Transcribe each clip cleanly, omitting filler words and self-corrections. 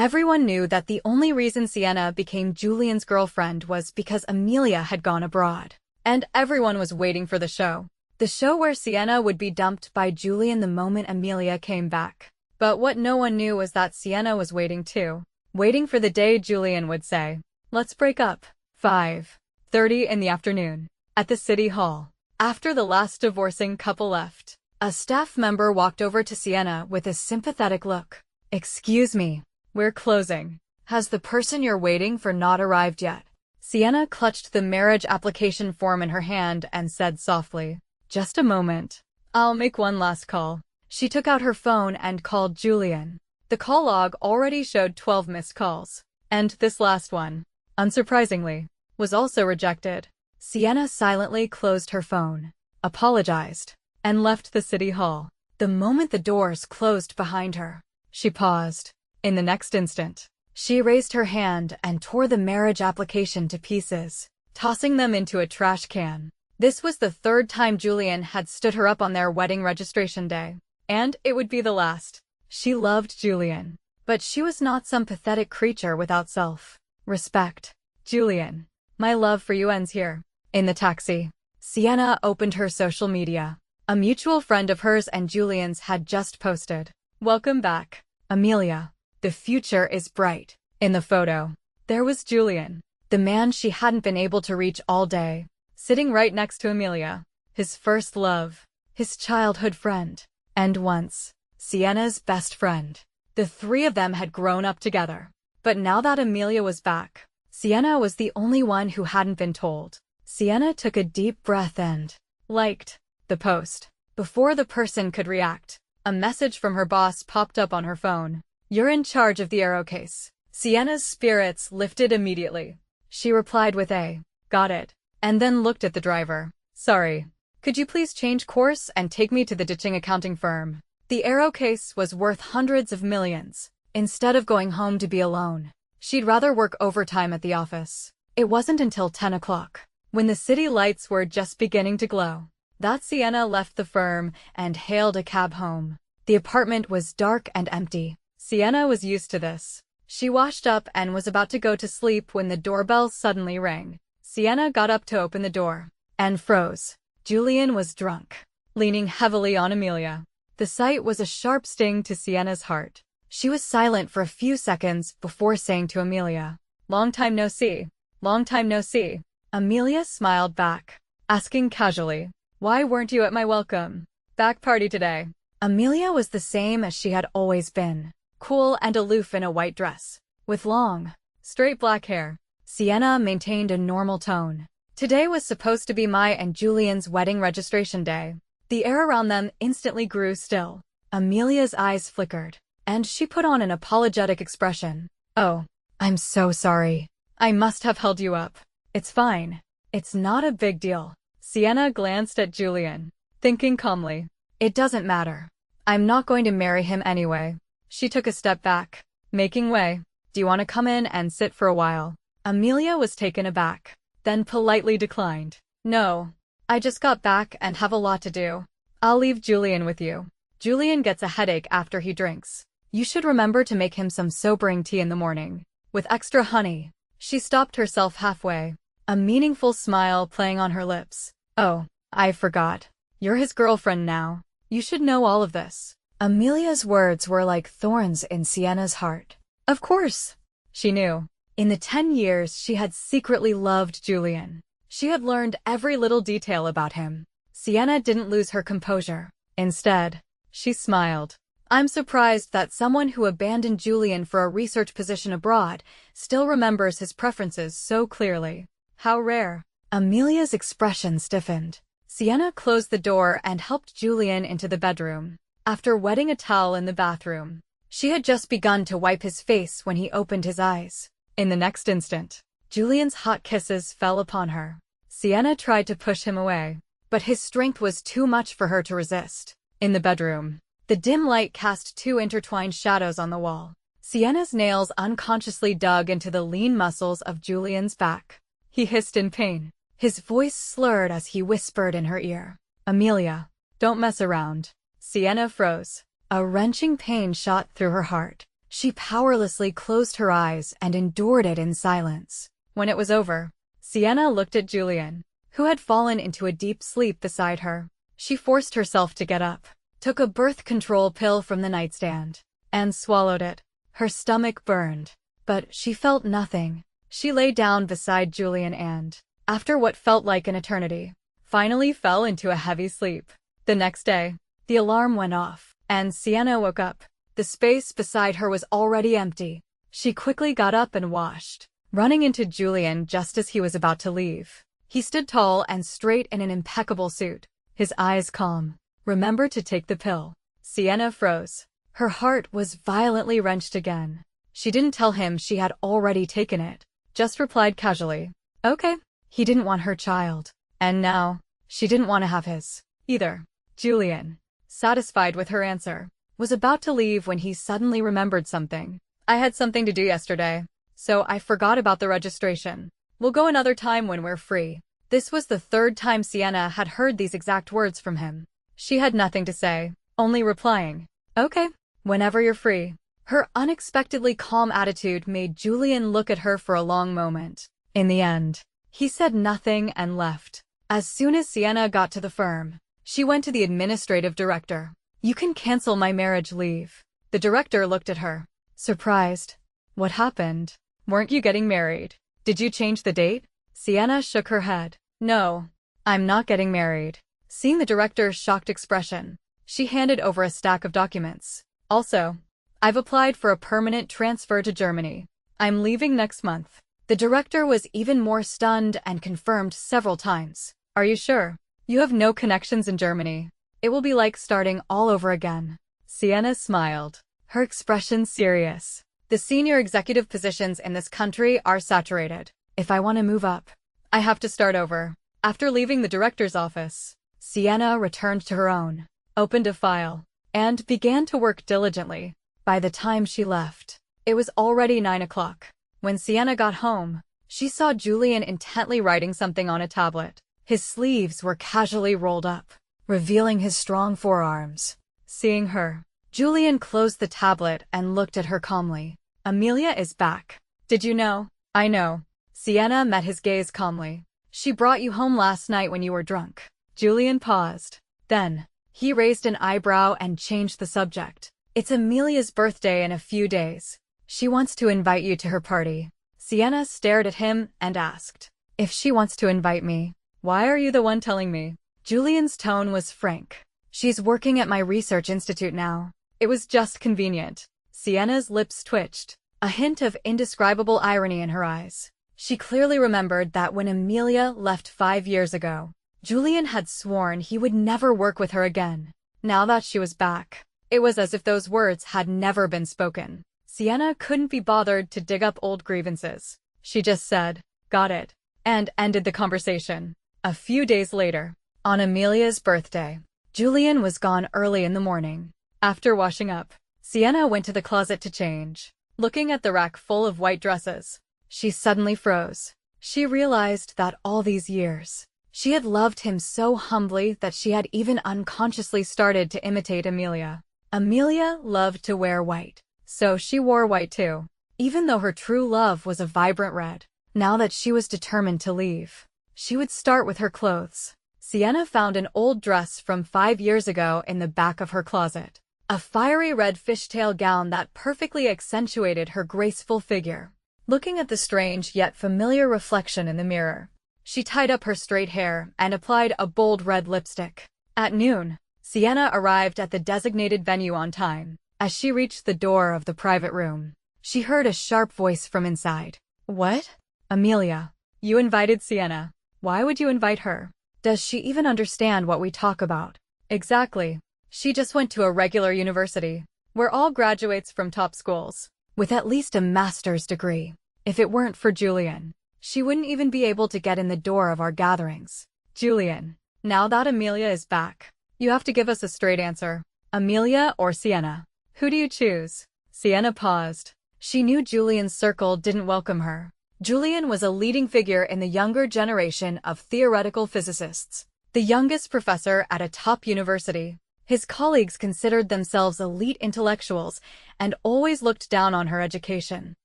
Everyone knew that the only reason Sienna became Julian's girlfriend was because Amelia had gone abroad. And everyone was waiting for the show. The show where Sienna would be dumped by Julian the moment Amelia came back. But what no one knew was that Sienna was waiting too. Waiting for the day Julian would say, "Let's break up." 5:30 in the afternoon. At the city hall. After the last divorcing couple left, a staff member walked over to Sienna with a sympathetic look. "Excuse me, we're closing. Has the person you're waiting for not arrived yet?" Sienna clutched the marriage application form in her hand and said softly, "Just a moment. I'll make one last call." She took out her phone and called Julian. The call log already showed 12 missed calls. And this last one, unsurprisingly, was also rejected. Sienna silently closed her phone, apologized, and left the city hall. The moment the doors closed behind her, she paused. In the next instant, she raised her hand and tore the marriage application to pieces, tossing them into a trash can. This was the third time Julian had stood her up on their wedding registration day, and it would be the last. She loved Julian, but she was not some pathetic creature without self-respect. "Julian, my love for you ends here." In the taxi, Sienna opened her social media. A mutual friend of hers and Julian's had just posted, "Welcome back, Amelia. The future is bright." In the photo, there was Julian, the man she hadn't been able to reach all day, sitting right next to Amelia, his first love, his childhood friend, and once, Sienna's best friend. The three of them had grown up together. But now that Amelia was back, Sienna was the only one who hadn't been told. Sienna took a deep breath and liked the post. Before the person could react, a message from her boss popped up on her phone. "You're in charge of the aero case." Sienna's spirits lifted immediately. She replied with a, "Got it," and then looked at the driver. "Sorry. Could you please change course and take me to the ditching accounting firm?" The aero case was worth hundreds of millions. Instead of going home to be alone, she'd rather work overtime at the office. It wasn't until 10 o'clock, when the city lights were just beginning to glow, that Sienna left the firm and hailed a cab home. The apartment was dark and empty. Sienna was used to this. She washed up and was about to go to sleep when the doorbell suddenly rang. Sienna got up to open the door and froze. Julian was drunk, leaning heavily on Amelia. The sight was a sharp sting to Sienna's heart. She was silent for a few seconds before saying to Amelia, "Long time no see. Long time no see." Amelia smiled back, asking casually, "Why weren't you at my welcome back party today?" Amelia was the same as she had always been, cool and aloof in a white dress, with long, straight black hair. Sienna maintained a normal tone. Today was supposed to be my and Julian's wedding registration day. The air around them instantly grew still. Amelia's eyes flickered, and she put on an apologetic expression. "Oh, I'm so sorry. I must have held you up." "It's fine. It's not a big deal." Sienna glanced at Julian, thinking calmly, "It doesn't matter. I'm not going to marry him anyway." She took a step back, making way. "Do you want to come in and sit for a while?" Amelia was taken aback, then politely declined. "No. I just got back and have a lot to do. I'll leave Julian with you. Julian gets a headache after he drinks. You should remember to make him some sobering tea in the morning, with extra honey." She stopped herself halfway, a meaningful smile playing on her lips. "Oh, I forgot. You're his girlfriend now. You should know all of this." Amelia's words were like thorns in Sienna's heart. Of course, she knew. In the 10 years she had secretly loved Julian, she had learned every little detail about him. Sienna didn't lose her composure. Instead, she smiled. "I'm surprised that someone who abandoned Julian for a research position abroad still remembers his preferences so clearly. How rare." Amelia's expression stiffened. Sienna closed the door and helped Julian into the bedroom. After wetting a towel in the bathroom, she had just begun to wipe his face when he opened his eyes. In the next instant, Julian's hot kisses fell upon her. Sienna tried to push him away, but his strength was too much for her to resist. In the bedroom, the dim light cast two intertwined shadows on the wall. Sienna's nails unconsciously dug into the lean muscles of Julian's back. He hissed in pain. His voice slurred as he whispered in her ear, "Amelia, don't mess around." Sienna froze. A wrenching pain shot through her heart. She powerlessly closed her eyes and endured it in silence. When it was over, Sienna looked at Julian, who had fallen into a deep sleep beside her. She forced herself to get up, took a birth control pill from the nightstand, and swallowed it. Her stomach burned, but she felt nothing. She lay down beside Julian and, after what felt like an eternity, finally fell into a heavy sleep. The next day, the alarm went off, and Sienna woke up. The space beside her was already empty. She quickly got up and washed, running into Julian just as he was about to leave. He stood tall and straight in an impeccable suit, his eyes calm. "Remember to take the pill." Sienna froze. Her heart was violently wrenched again. She didn't tell him she had already taken it, just replied casually, "Okay." He didn't want her child, and now, she didn't want to have his, either. Julian, satisfied with her answer, was about to leave when he suddenly remembered something. "I had something to do yesterday, so I forgot about the registration. We'll go another time when we're free." This was the third time Sienna had heard these exact words from him. She had nothing to say, only replying, "Okay, whenever you're free." Her unexpectedly calm attitude made Julian look at her for a long moment. In the end, he said nothing and left. As soon as Sienna got to the firm, she went to the administrative director. "You can cancel my marriage leave." The director looked at her, surprised. "What happened? Weren't you getting married? Did you change the date?" Sienna shook her head. "No, I'm not getting married." Seeing the director's shocked expression, she handed over a stack of documents. "Also, I've applied for a permanent transfer to Germany. I'm leaving next month." The director was even more stunned and confirmed several times. "Are you sure? You have no connections in Germany. It will be like starting all over again." Sienna smiled, her expression serious. "The senior executive positions in this country are saturated. If I want to move up, I have to start over." After leaving the director's office, Sienna returned to her own, opened a file, and began to work diligently. By the time she left, it was already 9 o'clock. When Sienna got home, she saw Julian intently writing something on a tablet. His sleeves were casually rolled up, revealing his strong forearms. Seeing her, Julian closed the tablet and looked at her calmly. "Amelia is back. Did you know?" "I know." Sienna met his gaze calmly. "She brought you home last night when you were drunk." Julian paused. Then, he raised an eyebrow and changed the subject. "It's Amelia's birthday in a few days. She wants to invite you to her party." Sienna stared at him and asked, "If she wants to invite me, why are you the one telling me?" Julian's tone was frank. "She's working at my research institute now. It was just convenient." Sienna's lips twitched, a hint of indescribable irony in her eyes. She clearly remembered that when Amelia left 5 years ago, Julian had sworn he would never work with her again. Now that she was back, it was as if those words had never been spoken. Sienna couldn't be bothered to dig up old grievances. She just said, "Got it," and ended the conversation. A few days later, on Amelia's birthday, Julian was gone early in the morning. After washing up, Sienna went to the closet to change. Looking at the rack full of white dresses, she suddenly froze. She realized that all these years, she had loved him so humbly that she had even unconsciously started to imitate Amelia. Amelia loved to wear white, so she wore white too, even though her true love was a vibrant red. Now that she was determined to leave, she would start with her clothes. Sienna found an old dress from 5 years ago in the back of her closet. A fiery red fishtail gown that perfectly accentuated her graceful figure. Looking at the strange yet familiar reflection in the mirror, she tied up her straight hair and applied a bold red lipstick. At noon, Sienna arrived at the designated venue on time. As she reached the door of the private room, she heard a sharp voice from inside. "What? Amelia, you invited Sienna. Why would you invite her? Does she even understand what we talk about?" "Exactly. She just went to a regular university. We're all graduates from top schools, with at least a master's degree. If it weren't for Julian, she wouldn't even be able to get in the door of our gatherings." "Julian, now that Amelia is back, you have to give us a straight answer. Amelia or Sienna? Who do you choose?" Sienna paused. She knew Julian's circle didn't welcome her. Julian was a leading figure in the younger generation of theoretical physicists, the youngest professor at a top university. His colleagues considered themselves elite intellectuals and always looked down on her education,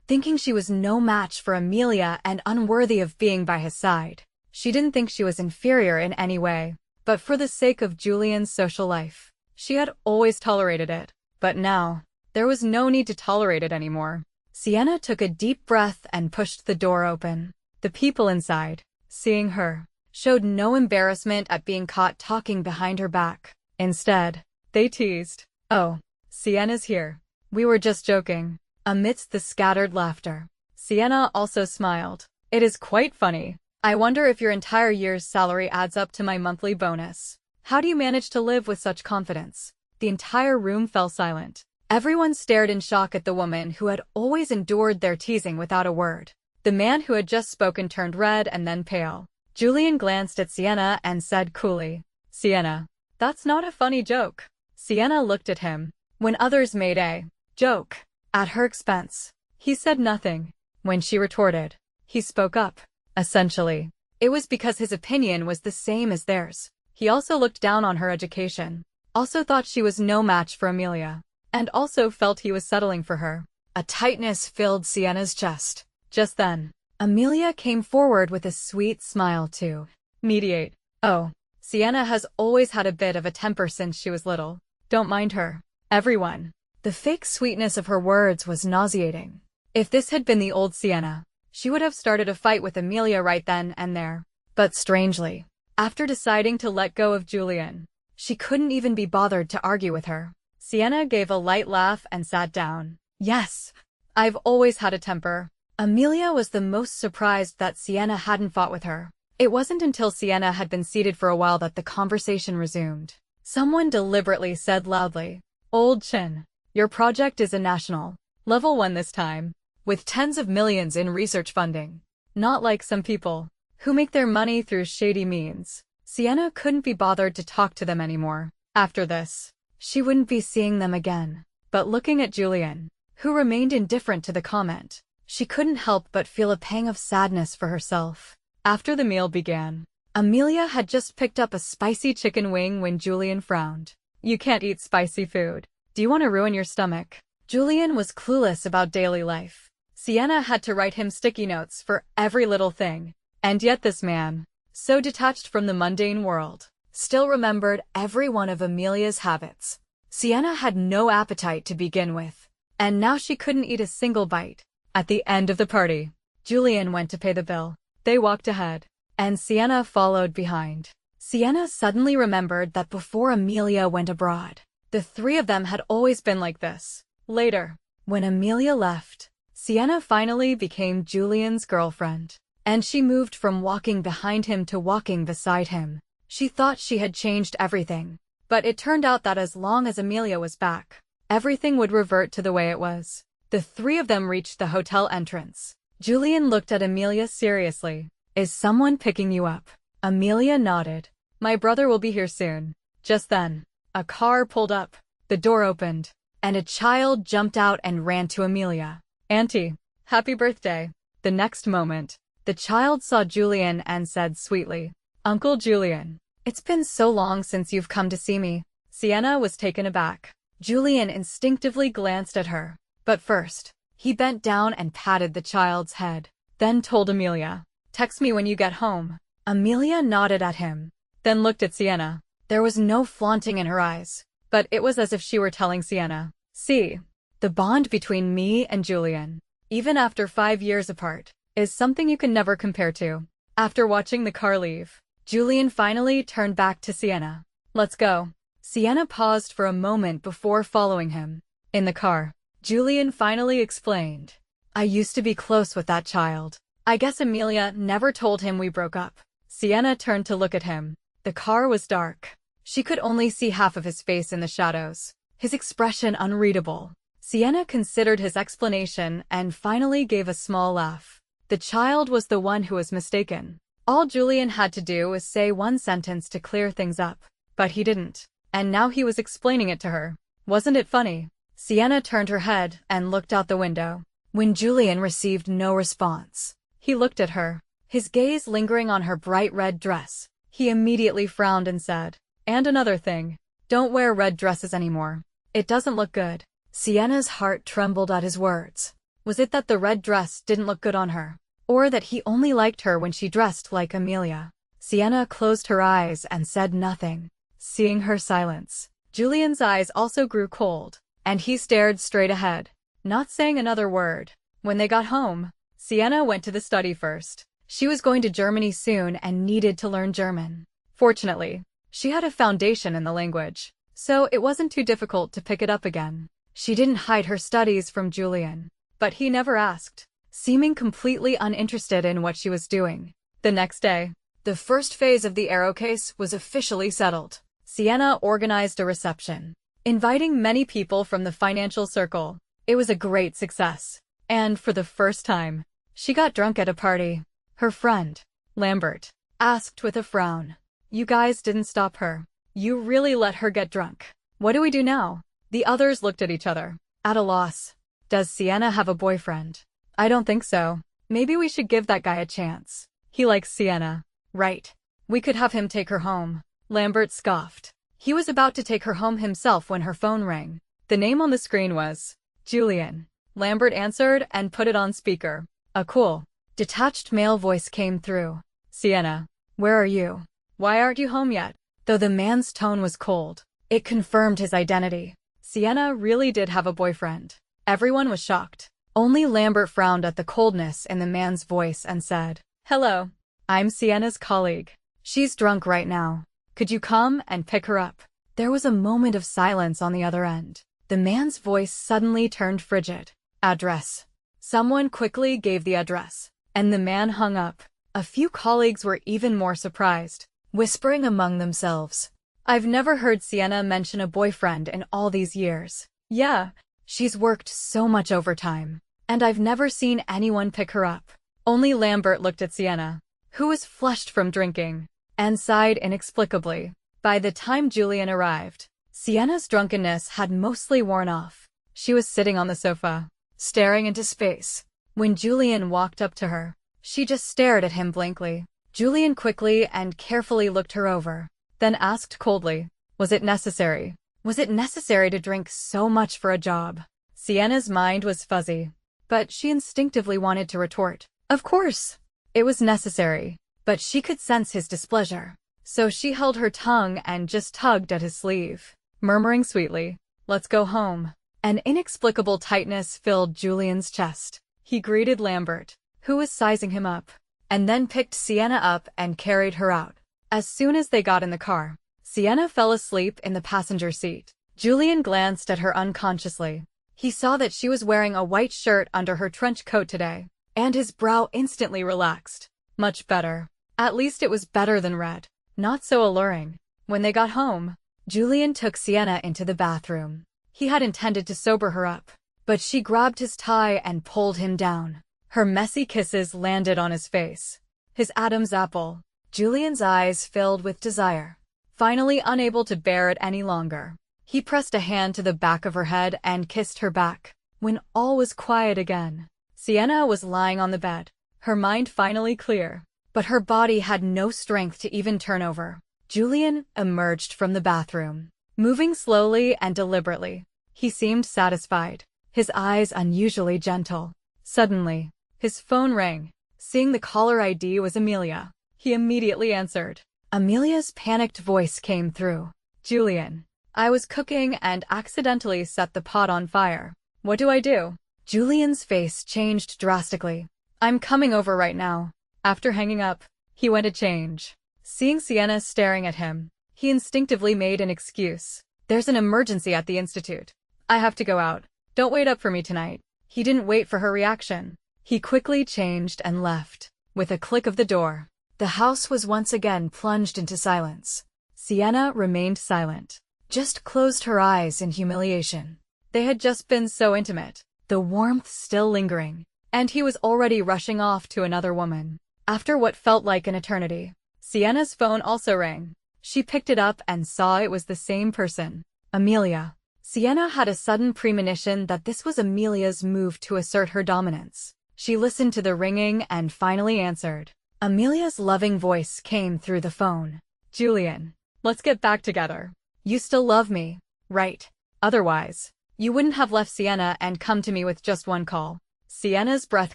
thinking she was no match for Amelia and unworthy of being by his side. She didn't think she was inferior in any way, but for the sake of Julian's social life, she had always tolerated it. But now, there was no need to tolerate it anymore. Sienna took a deep breath and pushed the door open. The people inside, seeing her, showed no embarrassment at being caught talking behind her back. Instead, they teased, "Oh, Sienna's here. We were just joking." Amidst the scattered laughter, Sienna also smiled. "It is quite funny. I wonder if your entire year's salary adds up to my monthly bonus. How do you manage to live with such confidence?" The entire room fell silent. Everyone stared in shock at the woman who had always endured their teasing without a word. The man who had just spoken turned red and then pale. Julian glanced at Sienna and said coolly, "Sienna, that's not a funny joke." Sienna looked at him. When others made a joke at her expense, he said nothing. When she retorted, he spoke up. Essentially, it was because his opinion was the same as theirs. He also looked down on her education, also thought she was no match for Amelia, and also felt he was settling for her. A tightness filled Sienna's chest. Just then, Amelia came forward with a sweet smile to mediate. "Oh, Sienna has always had a bit of a temper since she was little. Don't mind her, everyone." The fake sweetness of her words was nauseating. If this had been the old Sienna, she would have started a fight with Amelia right then and there. But strangely, after deciding to let go of Julian, she couldn't even be bothered to argue with her. Sienna gave a light laugh and sat down. "Yes, I've always had a temper." Amelia was the most surprised that Sienna hadn't fought with her. It wasn't until Sienna had been seated for a while that the conversation resumed. Someone deliberately said loudly, "Old Chin, your project is a national level one this time, with tens of millions in research funding. Not like some people who make their money through shady means." Sienna couldn't be bothered to talk to them anymore. After this, she wouldn't be seeing them again. But looking at Julian, who remained indifferent to the comment, she couldn't help but feel a pang of sadness for herself. After the meal began, Amelia had just picked up a spicy chicken wing when Julian frowned. "You can't eat spicy food. Do you want to ruin your stomach?" Julian was clueless about daily life. Sienna had to write him sticky notes for every little thing. And yet this man, so detached from the mundane world, still remembered every one of Amelia's habits. Sienna had no appetite to begin with, and now she couldn't eat a single bite. At the end of the party, Julian went to pay the bill. They walked ahead, and Sienna followed behind. Sienna suddenly remembered that before Amelia went abroad, the three of them had always been like this. Later, when Amelia left, Sienna finally became Julian's girlfriend, and she moved from walking behind him to walking beside him. She thought she had changed everything, but it turned out that as long as Amelia was back, everything would revert to the way it was. The three of them reached the hotel entrance. Julian looked at Amelia seriously. "Is someone picking you up?" Amelia nodded. "My brother will be here soon." Just then, a car pulled up. The door opened, and a child jumped out and ran to Amelia. "Auntie, happy birthday." The next moment, the child saw Julian and said sweetly, "Uncle Julian, it's been so long since you've come to see me." Sienna was taken aback. Julian instinctively glanced at her. But first, he bent down and patted the child's head, then told Amelia, "Text me when you get home." Amelia nodded at him, then looked at Sienna. There was no flaunting in her eyes, but it was as if she were telling Sienna, "See, the bond between me and Julian, even after 5 years apart, is something you can never compare to." After watching the car leave, Julian finally turned back to Sienna. "Let's go." Sienna paused for a moment before following him. In the car, Julian finally explained, "I used to be close with that child. I guess Amelia never told him we broke up." Sienna turned to look at him. The car was dark. She could only see half of his face in the shadows, his expression unreadable. Sienna considered his explanation and finally gave a small laugh. The child was the one who was mistaken. All Julian had to do was say one sentence to clear things up. But he didn't. And now he was explaining it to her. Wasn't it funny? Sienna turned her head and looked out the window. When Julian received no response, he looked at her, his gaze lingering on her bright red dress. He immediately frowned and said, "And another thing, Don't wear red dresses anymore. It doesn't look good. Sienna's heart trembled at his words. Was it that the red dress didn't look good on her? Or that he only liked her when she dressed like Amelia? Sienna closed her eyes and said nothing. Seeing her silence, Julian's eyes also grew cold, and he stared straight ahead, not saying another word. When they got home, Sienna went to the study first. She was going to Germany soon and needed to learn German. Fortunately, she had a foundation in the language, so it wasn't too difficult to pick it up again. She didn't hide her studies from Julian, but he never asked, seeming completely uninterested in what she was doing. The next day, the first phase of the Arrow case was officially settled. Sienna organized a reception, inviting many people from the financial circle. It was a great success, and for the first time, she got drunk at a party. Her friend, Lambert, asked with a frown, "You guys didn't stop her. You really let her get drunk. What do we do now?" The others looked at each other, at a loss. Does Sienna have a boyfriend? I don't think so. Maybe we should give that guy a chance. He likes Sienna. Right. We could have him take her home. Lambert scoffed. He was about to take her home himself when her phone rang. The name on the screen was Julian. Lambert answered and put it on speaker. A cool, detached male voice came through. "Sienna, where are you? Why aren't you home yet?" Though the man's tone was cold, it confirmed his identity. Sienna really did have a boyfriend. Everyone was shocked. Only Lambert frowned at the coldness in the man's voice and said, "Hello. I'm Sienna's colleague. She's drunk right now. Could you come and pick her up?" There was a moment of silence on the other end. The man's voice suddenly turned frigid. "Address." Someone quickly gave the address, and the man hung up. A few colleagues were even more surprised, whispering among themselves, "I've never heard Sienna mention a boyfriend in all these years. Yeah, she's worked so much overtime, and I've never seen anyone pick her up." Only Lambert looked at Sienna, who was flushed from drinking, and sighed inexplicably. By the time Julian arrived, Sienna's drunkenness had mostly worn off. She was sitting on the sofa, staring into space. When Julian walked up to her, she just stared at him blankly. Julian quickly and carefully looked her over, then asked coldly, "Was it necessary? Was it necessary to drink so much for a job?" Sienna's mind was fuzzy, but she instinctively wanted to retort, "Of course, it was necessary," but she could sense his displeasure, so she held her tongue and just tugged at his sleeve, murmuring sweetly, "Let's go home." An inexplicable tightness filled Julian's chest. He greeted Lambert, who was sizing him up, and then picked Sienna up and carried her out. As soon as they got in the car, Sienna fell asleep in the passenger seat. Julian glanced at her unconsciously. He saw that she was wearing a white shirt under her trench coat today, and his brow instantly relaxed. Much better. At least it was better than red. Not so alluring. When they got home, Julian took Sienna into the bathroom. He had intended to sober her up, but she grabbed his tie and pulled him down. Her messy kisses landed on his face, his Adam's apple. Julian's eyes filled with desire. Finally unable to bear it any longer, he pressed a hand to the back of her head and kissed her back. When all was quiet again, Sienna was lying on the bed, her mind finally clear, but her body had no strength to even turn over. Julian emerged from the bathroom, moving slowly and deliberately. He seemed satisfied, his eyes unusually gentle. Suddenly, his phone rang. Seeing the caller ID was Amelia, he immediately answered. Amelia's panicked voice came through. "Julian, I was cooking and accidentally set the pot on fire. What do I do?" Julian's face changed drastically. "I'm coming over right now." After hanging up, he went to change. Seeing Sienna staring at him, he instinctively made an excuse. "There's an emergency at the institute. I have to go out. Don't wait up for me tonight." He didn't wait for her reaction. He quickly changed and left. With a click of the door, the house was once again plunged into silence. Sienna remained silent, just closed her eyes in humiliation. They had just been so intimate, the warmth still lingering, and he was already rushing off to another woman. After what felt like an eternity, Sienna's phone also rang. She picked it up and saw it was the same person, Amelia. Sienna had a sudden premonition that this was Amelia's move to assert her dominance. She listened to the ringing and finally answered. Amelia's loving voice came through the phone. "Julian, let's get back together. You still love me, right? Otherwise, you wouldn't have left Sienna and come to me with just one call. Sienna's breath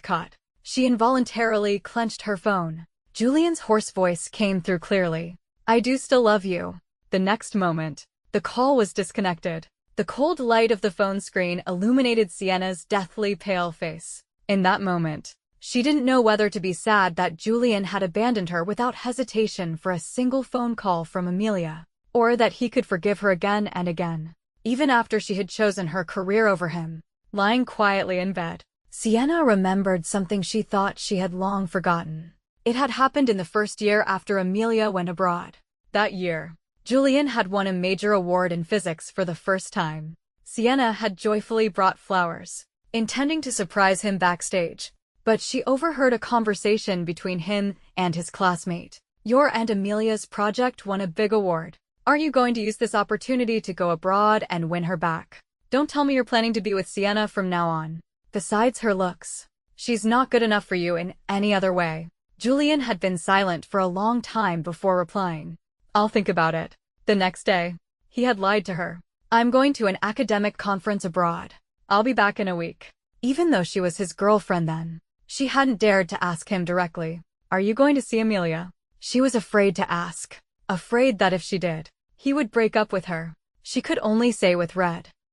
caught. She involuntarily clenched her phone. Julian's hoarse voice came through clearly. I do still love you. The next moment, the call was disconnected. The cold light of the phone screen illuminated Sienna's deathly pale face. In that moment, she didn't know whether to be sad that Julian had abandoned her without hesitation for a single phone call from Amelia, or that he could forgive her again and again, even after she had chosen her career over him. Lying quietly in bed, Sienna remembered something she thought she had long forgotten. It had happened in the first year after Amelia went abroad. That year, Julian had won a major award in physics for the first time. Sienna had joyfully brought flowers, intending to surprise him backstage, but she overheard a conversation between him and his classmate. Your and Amelia's project won a big award. Aren't you going to use this opportunity to go abroad and win her back? Don't tell me you're planning to be with Sienna from now on. Besides her looks, she's not good enough for you in any other way. Julian had been silent for a long time before replying. I'll think about it. The next day, he had lied to her. I'm going to an academic conference abroad. I'll be back in a week. Even though she was his girlfriend then, she hadn't dared to ask him directly. Are you going to see Amelia? She was afraid to ask. Afraid that if she did, he would break up with her. She could only say with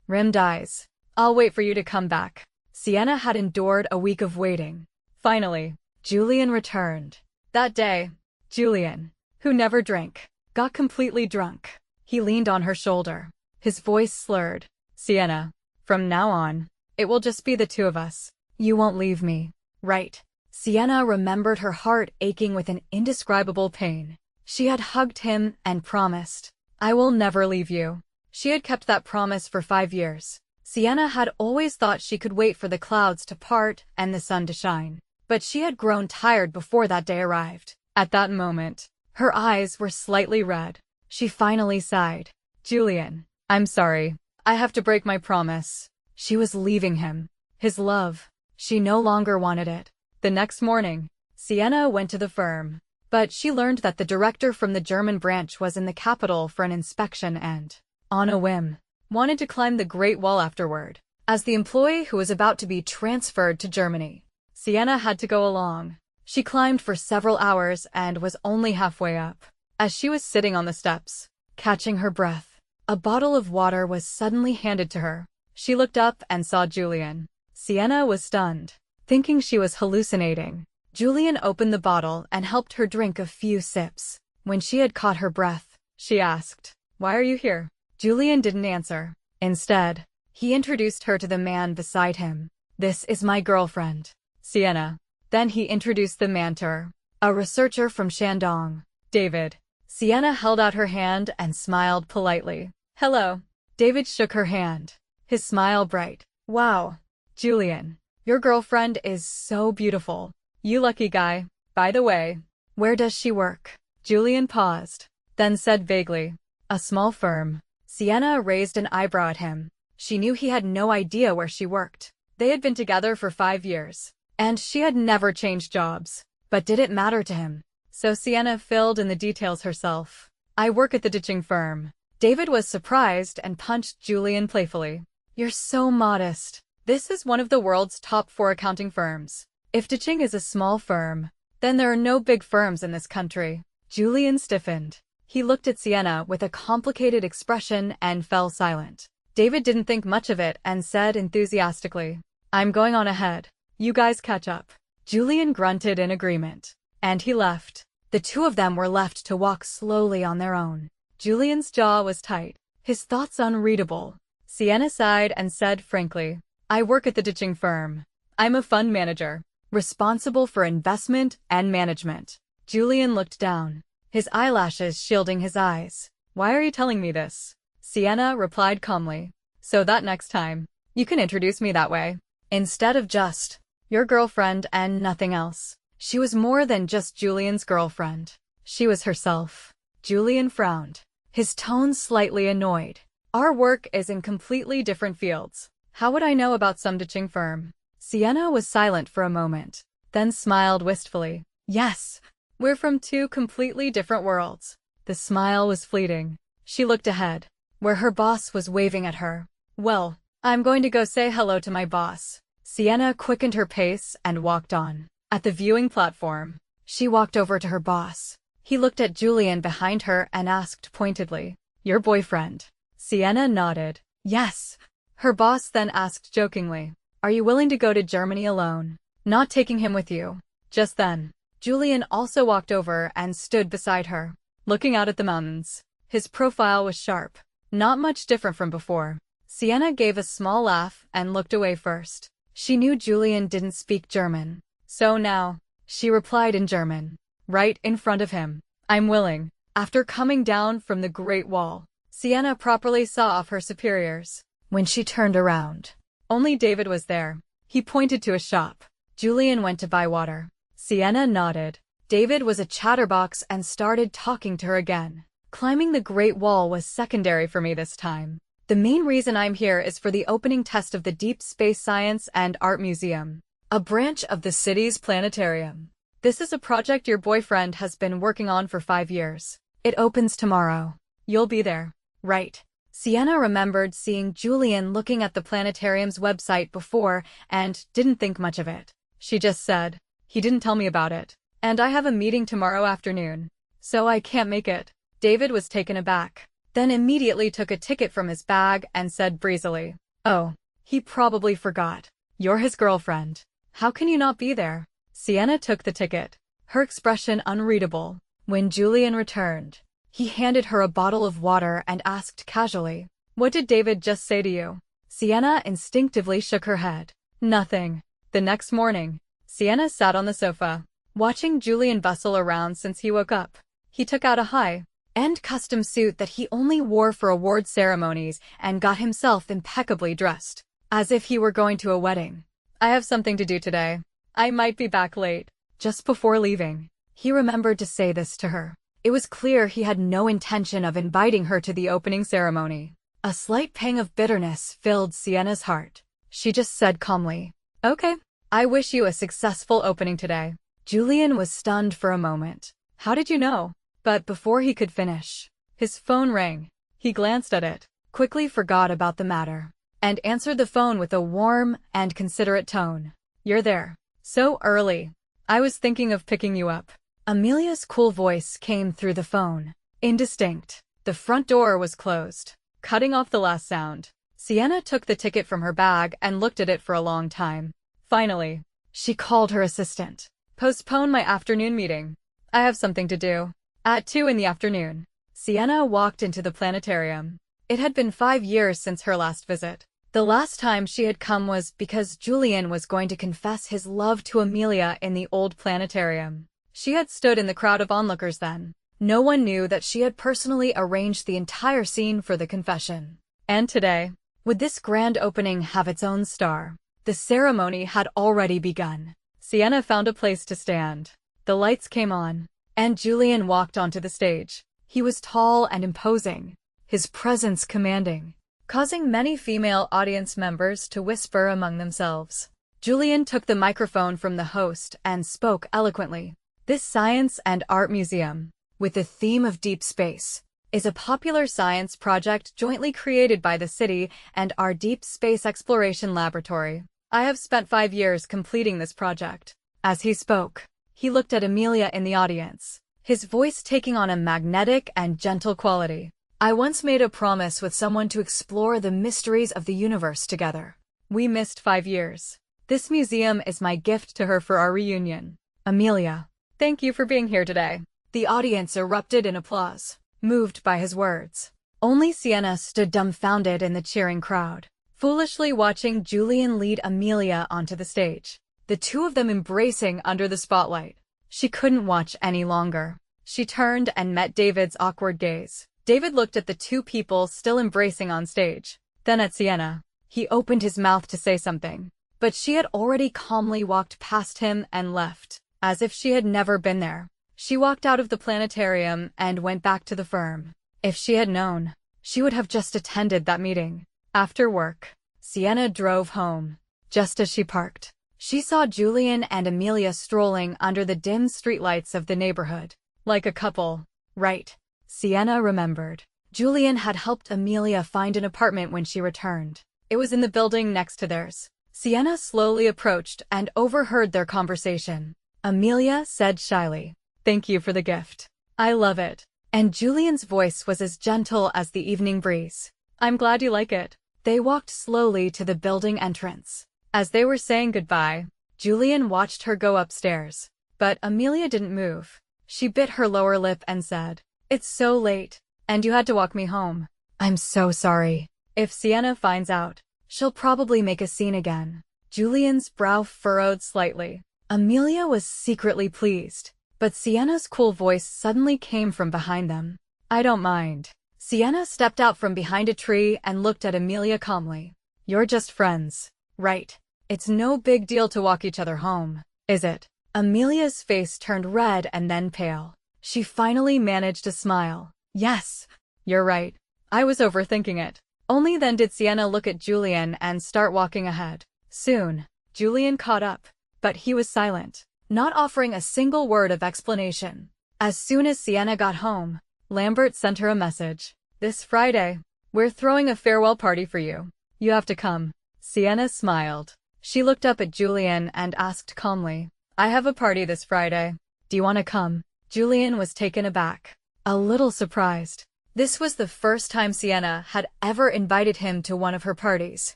rimmed eyes, I'll wait for you to come back. Sienna had endured a week of waiting. Finally, Julian returned. That day, Julian, who never drank, got completely drunk. He leaned on her shoulder. His voice slurred. Sienna, from now on, it will just be the two of us. You won't leave me, right? Sienna remembered her heart aching with an indescribable pain. She had hugged him and promised, I will never leave you. She had kept that promise for 5 years. Sienna had always thought she could wait for the clouds to part and the sun to shine. But she had grown tired before that day arrived. At that moment, her eyes were slightly red. She finally sighed. Julian, I'm sorry. I have to break my promise. She was leaving him. His love. She no longer wanted it. The next morning, Sienna went to the firm. But she learned that the director from the German branch was in the capital for an inspection and, on a whim, wanted to climb the Great Wall afterward. As the employee who was about to be transferred to Germany, Sienna had to go along. She climbed for several hours and was only halfway up. As she was sitting on the steps, catching her breath, a bottle of water was suddenly handed to her. She looked up and saw Julian. Sienna was stunned, thinking she was hallucinating. Julian opened the bottle and helped her drink a few sips. When she had caught her breath, she asked, Why are you here? Julian didn't answer. Instead, he introduced her to the man beside him. This is my girlfriend, Sienna. Then he introduced the man to her, a researcher from Shandong, David. Sienna held out her hand and smiled politely. Hello. David shook her hand, his smile bright. Wow, Julian, your girlfriend is so beautiful. You lucky guy. By the way, where does she work? Julian paused, then said vaguely, a small firm. Sienna raised an eyebrow at him. She knew he had no idea where she worked. They had been together for 5 years, and she had never changed jobs. But did it matter to him? So Sienna filled in the details herself. I work at the ditching firm. David was surprised and punched Julian playfully. You're so modest. This is one of the world's top 4 accounting firms. If ditching is a small firm, then there are no big firms in this country. Julian stiffened. He looked at Sienna with a complicated expression and fell silent. David didn't think much of it and said enthusiastically, I'm going on ahead. You guys catch up. Julian grunted in agreement, and he left. The two of them were left to walk slowly on their own. Julian's jaw was tight, his thoughts unreadable. Sienna sighed and said frankly, I work at the ditching firm. I'm a fund manager, responsible for investment and management. Julian looked down, his eyelashes shielding his eyes. Why are you telling me this? Sienna replied calmly. So that next time, you can introduce me that way, instead of just your girlfriend and nothing else. She was more than just Julian's girlfriend. She was herself. Julian frowned, his tone slightly annoyed. Our work is in completely different fields. How would I know about some ditching firm? Sienna was silent for a moment, then smiled wistfully. Yes, we're from 2 completely different worlds. The smile was fleeting. She looked ahead. where her boss was waving at her. Well, I'm going to go say hello to my boss. Sienna quickened her pace and walked on. At the viewing platform, she walked over to her boss. He looked at Julian behind her and asked pointedly, "Your boyfriend?" Sienna nodded. "Yes." Her boss then asked jokingly, "Are you willing to go to Germany alone? Not taking him with you?" Just then, Julian also walked over and stood beside her, looking out at the mountains. His profile was sharp, not much different from before. Sienna gave a small laugh and looked away first. She knew Julian didn't speak German. So now, she replied in German, right in front of him, "I'm willing." After coming down from the Great Wall, Sienna properly saw off her superiors. When she turned around, only David was there. He pointed to a shop. Julian went to buy water. Sienna nodded. David was a chatterbox and started talking to her again. "Climbing the Great Wall was secondary for me this time. The main reason I'm here is for the opening test of the Deep Space Science and Art Museum, a branch of the city's planetarium. This is a project your boyfriend has been working on for 5 years. It opens tomorrow. You'll be there, right?" Sienna remembered seeing Julian looking at the planetarium's website before and didn't think much of it. She just said, "He didn't tell me about it. And I have a meeting tomorrow afternoon, so I can't make it." David was taken aback, then immediately took a ticket from his bag and said breezily, "Oh, he probably forgot. You're his girlfriend. How can you not be there?" Sienna took the ticket, her expression unreadable. When Julian returned, he handed her a bottle of water and asked casually, "What did David just say to you?" Sienna instinctively shook her head. "Nothing." The next morning, Sienna sat on the sofa, watching Julian bustle around since he woke up. He took out a high-end custom suit that he only wore for award ceremonies and got himself impeccably dressed, as if he were going to a wedding. "I have something to do today. I might be back late." Just before leaving, he remembered to say this to her. It was clear he had no intention of inviting her to the opening ceremony. A slight pang of bitterness filled Sienna's heart. She just said calmly, "Okay, I wish you a successful opening today." Julian was stunned for a moment. "How did you know?" But before he could finish, his phone rang. He glanced at it, quickly forgot about the matter, and answered the phone with a warm and considerate tone. "You're there. So early. I was thinking of picking you up." Amelia's cool voice came through the phone. Indistinct. The front door was closed, cutting off the last sound. Sienna took the ticket from her bag and looked at it for a long time. Finally, she called her assistant. "Postpone my afternoon meeting. I have something to do." At 2 in the afternoon, Sienna walked into the planetarium. It had been 5 years since her last visit. The last time she had come was because Julian was going to confess his love to Amelia in the old planetarium. She had stood in the crowd of onlookers then. No one knew that she had personally arranged the entire scene for the confession. And today, would this grand opening have its own star? The ceremony had already begun. Sienna found a place to stand. The lights came on, and Julian walked onto the stage. He was tall and imposing, his presence commanding, causing many female audience members to whisper among themselves. Julian took the microphone from the host and spoke eloquently. "This Science and Art Museum, with the theme of deep space, is a popular science project jointly created by the city and our Deep Space Exploration Laboratory. I have spent 5 years completing this project." As he spoke, he looked at Amelia in the audience, his voice taking on a magnetic and gentle quality. "I once made a promise with someone to explore the mysteries of the universe together. We missed 5 years. This museum is my gift to her for our reunion. Amelia, thank you for being here today." The audience erupted in applause, moved by his words. Only Sienna stood dumbfounded in the cheering crowd, foolishly watching Julian lead Amelia onto the stage, the two of them embracing under the spotlight. She couldn't watch any longer. She turned and met David's awkward gaze. David looked at the two people still embracing on stage, then at Sienna. He opened his mouth to say something, but she had already calmly walked past him and left, as if she had never been there. She walked out of the planetarium and went back to the firm. If she had known, she would have just attended that meeting. After work, Sienna drove home. Just as she parked, she saw Julian and Amelia strolling under the dim streetlights of the neighborhood. Like a couple, right? Sienna remembered. Julian had helped Amelia find an apartment when she returned. It was in the building next to theirs. Sienna slowly approached and overheard their conversation. Amelia said shyly, "Thank you for the gift. I love it." And Julian's voice was as gentle as the evening breeze. "I'm glad you like it." They walked slowly to the building entrance. As they were saying goodbye, Julian watched her go upstairs. But Amelia didn't move. She bit her lower lip and said, "It's so late, and you had to walk me home. I'm so sorry. If Sienna finds out, she'll probably make a scene again." Julian's brow furrowed slightly. Amelia was secretly pleased, but Sienna's cool voice suddenly came from behind them. "I don't mind." Sienna stepped out from behind a tree and looked at Amelia calmly. "You're just friends, right? It's no big deal to walk each other home, is it?" Amelia's face turned red and then pale. She finally managed a smile. "Yes, you're right. I was overthinking it." Only then did Sienna look at Julian and start walking ahead. Soon, Julian caught up, but he was silent, not offering a single word of explanation. As soon as Sienna got home, Lambert sent her a message. "This Friday, we're throwing a farewell party for you. You have to come." Sienna smiled. She looked up at Julian and asked calmly, "I have a party this Friday. Do you want to come?" Julian was taken aback, a little surprised. This was the first time Sienna had ever invited him to one of her parties.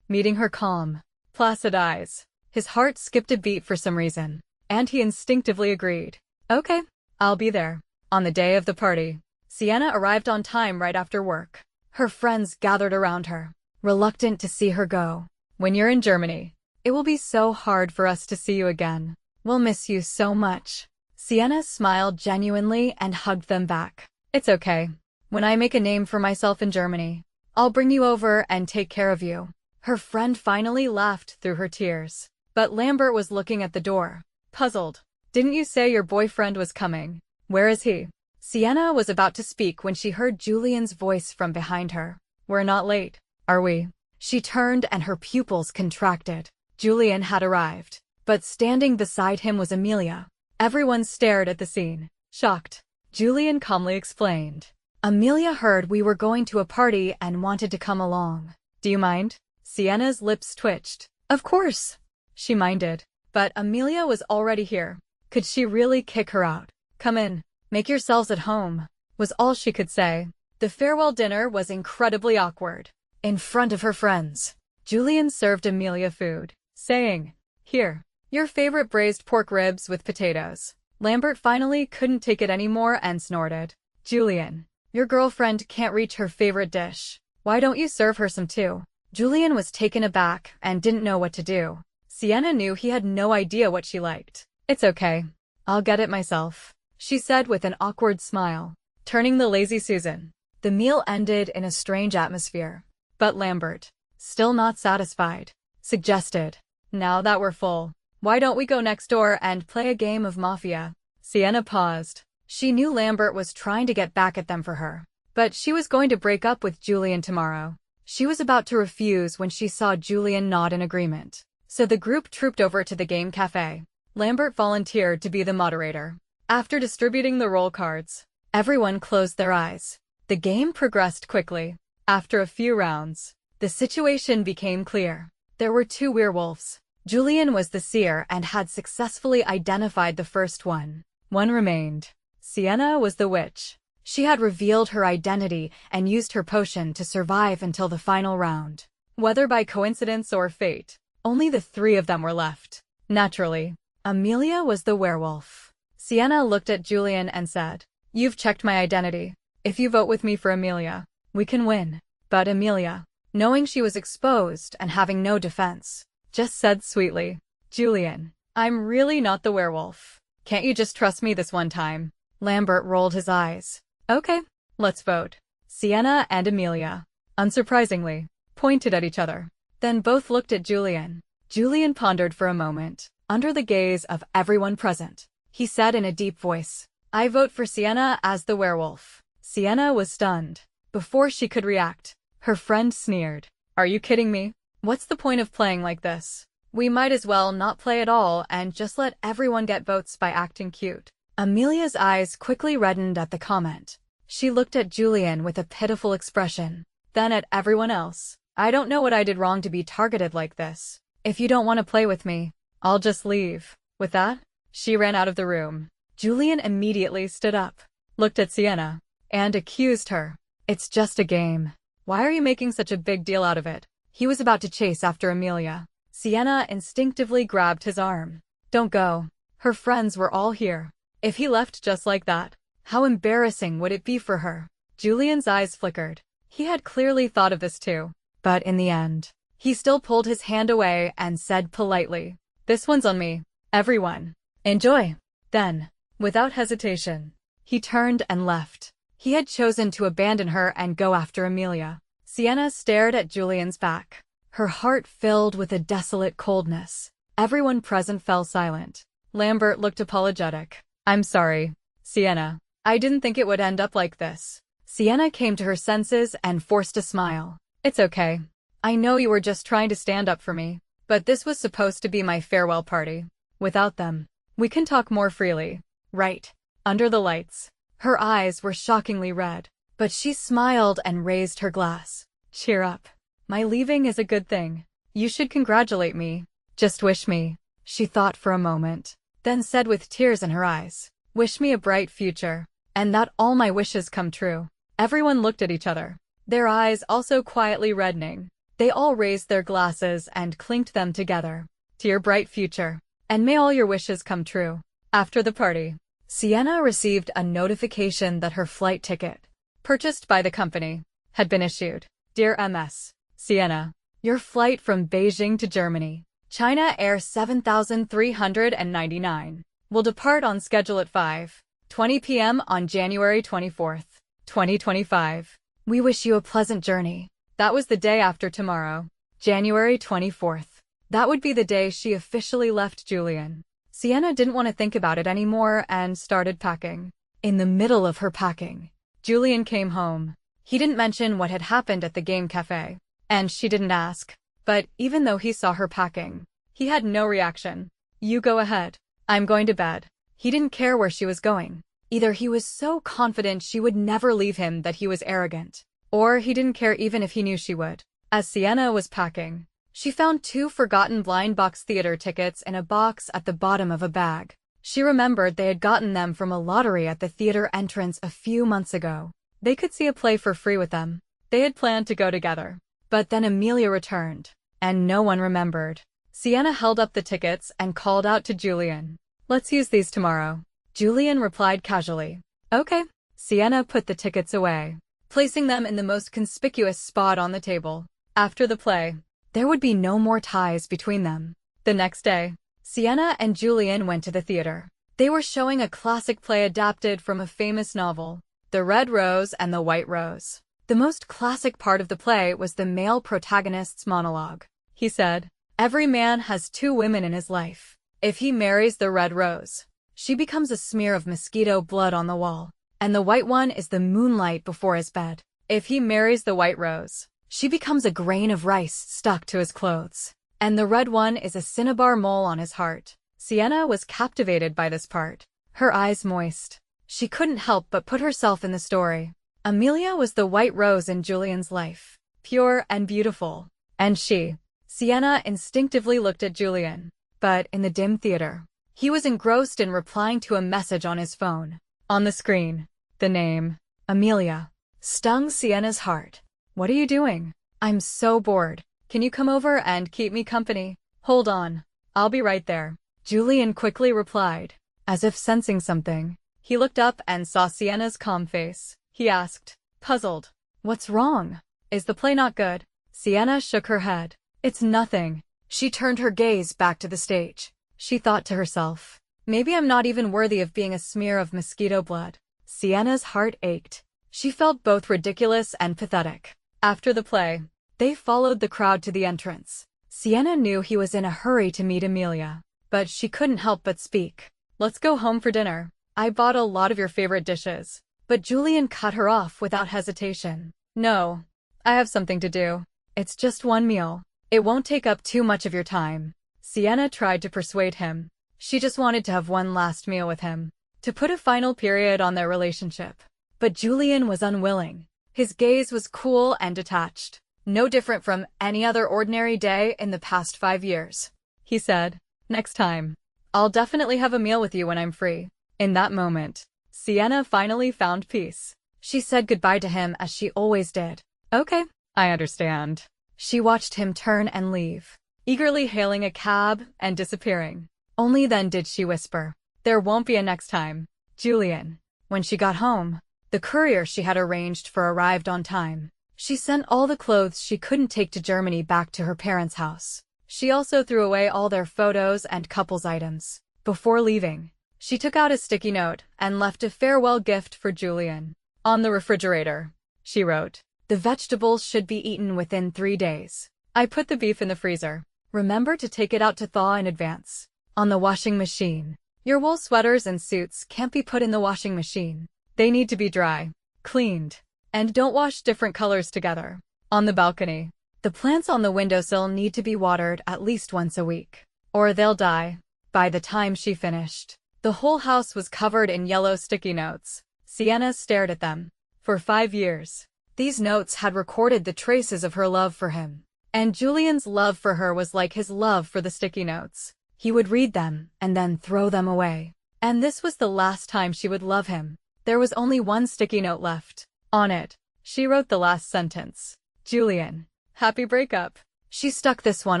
Meeting her calm, placid eyes, his heart skipped a beat for some reason, and he instinctively agreed. "Okay, I'll be there." On the day of the party, Sienna arrived on time right after work. Her friends gathered around her, reluctant to see her go. "When you're in Germany, it will be so hard for us to see you again. We'll miss you so much." Sienna smiled genuinely and hugged them back. "It's okay. When I make a name for myself in Germany, I'll bring you over and take care of you." Her friend finally laughed through her tears. But Lambert was looking at the door, puzzled. "Didn't you say your boyfriend was coming? Where is he?" Sienna was about to speak when she heard Julian's voice from behind her. "We're not late, are we?" She turned and her pupils contracted. Julian had arrived, but standing beside him was Amelia. Everyone stared at the scene, shocked. Julian calmly explained, "Amelia heard we were going to a party and wanted to come along. Do you mind?" Sienna's lips twitched. Of course, she minded, but Amelia was already here. Could she really kick her out? "Come in, make yourselves at home," was all she could say. The farewell dinner was incredibly awkward. In front of her friends, Julian served Amelia food, saying, "Here, your favorite braised pork ribs with potatoes." Lambert finally couldn't take it anymore and snorted. "Julian, your girlfriend can't reach her favorite dish. Why don't you serve her some too?" Julian was taken aback and didn't know what to do. Sienna knew he had no idea what she liked. "It's okay. I'll get it myself," she said with an awkward smile, turning the lazy Susan. The meal ended in a strange atmosphere. But Lambert, still not satisfied, suggested, "Now that we're full, why don't we go next door and play a game of Mafia?" Sienna paused. She knew Lambert was trying to get back at them for her, but she was going to break up with Julian tomorrow. She was about to refuse when she saw Julian nod in agreement. So the group trooped over to the game cafe. Lambert volunteered to be the moderator. After distributing the roll cards, everyone closed their eyes. The game progressed quickly. After a few rounds, the situation became clear. There were two werewolves. Julian was the seer and had successfully identified the first one. One remained. Sienna was the witch. She had revealed her identity and used her potion to survive until the final round. Whether by coincidence or fate, only the three of them were left. Naturally, Amelia was the werewolf. Sienna looked at Julian and said, "You've checked my identity. If you vote with me for Amelia, we can win." But Amelia, knowing she was exposed and having no defense, just said sweetly, "Julian, I'm really not the werewolf. Can't you just trust me this one time?" Lambert rolled his eyes. "Okay, let's vote." Sienna and Amelia, unsurprisingly, pointed at each other. Then both looked at Julian. Julian pondered for a moment, under the gaze of everyone present. He said in a deep voice, "I vote for Sienna as the werewolf." Sienna was stunned. Before she could react, her friend sneered. "Are you kidding me? What's the point of playing like this? We might as well not play at all and just let everyone get votes by acting cute." Amelia's eyes quickly reddened at the comment. She looked at Julian with a pitiful expression, then at everyone else. I don't know what I did wrong to be targeted like this. If you don't want to play with me, I'll just leave. With that, she ran out of the room. Julian immediately stood up, looked at Sienna, and accused her. It's just a game. Why are you making such a big deal out of it? He was about to chase after Amelia. Sienna instinctively grabbed his arm. Don't go. Her friends were all here. If he left just like that, how embarrassing would it be for her? Julian's eyes flickered. He had clearly thought of this too. But in the end, he still pulled his hand away and said politely, "This one's on me. Everyone, enjoy." Then, without hesitation, he turned and left. He had chosen to abandon her and go after Amelia. Sienna stared at Julian's back, her heart filled with a desolate coldness. Everyone present fell silent. Lambert looked apologetic. "I'm sorry, Sienna. I didn't think it would end up like this." Sienna came to her senses and forced a smile. "It's okay. I know you were just trying to stand up for me, but this was supposed to be my farewell party. Without them, we can talk more freely, right?" Under the lights, her eyes were shockingly red, but she smiled and raised her glass. "Cheer up. My leaving is a good thing. You should congratulate me. Just wish me." She thought for a moment, then said with tears in her eyes, "Wish me a bright future, and that all my wishes come true." Everyone looked at each other, their eyes also quietly reddening. They all raised their glasses and clinked them together. "To your bright future, and may all your wishes come true." After the party, Sienna received a notification that her flight ticket, purchased by the company, had been issued. "Dear MS. Sienna, your flight from Beijing to Germany, China Air 7399, will depart on schedule at 5:20 p.m. on January 24th, 2025. We wish you a pleasant journey." That was the day after tomorrow, January 24th. That would be the day she officially left Julian. Sienna didn't want to think about it anymore and started packing. In the middle of her packing, Julian came home. He didn't mention what had happened at the game cafe, and she didn't ask. But even though he saw her packing, he had no reaction. "You go ahead. I'm going to bed." He didn't care where she was going. Either he was so confident she would never leave him that he was arrogant, or he didn't care even if he knew she would. As Sienna was packing, she found 2 forgotten blind box theater tickets in a box at the bottom of a bag. She remembered they had gotten them from a lottery at the theater entrance a few months ago. They could see a play for free with them. They had planned to go together. But then Amelia returned, and no one remembered. Sienna held up the tickets and called out to Julian. "Let's use these tomorrow." Julian replied casually, "Okay." Sienna put the tickets away, placing them in the most conspicuous spot on the table. After the play, there would be no more ties between them. The next day, Sienna and Julian went to the theater. They were showing a classic play adapted from a famous novel, The Red Rose and the White Rose. The most classic part of the play was the male protagonist's monologue. He said, "Every man has 2 women in his life. If he marries the red rose, she becomes a smear of mosquito blood on the wall, and the white one is the moonlight before his bed. If he marries the white rose, she becomes a grain of rice stuck to his clothes, and the red one is a cinnabar mole on his heart." Sienna was captivated by this part, her eyes moist. She couldn't help but put herself in the story. Amelia was the white rose in Julian's life, pure and beautiful, and Sienna instinctively looked at Julian. But in the dim theater, he was engrossed in replying to a message on his phone. On the screen, the name, Amelia, stung Sienna's heart. "What are you doing? I'm so bored. Can you come over and keep me company?" "Hold on. I'll be right there," Julian quickly replied, as if sensing something. He looked up and saw Sienna's calm face. He asked, puzzled, "What's wrong? Is the play not good?" Sienna shook her head. "It's nothing." She turned her gaze back to the stage. She thought to herself, "Maybe I'm not even worthy of being a smear of mosquito blood." Sienna's heart ached. She felt both ridiculous and pathetic. After the play, they followed the crowd to the entrance. Sienna knew he was in a hurry to meet Amelia, but she couldn't help but speak. "Let's go home for dinner. I bought a lot of your favorite dishes." But Julian cut her off without hesitation. "No, I have something to do. It's just one meal. It won't take up too much of your time." Sienna tried to persuade him. She just wanted to have one last meal with him, to put a final period on their relationship. But Julian was unwilling. His gaze was cool and detached. No different from any other ordinary day in the past 5 years. He said, "Next time. I'll definitely have a meal with you when I'm free." In that moment, Sienna finally found peace. She said goodbye to him as she always did. "Okay, I understand." She watched him turn and leave, eagerly hailing a cab and disappearing. Only then did she whisper, "There won't be a next time, Julian." When she got home, the courier she had arranged for arrived on time. She sent all the clothes she couldn't take to Germany back to her parents' house. She also threw away all their photos and couples items. Before leaving, she took out a sticky note and left a farewell gift for Julian. On the refrigerator, she wrote, "The vegetables should be eaten within 3 days. I put the beef in the freezer. Remember to take it out to thaw in advance." On the washing machine, "Your wool sweaters and suits can't be put in the washing machine. They need to be dry, cleaned, and don't wash different colors together." On the balcony, "The plants on the windowsill need to be watered at least once a week, or they'll die." By the time she finished, the whole house was covered in yellow sticky notes. Sienna stared at them. For 5 years, these notes had recorded the traces of her love for him. And Julian's love for her was like his love for the sticky notes. He would read them and then throw them away. And this was the last time she would love him. There was only one sticky note left. On it, she wrote the last sentence. "Julian, happy breakup." She stuck this one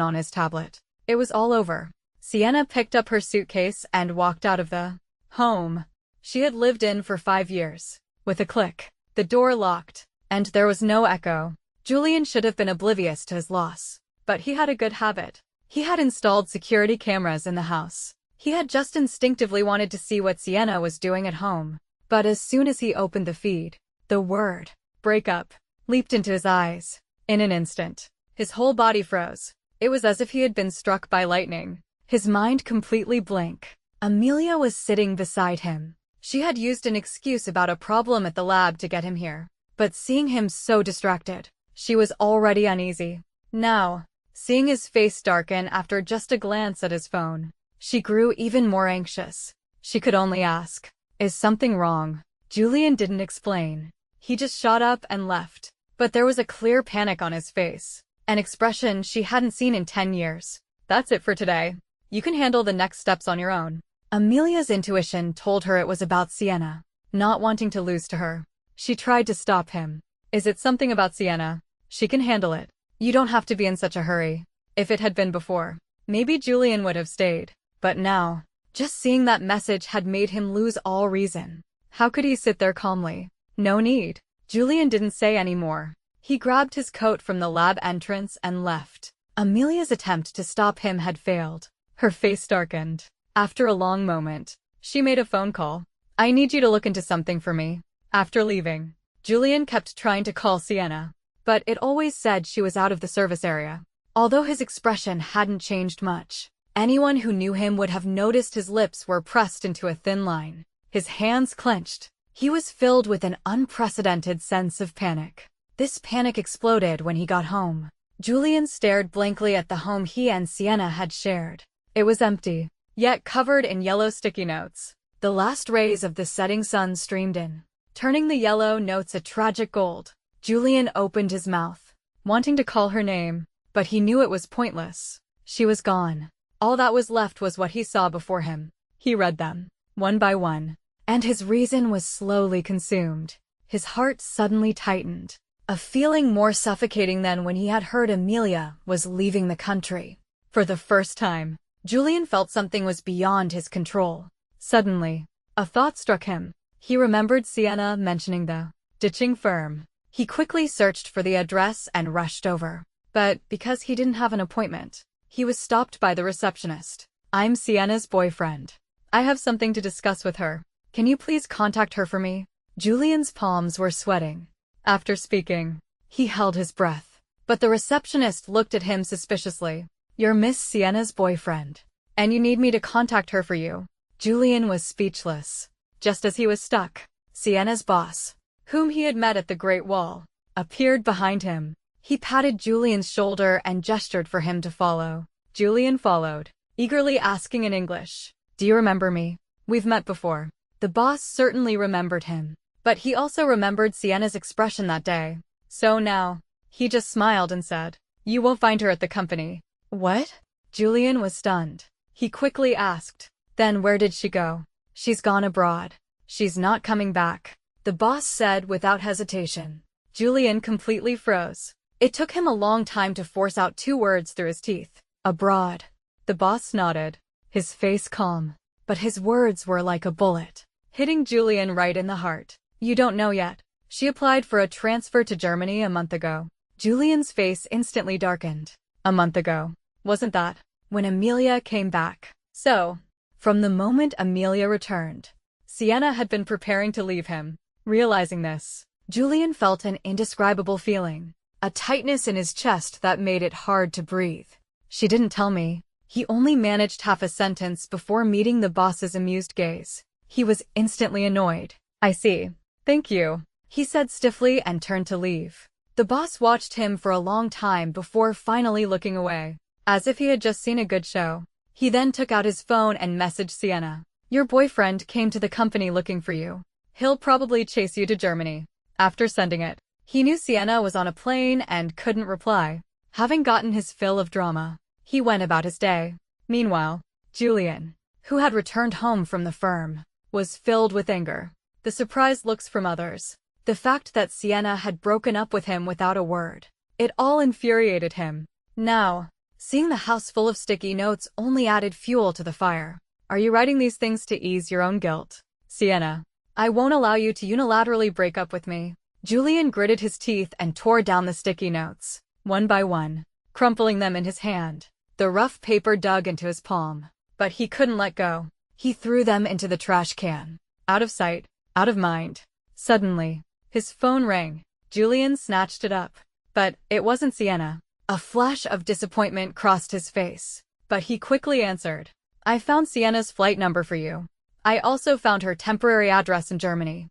on his tablet. It was all over. Sienna picked up her suitcase and walked out of the home she had lived in for 5 years. With a click, the door locked, and there was no echo. Julian should have been oblivious to his loss. But he had a good habit. He had installed security cameras in the house. He had just instinctively wanted to see what Sienna was doing at home. But as soon as he opened the feed, the word, "breakup," leaped into his eyes. In an instant, his whole body froze. It was as if he had been struck by lightning. His mind completely blank. Amelia was sitting beside him. She had used an excuse about a problem at the lab to get him here. But seeing him so distracted, she was already uneasy. Now, seeing his face darken after just a glance at his phone, she grew even more anxious. She could only ask, "Is something wrong?" Julian didn't explain. He just shot up and left. But there was a clear panic on his face, an expression she hadn't seen in 10 years. "That's it for today. You can handle the next steps on your own." Amelia's intuition told her it was about Sienna, not wanting to lose to her. She tried to stop him. "Is it something about Sienna? She can handle it. You don't have to be in such a hurry." If it had been before, maybe Julian would have stayed. But now, just seeing that message had made him lose all reason. How could he sit there calmly? No need. Julian didn't say any more. He grabbed his coat from the lab entrance and left. Amelia's attempt to stop him had failed. Her face darkened. After a long moment, she made a phone call. "I need you to look into something for me." After leaving, Julian kept trying to call Sienna, but it always said she was out of the service area. Although his expression hadn't changed much, anyone who knew him would have noticed his lips were pressed into a thin line. His hands clenched. He was filled with an unprecedented sense of panic. This panic exploded when he got home. Julian stared blankly at the home he and Sienna had shared. It was empty, yet covered in yellow sticky notes. The last rays of the setting sun streamed in, turning the yellow notes a tragic gold. Julian opened his mouth, wanting to call her name, but he knew it was pointless. She was gone. All that was left was what he saw before him. He read them, one by one, and his reason was slowly consumed. His heart suddenly tightened. A feeling more suffocating than when he had heard Amelia was leaving the country. For the first time, Julian felt something was beyond his control. Suddenly, a thought struck him. He remembered Sienna mentioning the ditching firm. He quickly searched for the address and rushed over. But because he didn't have an appointment, he was stopped by the receptionist. "I'm Sienna's boyfriend. I have something to discuss with her. Can you please contact her for me?" Julian's palms were sweating. After speaking, he held his breath. But the receptionist looked at him suspiciously. "You're Miss Sienna's boyfriend, and you need me to contact her for you." Julian was speechless. Just as he was stuck, Sienna's boss, whom he had met at the Great Wall, appeared behind him. He patted Julian's shoulder and gestured for him to follow. Julian followed, eagerly asking in English, "Do you remember me? We've met before." The boss certainly remembered him. But he also remembered Sienna's expression that day. So now, he just smiled and said, "You will find her at the company." What? Julian was stunned. He quickly asked, "Then where did she go?" "She's gone abroad. She's not coming back," the boss said without hesitation. Julian completely froze. It took him a long time to force out 2 words through his teeth. "Abroad." The boss nodded, his face calm, but his words were like a bullet, hitting Julian right in the heart. "You don't know yet. She applied for a transfer to Germany a month ago." Julian's face instantly darkened. A month ago. Wasn't that when Amelia came back? So, from the moment Amelia returned, Sienna had been preparing to leave him. Realizing this, Julian felt an indescribable feeling, a tightness in his chest that made it hard to breathe. "She didn't tell me." He only managed half a sentence before meeting the boss's amused gaze. He was instantly annoyed. "I see. Thank you," he said stiffly and turned to leave. The boss watched him for a long time before finally looking away, as if he had just seen a good show. He then took out his phone and messaged Sienna. "Your boyfriend came to the company looking for you. He'll probably chase you to Germany." After sending it, he knew Sienna was on a plane and couldn't reply. Having gotten his fill of drama, he went about his day. Meanwhile, Julian, who had returned home from the firm, was filled with anger. The surprised looks from others, the fact that Sienna had broken up with him without a word, it all infuriated him. Now, seeing the house full of sticky notes only added fuel to the fire. "Are you writing these things to ease your own guilt? Sienna, I won't allow you to unilaterally break up with me." Julian gritted his teeth and tore down the sticky notes, one by one, crumpling them in his hand. The rough paper dug into his palm, but he couldn't let go. He threw them into the trash can. Out of sight, out of mind. Suddenly, his phone rang. Julian snatched it up. But it wasn't Sienna. A flash of disappointment crossed his face, but he quickly answered. "I found Sienna's flight number for you. I also found her temporary address in Germany."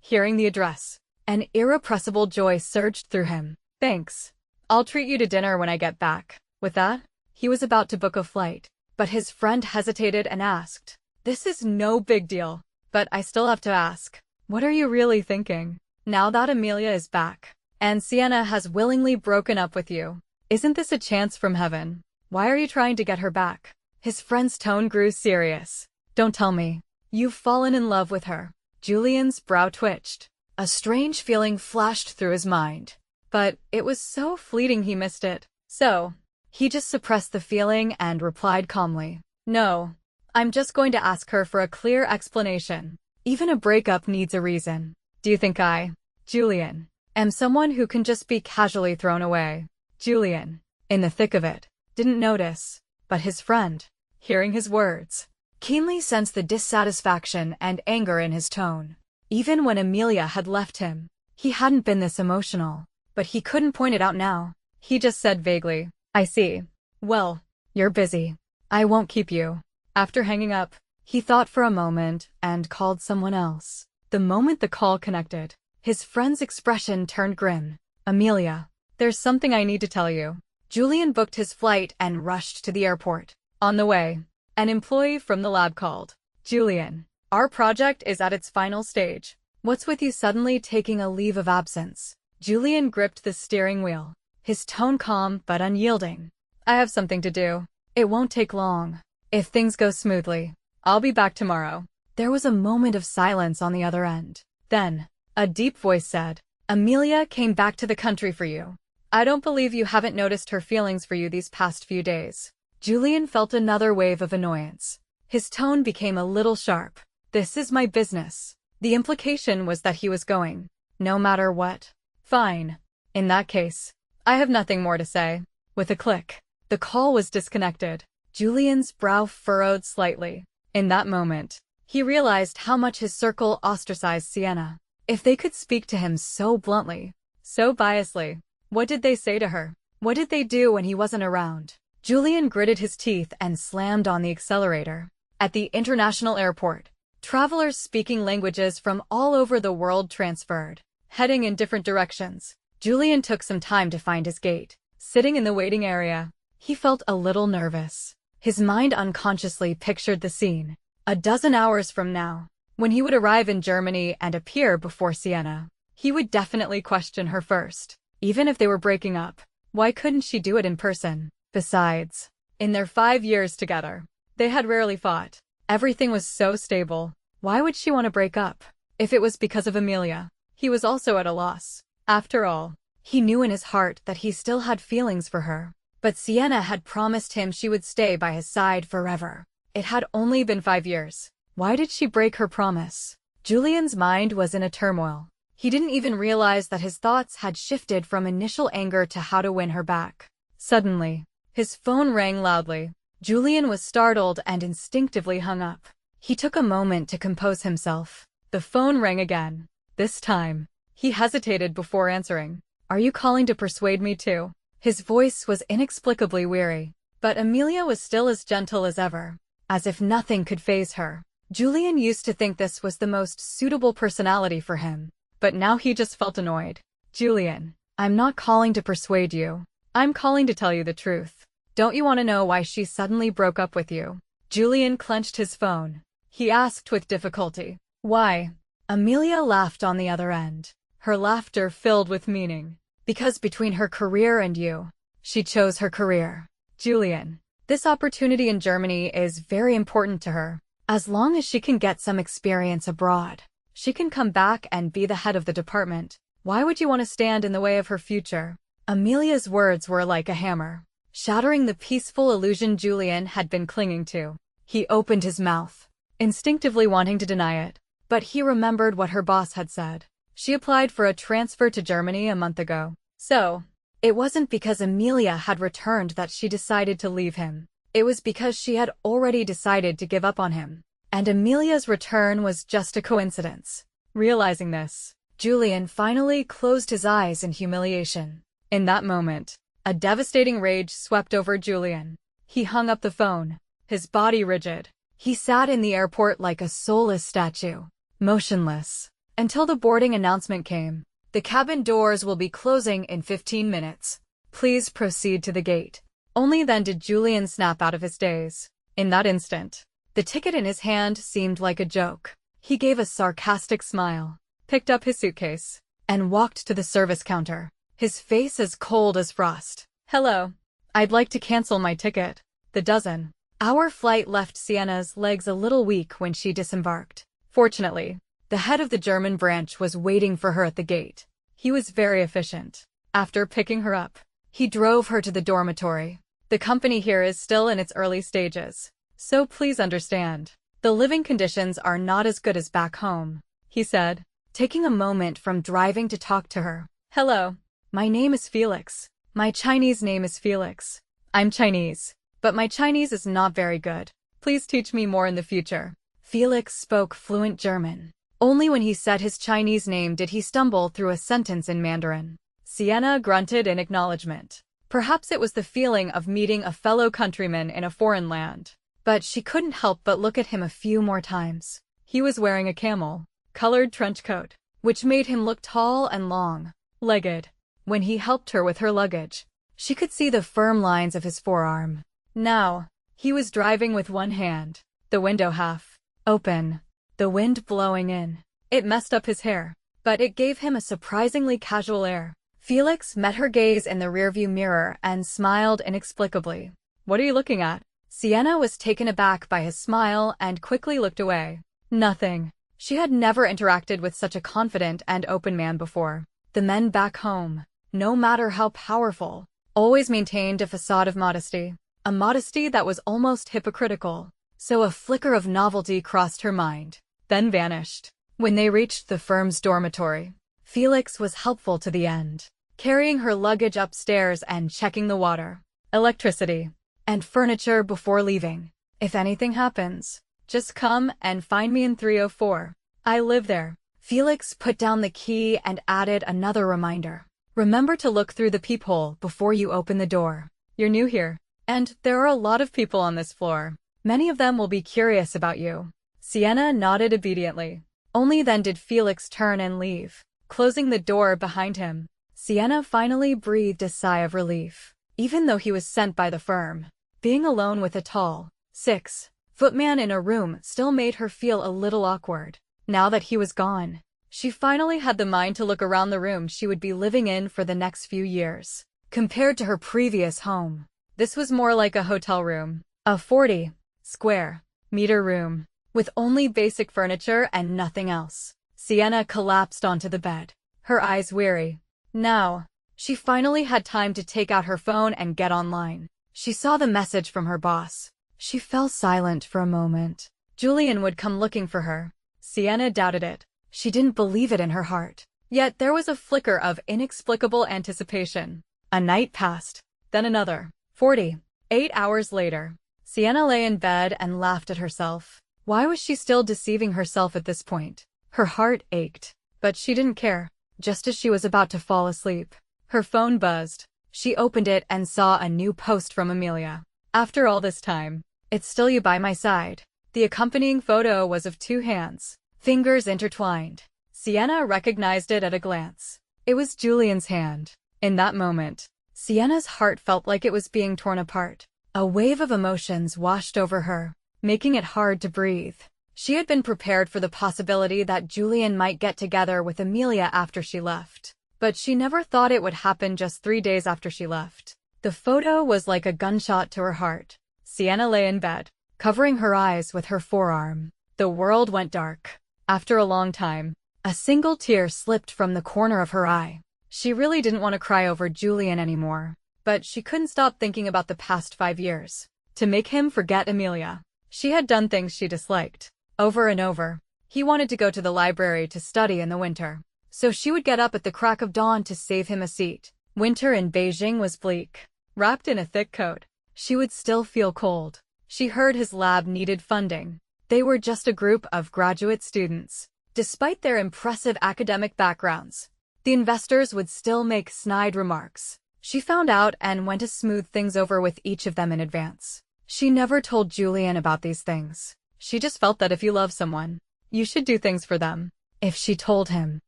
Hearing the address, an irrepressible joy surged through him. "Thanks. I'll treat you to dinner when I get back." With that, he was about to book a flight, but his friend hesitated and asked, "This is no big deal, but I still have to ask, what are you really thinking? Now that Amelia is back, and Sienna has willingly broken up with you, isn't this a chance from heaven? Why are you trying to get her back?" His friend's tone grew serious. "Don't tell me you've fallen in love with her." Julian's brow twitched. A strange feeling flashed through his mind, but it was so fleeting he missed it. So, he just suppressed the feeling and replied calmly, "No, I'm just going to ask her for a clear explanation. Even a breakup needs a reason. Do you think I, Julian, am someone who can just be casually thrown away?" Julian, in the thick of it, didn't notice, but his friend, hearing his words, keenly sensed the dissatisfaction and anger in his tone. Even when Amelia had left him, he hadn't been this emotional, but he couldn't point it out now. He just said vaguely, "I see. Well, you're busy. I won't keep you." After hanging up, he thought for a moment and called someone else. The moment the call connected, his friend's expression turned grim. "Amelia, there's something I need to tell you." Julian booked his flight and rushed to the airport. On the way, an employee from the lab called. "Julian, our project is at its final stage. What's with you suddenly taking a leave of absence?" Julian gripped the steering wheel, his tone calm but unyielding. "I have something to do. It won't take long. If things go smoothly, I'll be back tomorrow." There was a moment of silence on the other end. Then, a deep voice said, "Amelia came back to the country for you. I don't believe you haven't noticed her feelings for you these past few days." Julian felt another wave of annoyance. His tone became a little sharp. "This is my business." The implication was that he was going, no matter what. "Fine. In that case, I have nothing more to say." With a click, the call was disconnected. Julian's brow furrowed slightly. In that moment, he realized how much his circle ostracized Sienna. If they could speak to him so bluntly, so biasly, what did they say to her? What did they do when he wasn't around? Julian gritted his teeth and slammed on the accelerator. At the international airport, travelers speaking languages from all over the world transferred, heading in different directions. Julian took some time to find his gate. Sitting in the waiting area, he felt a little nervous. His mind unconsciously pictured the scene. A dozen hours from now, When he would arrive in Germany and appear before Sienna, he would definitely question her first. Even if they were breaking up, why couldn't she do it in person? Besides, in their 5 years together, they had rarely fought. Everything was so stable. Why would she want to break up? If it was because of Amelia, he was also at a loss. After all, he knew in his heart that he still had feelings for her. But Sienna had promised him she would stay by his side forever. It had only been 5 years. Why did she break her promise? Julian's mind was in a turmoil. He didn't even realize that his thoughts had shifted from initial anger to how to win her back. Suddenly, his phone rang loudly. Julian was startled and instinctively hung up. He took a moment to compose himself. The phone rang again. This time, he hesitated before answering. "Are you calling to persuade me to?" His voice was inexplicably weary, but Amelia was still as gentle as ever, as if nothing could faze her. Julian used to think this was the most suitable personality for him, but now he just felt annoyed. "Julian, I'm not calling to persuade you. I'm calling to tell you the truth. Don't you want to know why she suddenly broke up with you?" Julian clenched his phone. He asked with difficulty. "Why?" Amelia laughed on the other end, her laughter filled with meaning. "Because between her career and you, she chose her career. Julian, this opportunity in Germany is very important to her. As long as she can get some experience abroad, she can come back and be the head of the department. Why would you want to stand in the way of her future?" Amelia's words were like a hammer, shattering the peaceful illusion Julian had been clinging to. He opened his mouth, instinctively wanting to deny it, but he remembered what her boss had said. She applied for a transfer to Germany a month ago. So, it wasn't because Amelia had returned that she decided to leave him. It was because she had already decided to give up on him. And Amelia's return was just a coincidence. Realizing this, Julian finally closed his eyes in humiliation. In that moment, a devastating rage swept over Julian. He hung up the phone, his body rigid. He sat in the airport like a soulless statue, motionless, until the boarding announcement came. "The cabin doors will be closing in 15 minutes. Please proceed to the gate." Only then did Julian snap out of his daze. In that instant, the ticket in his hand seemed like a joke. He gave a sarcastic smile, picked up his suitcase, and walked to the service counter, his face as cold as frost. "Hello. I'd like to cancel my ticket." The dozen-hour flight left Sienna's legs a little weak when she disembarked. Fortunately, the head of the German branch was waiting for her at the gate. He was very efficient. After picking her up, he drove her to the dormitory. "The company here is still in its early stages, so please understand. The living conditions are not as good as back home," he said, taking a moment from driving to talk to her. "Hello. My name is Felix. My Chinese name is Felix. I'm Chinese, but my Chinese is not very good. Please teach me more in the future." Felix spoke fluent German. Only when he said his Chinese name did he stumble through a sentence in Mandarin. Sienna grunted in acknowledgement. Perhaps it was the feeling of meeting a fellow countryman in a foreign land. But she couldn't help but look at him a few more times. He was wearing a camel-colored trench coat, which made him look tall and long-legged. When he helped her with her luggage, she could see the firm lines of his forearm. Now, he was driving with one hand, the window half open, the wind blowing in. It messed up his hair, but it gave him a surprisingly casual air. Felix met her gaze in the rearview mirror and smiled inexplicably. "What are you looking at?" Sienna was taken aback by his smile and quickly looked away. "Nothing." She had never interacted with such a confident and open man before. The men back home, no matter how powerful, always maintained a facade of modesty, a modesty that was almost hypocritical. So a flicker of novelty crossed her mind, then vanished. When they reached the firm's dormitory, Felix was helpful to the end, carrying her luggage upstairs and checking the water, electricity, and furniture before leaving. "If anything happens, just come and find me in 304. I live there." Felix put down the key and added another reminder. "Remember to look through the peephole before you open the door. You're new here, and there are a lot of people on this floor. Many of them will be curious about you." Sienna nodded obediently. Only then did Felix turn and leave, closing the door behind him. Sienna finally breathed a sigh of relief. Even though he was sent by the firm, being alone with a tall, 6-foot man in a room still made her feel a little awkward. Now that he was gone, she finally had the mind to look around the room she would be living in for the next few years. Compared to her previous home, this was more like a hotel room. A 40 square meter room, with only basic furniture and nothing else. Sienna collapsed onto the bed, her eyes weary. Now, she finally had time to take out her phone and get online. She saw the message from her boss. She fell silent for a moment. Julian would come looking for her. Sienna doubted it. She didn't believe it in her heart. Yet there was a flicker of inexplicable anticipation. A night passed, then another. 48 hours later, Sienna lay in bed and laughed at herself. Why was she still deceiving herself at this point? Her heart ached, but she didn't care. Just as she was about to fall asleep, her phone buzzed. She opened it and saw a new post from Amelia. After all this time, it's still you by my side. The accompanying photo was of two hands, fingers intertwined. Sienna recognized it at a glance. It was Julian's hand. In that moment, Sienna's heart felt like it was being torn apart. A wave of emotions washed over her, making it hard to breathe. She had been prepared for the possibility that Julian might get together with Amelia after she left, but she never thought it would happen just 3 days after she left. The photo was like a gunshot to her heart. Sienna lay in bed, covering her eyes with her forearm. The world went dark. After a long time, a single tear slipped from the corner of her eye. She really didn't want to cry over Julian anymore, but she couldn't stop thinking about the past 5 years. To make him forget Amelia, she had done things she disliked. Over and over, he wanted to go to the library to study in the winter, so she would get up at the crack of dawn to save him a seat. Winter in Beijing was bleak. Wrapped in a thick coat, she would still feel cold. She heard his lab needed funding. They were just a group of graduate students. Despite their impressive academic backgrounds, the investors would still make snide remarks. She found out and went to smooth things over with each of them in advance. She never told Julian about these things. She just felt that if you love someone, you should do things for them. If she told him,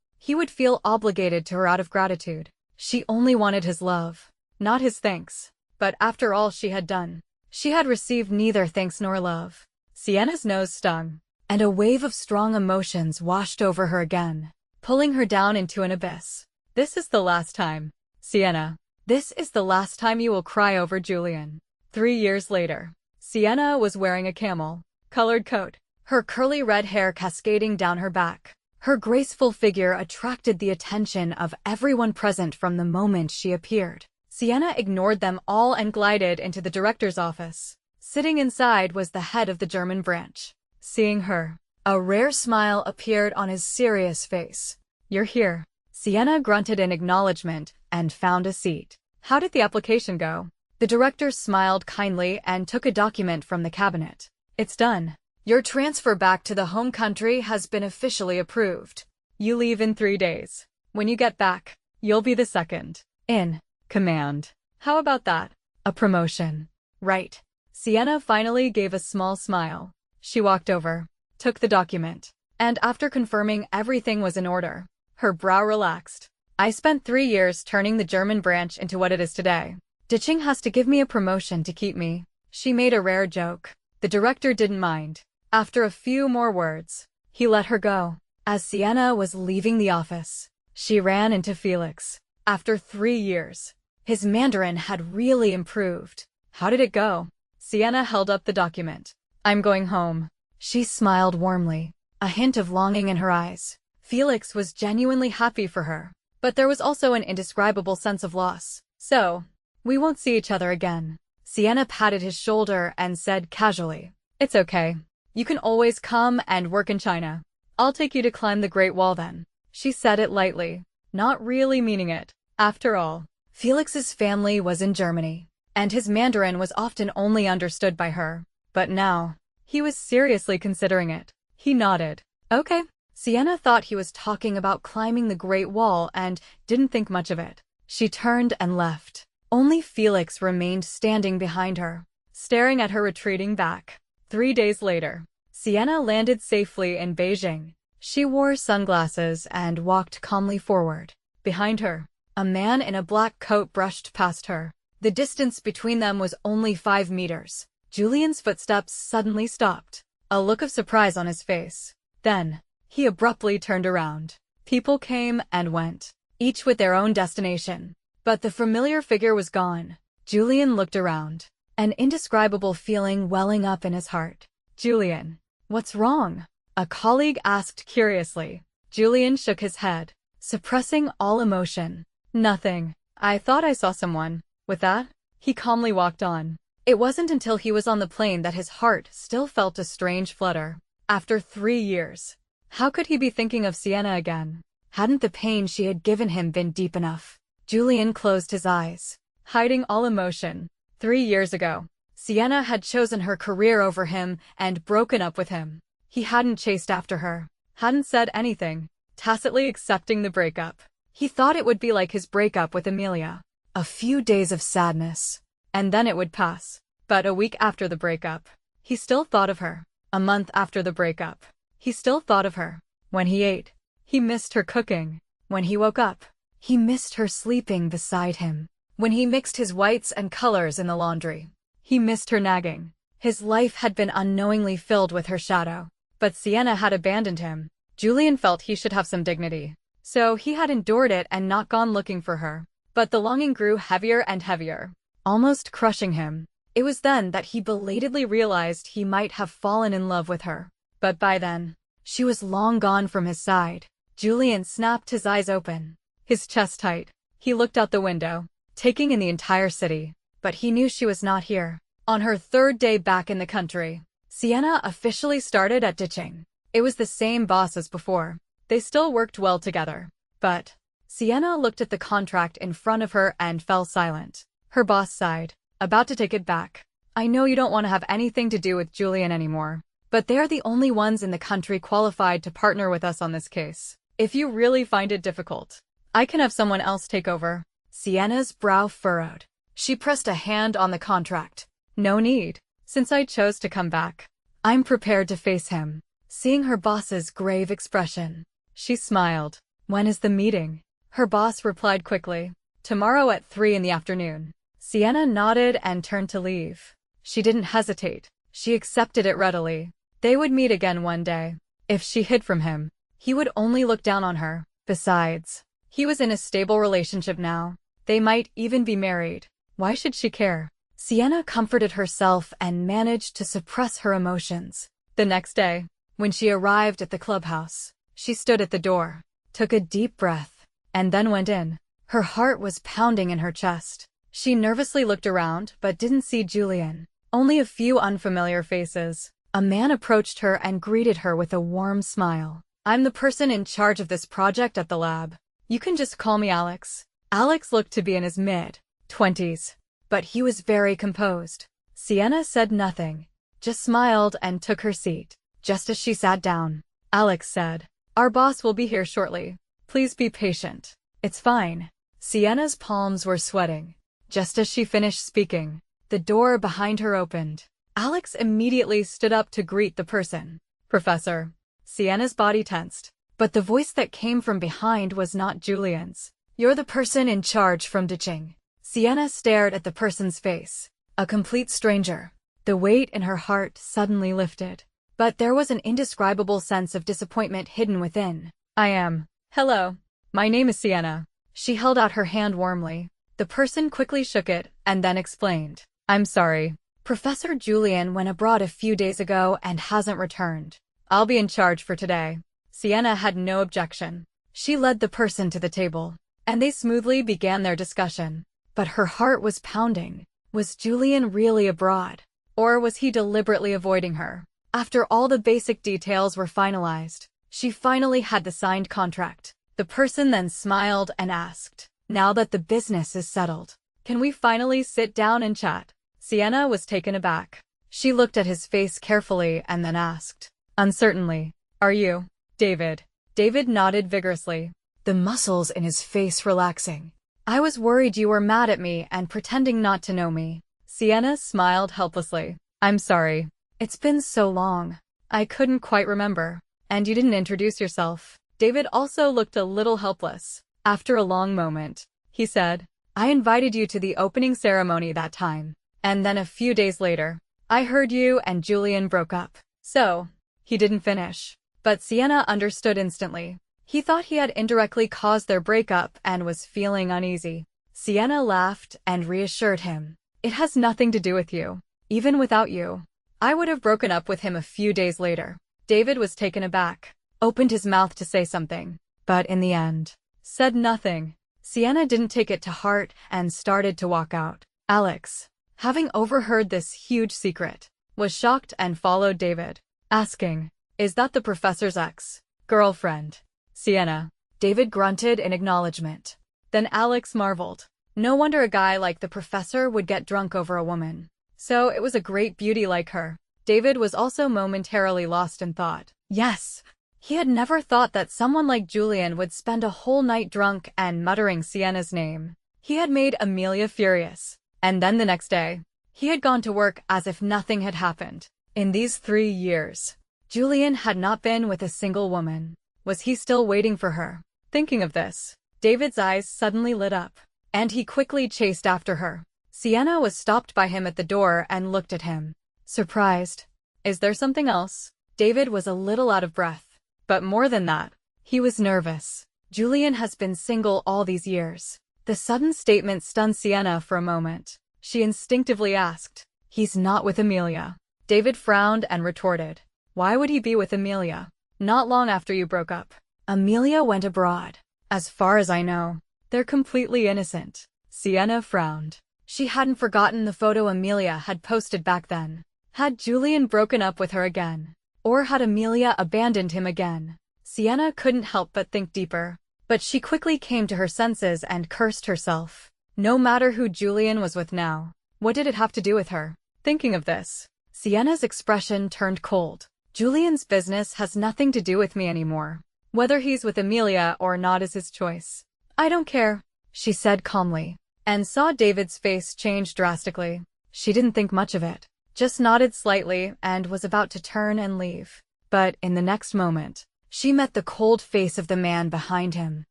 he would feel obligated to her out of gratitude. She only wanted his love, not his thanks. But after all she had done, she had received neither thanks nor love. Sienna's nose stung, and a wave of strong emotions washed over her again, pulling her down into an abyss. This is the last time, Sienna. This is the last time you will cry over Julian. 3 years later, Sienna was wearing a camel-colored coat, her curly red hair cascading down her back. Her graceful figure attracted the attention of everyone present from the moment she appeared. Sienna ignored them all and glided into the director's office. Sitting inside was the head of the German branch. Seeing her, a rare smile appeared on his serious face. "You're here." Sienna grunted in acknowledgement and found a seat. "How did the application go?" The director smiled kindly and took a document from the cabinet. "It's done. Your transfer back to the home country has been officially approved. You leave in 3 days. When you get back, you'll be the second in command. How about that? A promotion, right?" Sienna finally gave a small smile. She walked over, took the document, and after confirming everything was in order, her brow relaxed. "I spent 3 years turning the German branch into what it is today. Ditching has to give me a promotion to keep me." She made a rare joke. The director didn't mind. After a few more words, he let her go. As Sienna was leaving the office, she ran into Felix. After 3 years, his Mandarin had really improved. "How did it go?" Sienna held up the document. "I'm going home." She smiled warmly, a hint of longing in her eyes. Felix was genuinely happy for her, but there was also an indescribable sense of loss. "So, we won't see each other again." Sienna patted his shoulder and said casually, "It's okay. You can always come and work in China. I'll take you to climb the Great Wall then." She said it lightly, not really meaning it. After all, Felix's family was in Germany, and his Mandarin was often only understood by her. But now, he was seriously considering it. He nodded. "Okay." Sienna thought he was talking about climbing the Great Wall and didn't think much of it. She turned and left. Only Felix remained standing behind her, staring at her retreating back. 3 days later, Sienna landed safely in Beijing. She wore sunglasses and walked calmly forward. Behind her, a man in a black coat brushed past her. The distance between them was only 5 meters. Julian's footsteps suddenly stopped, a look of surprise on his face. Then, He abruptly turned around. People came and went, each with their own destination. But the familiar figure was gone. Julian looked around, an indescribable feeling welling up in his heart. Julian, what's wrong? A colleague asked curiously. Julian shook his head, suppressing all emotion. Nothing. I thought I saw someone. With that, he calmly walked on. It wasn't until he was on the plane that his heart still felt a strange flutter. After 3 years, how could he be thinking of Sienna again? Hadn't the pain she had given him been deep enough? Julian closed his eyes, hiding all emotion. 3 years ago, Sienna had chosen her career over him and broken up with him. He hadn't chased after her, hadn't said anything, tacitly accepting the breakup. He thought it would be like his breakup with Amelia. A few days of sadness, and then it would pass. But a week after the breakup, he still thought of her. A month after the breakup, he still thought of her. When he ate, he missed her cooking. When he woke up, he missed her sleeping beside him. When he mixed his whites and colors in the laundry, he missed her nagging. His life had been unknowingly filled with her shadow. But Sienna had abandoned him. Julian felt he should have some dignity. So he had endured it and not gone looking for her. But the longing grew heavier and heavier, almost crushing him. It was then that he belatedly realized he might have fallen in love with her. But by then, she was long gone from his side. Julian snapped his eyes open, his chest tight. He looked out the window, taking in the entire city. But he knew she was not here. On her 3rd day back in the country, Sienna officially started at ditching. It was the same boss as before. They still worked well together. But Sienna looked at the contract in front of her and fell silent. Her boss sighed, about to take it back. I know you don't want to have anything to do with Julian anymore, but they're the only ones in the country qualified to partner with us on this case. If you really find it difficult, I can have someone else take over. Sienna's brow furrowed. She pressed a hand on the contract. No need. Since I chose to come back, I'm prepared to face him. Seeing her boss's grave expression, she smiled. When is the meeting? Her boss replied quickly. Tomorrow at 3 in the afternoon. Sienna nodded and turned to leave. She didn't hesitate. She accepted it readily. They would meet again one day. If she hid from him, he would only look down on her. Besides, he was in a stable relationship now. They might even be married. Why should she care? Sienna comforted herself and managed to suppress her emotions. The next day, when she arrived at the clubhouse, she stood at the door, took a deep breath, and then went in. Her heart was pounding in her chest. She nervously looked around but didn't see Julian. Only a few unfamiliar faces. A man approached her and greeted her with a warm smile. I'm the person in charge of this project at the lab. You can just call me Alex. Alex looked to be in his mid-20s, but he was very composed. Sienna said nothing, just smiled and took her seat. Just as she sat down, Alex said, Our boss will be here shortly. Please be patient. It's fine. Sienna's palms were sweating. Just as she finished speaking, the door behind her opened. Alex immediately stood up to greet the person. Professor. Sienna's body tensed, but the voice that came from behind was not Julian's. You're the person in charge from ditching. Sienna stared at the person's face. A complete stranger. The weight in her heart suddenly lifted. But there was an indescribable sense of disappointment hidden within. I am. Hello. My name is Sienna. She held out her hand warmly. The person quickly shook it and then explained. I'm sorry. Professor Julian went abroad a few days ago and hasn't returned. I'll be in charge for today. Sienna had no objection. She led the person to the table, and they smoothly began their discussion. But her heart was pounding. Was Julian really abroad? Or was he deliberately avoiding her? After all the basic details were finalized, she finally had the signed contract. The person then smiled and asked, Now that the business is settled, can we finally sit down and chat? Sienna was taken aback. She looked at his face carefully and then asked, uncertainly, Are you, David? David nodded vigorously, the muscles in his face relaxing. I was worried you were mad at me and pretending not to know me. Sienna smiled helplessly. I'm sorry. It's been so long. I couldn't quite remember. And you didn't introduce yourself. David also looked a little helpless. After a long moment, he said, I invited you to the opening ceremony that time. And then a few days later, I heard you and Julian broke up. So, he didn't finish. But Sienna understood instantly. He thought he had indirectly caused their breakup and was feeling uneasy. Sienna laughed and reassured him. It has nothing to do with you. Even without you, I would have broken up with him a few days later. David was taken aback, opened his mouth to say something, but in the end, said nothing. Sienna didn't take it to heart and started to walk out. Alex, having overheard this huge secret, was shocked and followed David, asking, "Is that the professor's ex-girlfriend?" Sienna. David grunted in acknowledgement. Then Alex marveled. No wonder a guy like the professor would get drunk over a woman. So it was a great beauty like her. David was also momentarily lost in thought. Yes, he had never thought that someone like Julian would spend a whole night drunk and muttering Sienna's name. He had made Amelia furious. And then the next day, he had gone to work as if nothing had happened. In these 3 years, Julian had not been with a single woman. Was he still waiting for her? Thinking of this, David's eyes suddenly lit up, and he quickly chased after her. Sienna was stopped by him at the door and looked at him, surprised. Is there something else? David was a little out of breath, but more than that, he was nervous. Julian has been single all these years. The sudden statement stunned Sienna for a moment. She instinctively asked, "He's not with Amelia?" David frowned and retorted, "Why would he be with Amelia? Not long after you broke up. Amelia went abroad. As far as I know, they're completely innocent." Sienna frowned. She hadn't forgotten the photo Amelia had posted back then. Had Julian broken up with her again? Or had Amelia abandoned him again? Sienna couldn't help but think deeper. But she quickly came to her senses and cursed herself. No matter who Julian was with now, what did it have to do with her? Thinking of this, Sienna's expression turned cold. Julian's business has nothing to do with me anymore. Whether he's with Amelia or not is his choice. I don't care, she said calmly, and saw David's face change drastically. She didn't think much of it, just nodded slightly and was about to turn and leave. But in the next moment, she met the cold face of the man behind him.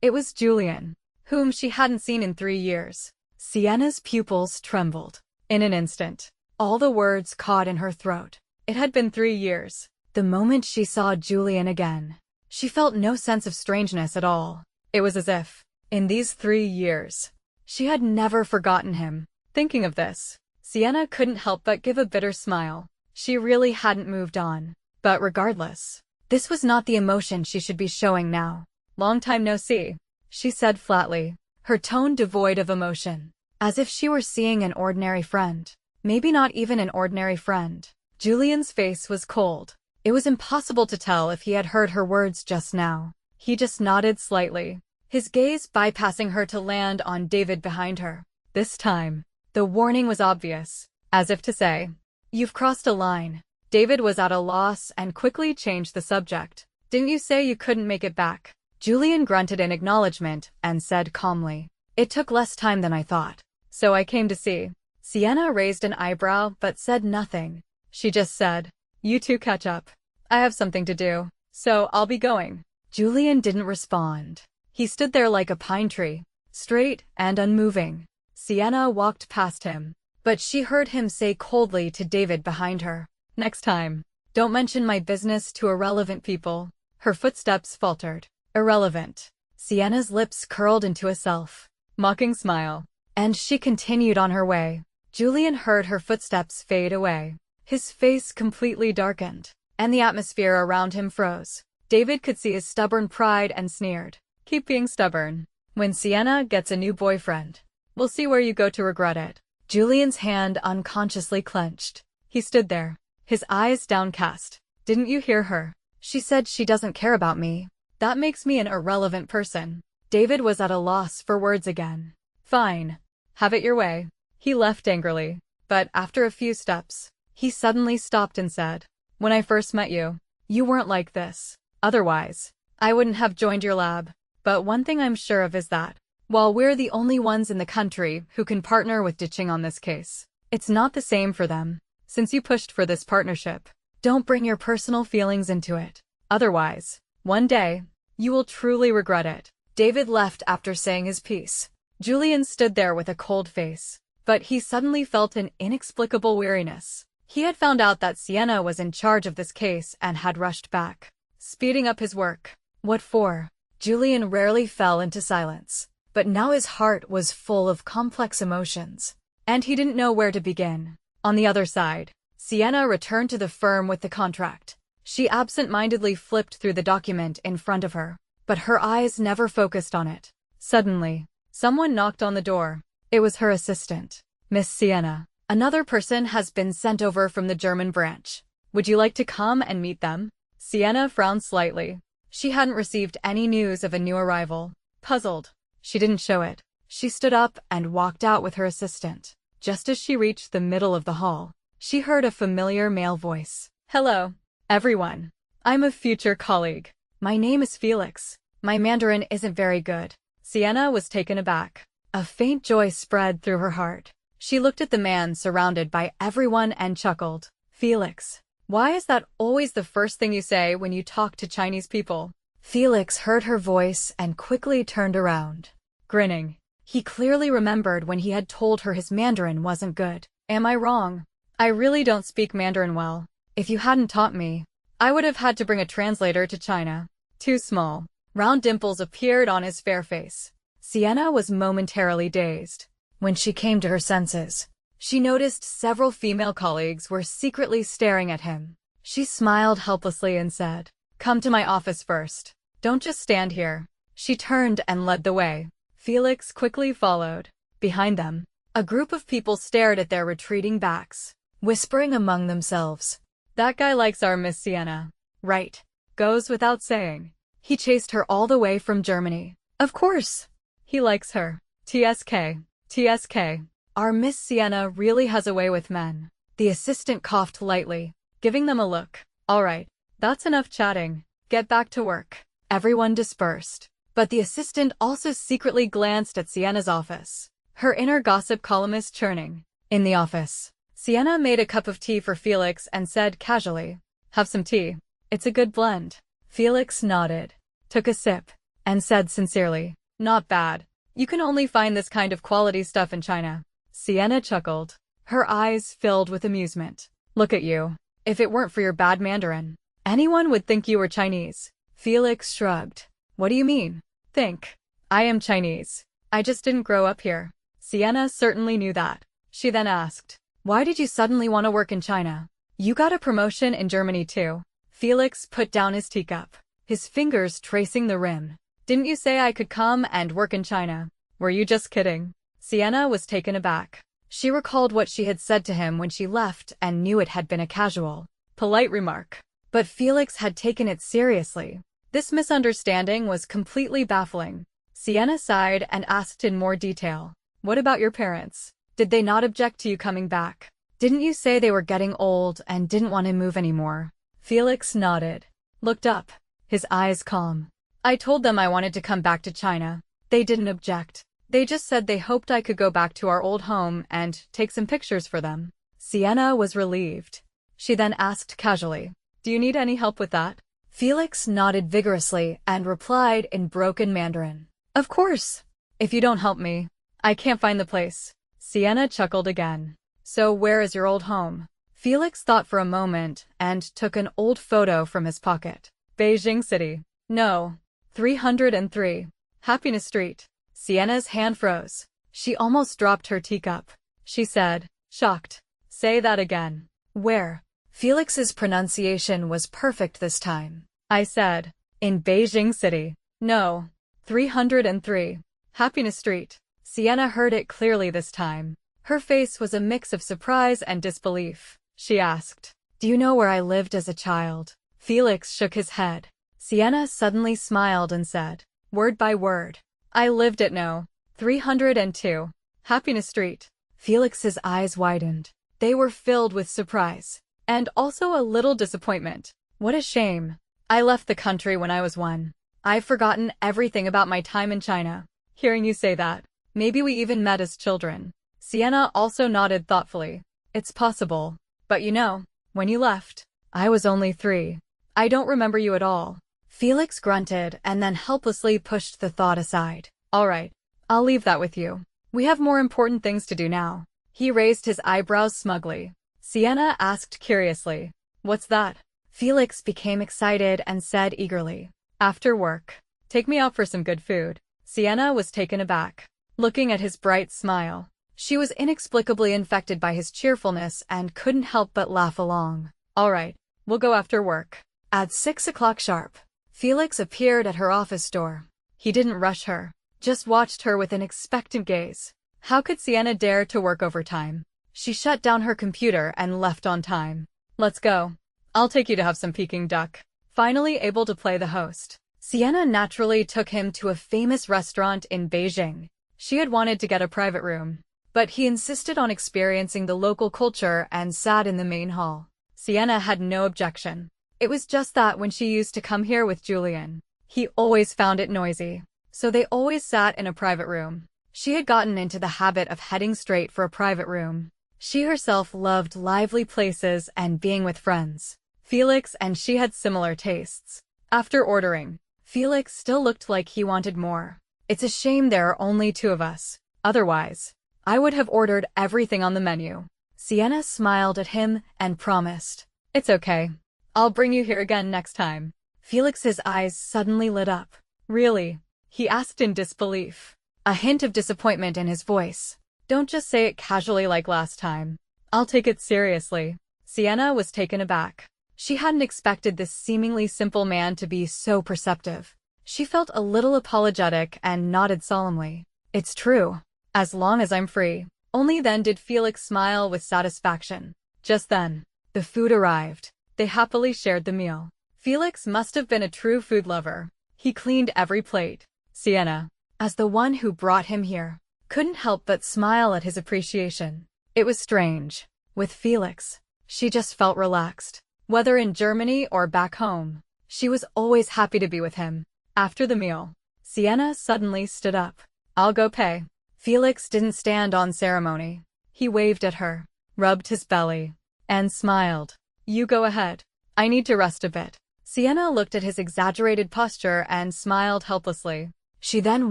It was Julian, whom she hadn't seen in 3 years. Sienna's pupils trembled. In an instant, all the words caught in her throat. It had been 3 years. The moment she saw Julian again, she felt no sense of strangeness at all. It was as if, in these 3 years, she had never forgotten him. Thinking of this, Sienna couldn't help but give a bitter smile. She really hadn't moved on. But regardless, this was not the emotion she should be showing now. "Long time no see," she said flatly, her tone devoid of emotion, as if she were seeing an ordinary friend. Maybe not even an ordinary friend. Julian's face was cold. It was impossible to tell if he had heard her words just now. He just nodded slightly, his gaze bypassing her to land on David behind her. This time, the warning was obvious, as if to say, "You've crossed a line." David was at a loss and quickly changed the subject. "Didn't you say you couldn't make it back?" Julian grunted in acknowledgement and said calmly, "It took less time than I thought. So I came to see." Sienna raised an eyebrow but said nothing. She just said, "You two catch up. I have something to do, so I'll be going." Julian didn't respond. He stood there like a pine tree, straight and unmoving. Sienna walked past him, but she heard him say coldly to David behind her, "Next time, don't mention my business to irrelevant people." Her footsteps faltered. Irrelevant. Sienna's lips curled into a self-mocking smile, and she continued on her way. Julian heard her footsteps fade away. His face completely darkened, and the atmosphere around him froze. David could see his stubborn pride and sneered, "Keep being stubborn. When Sienna gets a new boyfriend, we'll see where you go to regret it." Julian's hand unconsciously clenched. He stood there, his eyes downcast. "Didn't you hear her? She said she doesn't care about me. That makes me an irrelevant person." David was at a loss for words again. "Fine. Have it your way." He left angrily, but after a few steps, he suddenly stopped and said, "When I first met you, you weren't like this. Otherwise, I wouldn't have joined your lab. But one thing I'm sure of is that, while we're the only ones in the country who can partner with ditching on this case, it's not the same for them. Since you pushed for this partnership, don't bring your personal feelings into it. Otherwise, one day, you will truly regret it." David left after saying his piece. Julian stood there with a cold face, but he suddenly felt an inexplicable weariness. He had found out that Sienna was in charge of this case and had rushed back. speeding up his work. What for? Julian rarely fell into silence, but now his heart was full of complex emotions, and he didn't know where to begin. On the other side, Sienna returned to the firm with the contract. She absent-mindedly flipped through the document in front of her, but her eyes never focused on it. Suddenly, someone knocked on the door. It was her assistant, Miss Sienna. Another person has been sent over from the German branch. Would you like to come and meet them? Sienna frowned slightly. She hadn't received any news of a new arrival. Puzzled, she didn't show it. She stood up and walked out with her assistant. Just as she reached the middle of the hall, she heard a familiar male voice. Hello, everyone. I'm a future colleague. My name is Felix. My Mandarin isn't very good. Sienna was taken aback. A faint joy spread through her heart. She looked at the man surrounded by everyone and chuckled. Felix, why is that always the first thing you say when you talk to Chinese people? Felix heard her voice and quickly turned around, grinning. He clearly remembered when he had told her his Mandarin wasn't good. Am I wrong? I really don't speak Mandarin well. If you hadn't taught me, I would have had to bring a translator to China. Too small. Round dimples appeared on his fair face. Sienna was momentarily dazed. When she came to her senses, she noticed several female colleagues were secretly staring at him. She smiled helplessly and said, "Come to my office first. Don't just stand here." She turned and led the way. Felix quickly followed. Behind them, a group of people stared at their retreating backs, whispering among themselves. That guy likes our Miss Sienna. Right. Goes without saying. He chased her all the way from Germany. Of course. He likes her. TSK. TSK. Our Miss Sienna really has a way with men. The assistant coughed lightly, giving them a look. All right. That's enough chatting. Get back to work. Everyone dispersed. But the assistant also secretly glanced at Sienna's office, her inner gossip columnist churning. In the office, Sienna made a cup of tea for Felix and said casually, "Have some tea. It's a good blend." Felix nodded, took a sip, and said sincerely, "Not bad. You can only find this kind of quality stuff in China." Sienna chuckled, her eyes filled with amusement. "Look at you. If it weren't for your bad Mandarin, anyone would think you were Chinese." Felix shrugged. "What do you mean? Think. I am Chinese. I just didn't grow up here." Sienna certainly knew that. She then asked, "Why did you suddenly want to work in China? You got a promotion in Germany too." Felix put down his teacup, his fingers tracing the rim. "Didn't you say I could come and work in China? Were you just kidding?" Sienna was taken aback. She recalled what she had said to him when she left and knew it had been a casual, polite remark. But Felix had taken it seriously. This misunderstanding was completely baffling. Sienna sighed and asked in more detail, "What about your parents? Did they not object to you coming back? Didn't you say they were getting old and didn't want to move anymore?" Felix nodded, looked up, his eyes calm. "I told them I wanted to come back to China. They didn't object. They just said they hoped I could go back to our old home and take some pictures for them." Sienna was relieved. She then asked casually, "Do you need any help with that?" Felix nodded vigorously and replied in broken Mandarin, "Of course. If you don't help me, I can't find the place." Sienna chuckled again. "So where is your old home?" Felix thought for a moment and took an old photo from his pocket. "Beijing City. No. 303. Happiness Street." Sienna's hand froze. She almost dropped her teacup. She said, shocked, "Say that again." "Where?" Felix's pronunciation was perfect this time. "I said, in Beijing City. No. 303. Happiness Street." Sienna heard it clearly this time. Her face was a mix of surprise and disbelief. She asked, "Do you know where I lived as a child?" Felix shook his head. Sienna suddenly smiled and said, word by word, "I lived at No. 302. Happiness Street." Felix's eyes widened. They were filled with surprise, and also a little disappointment. "What a shame. I left the country when I was 1. I've forgotten everything about my time in China. Hearing you say that, maybe we even met as children." Sienna also nodded thoughtfully. "It's possible. But you know, when you left, I was only 3. I don't remember you at all." Felix grunted and then helplessly pushed the thought aside. "All right, I'll leave that with you. We have more important things to do now." He raised his eyebrows smugly. Sienna asked curiously, "What's that?" Felix became excited and said eagerly, "After work. Take me out for some good food." Sienna was taken aback, looking at his bright smile. She was inexplicably infected by his cheerfulness and couldn't help but laugh along. "All right, we'll go after work." At 6 o'clock sharp, Felix appeared at her office door. He didn't rush her, just watched her with an expectant gaze. How could Sienna dare to work overtime? She shut down her computer and left on time. "Let's go. I'll take you to have some Peking duck." Finally able to play the host, Sienna naturally took him to a famous restaurant in Beijing. She had wanted to get a private room, but he insisted on experiencing the local culture and sat in the main hall. Sienna had no objection. It was just that when she used to come here with Julian, he always found it noisy, so they always sat in a private room. She had gotten into the habit of heading straight for a private room. She herself loved lively places and being with friends. Felix and she had similar tastes. After ordering, Felix still looked like he wanted more. "It's a shame there are only two of us. Otherwise, I would have ordered everything on the menu." Sienna smiled at him and promised, "It's okay. I'll bring you here again next time." Felix's eyes suddenly lit up. "Really?" he asked in disbelief, a hint of disappointment in his voice. "Don't just say it casually like last time. I'll take it seriously." Sienna was taken aback. She hadn't expected this seemingly simple man to be so perceptive. She felt a little apologetic and nodded solemnly. "It's true. As long as I'm free." Only then did Felix smile with satisfaction. Just then, the food arrived. They happily shared the meal. Felix must have been a true food lover. He cleaned every plate. Sienna, as the one who brought him here, couldn't help but smile at his appreciation. It was strange. With Felix, she just felt relaxed. Whether in Germany or back home, she was always happy to be with him. After the meal, Sienna suddenly stood up. "I'll go pay." Felix didn't stand on ceremony. He waved at her, rubbed his belly, and smiled. "You go ahead. I need to rest a bit." Sienna looked at his exaggerated posture and smiled helplessly. She then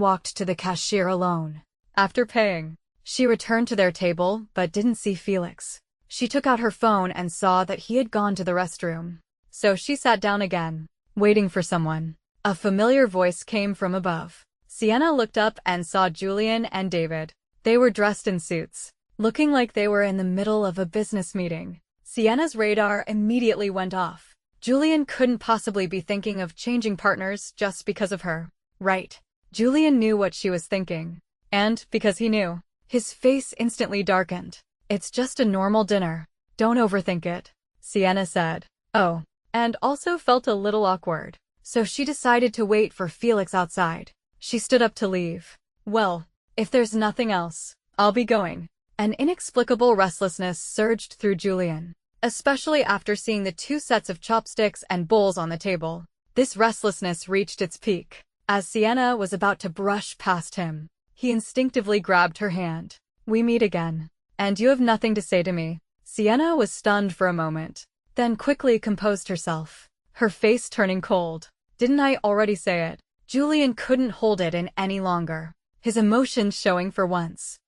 walked to the cashier alone. After paying, she returned to their table but didn't see Felix. She took out her phone and saw that he had gone to the restroom. So she sat down again, waiting for someone. A familiar voice came from above. Sienna looked up and saw Julian and David. They were dressed in suits, looking like they were in the middle of a business meeting. Sienna's radar immediately went off. Julian couldn't possibly be thinking of changing partners just because of her. Right. Julian knew what she was thinking. And, because he knew, his face instantly darkened. "It's just a normal dinner. Don't overthink it," Sienna said. Oh, and also felt a little awkward. So she decided to wait for Felix outside. She stood up to leave. "Well, if there's nothing else, I'll be going." An inexplicable restlessness surged through Julian, especially after seeing the two sets of chopsticks and bowls on the table. This restlessness reached its peak. As Sienna was about to brush past him, he instinctively grabbed her hand. "We meet again. And you have nothing to say to me." Sienna was stunned for a moment, then quickly composed herself, her face turning cold. "Didn't I already say it?" Julian couldn't hold it in any longer, his emotions showing for once.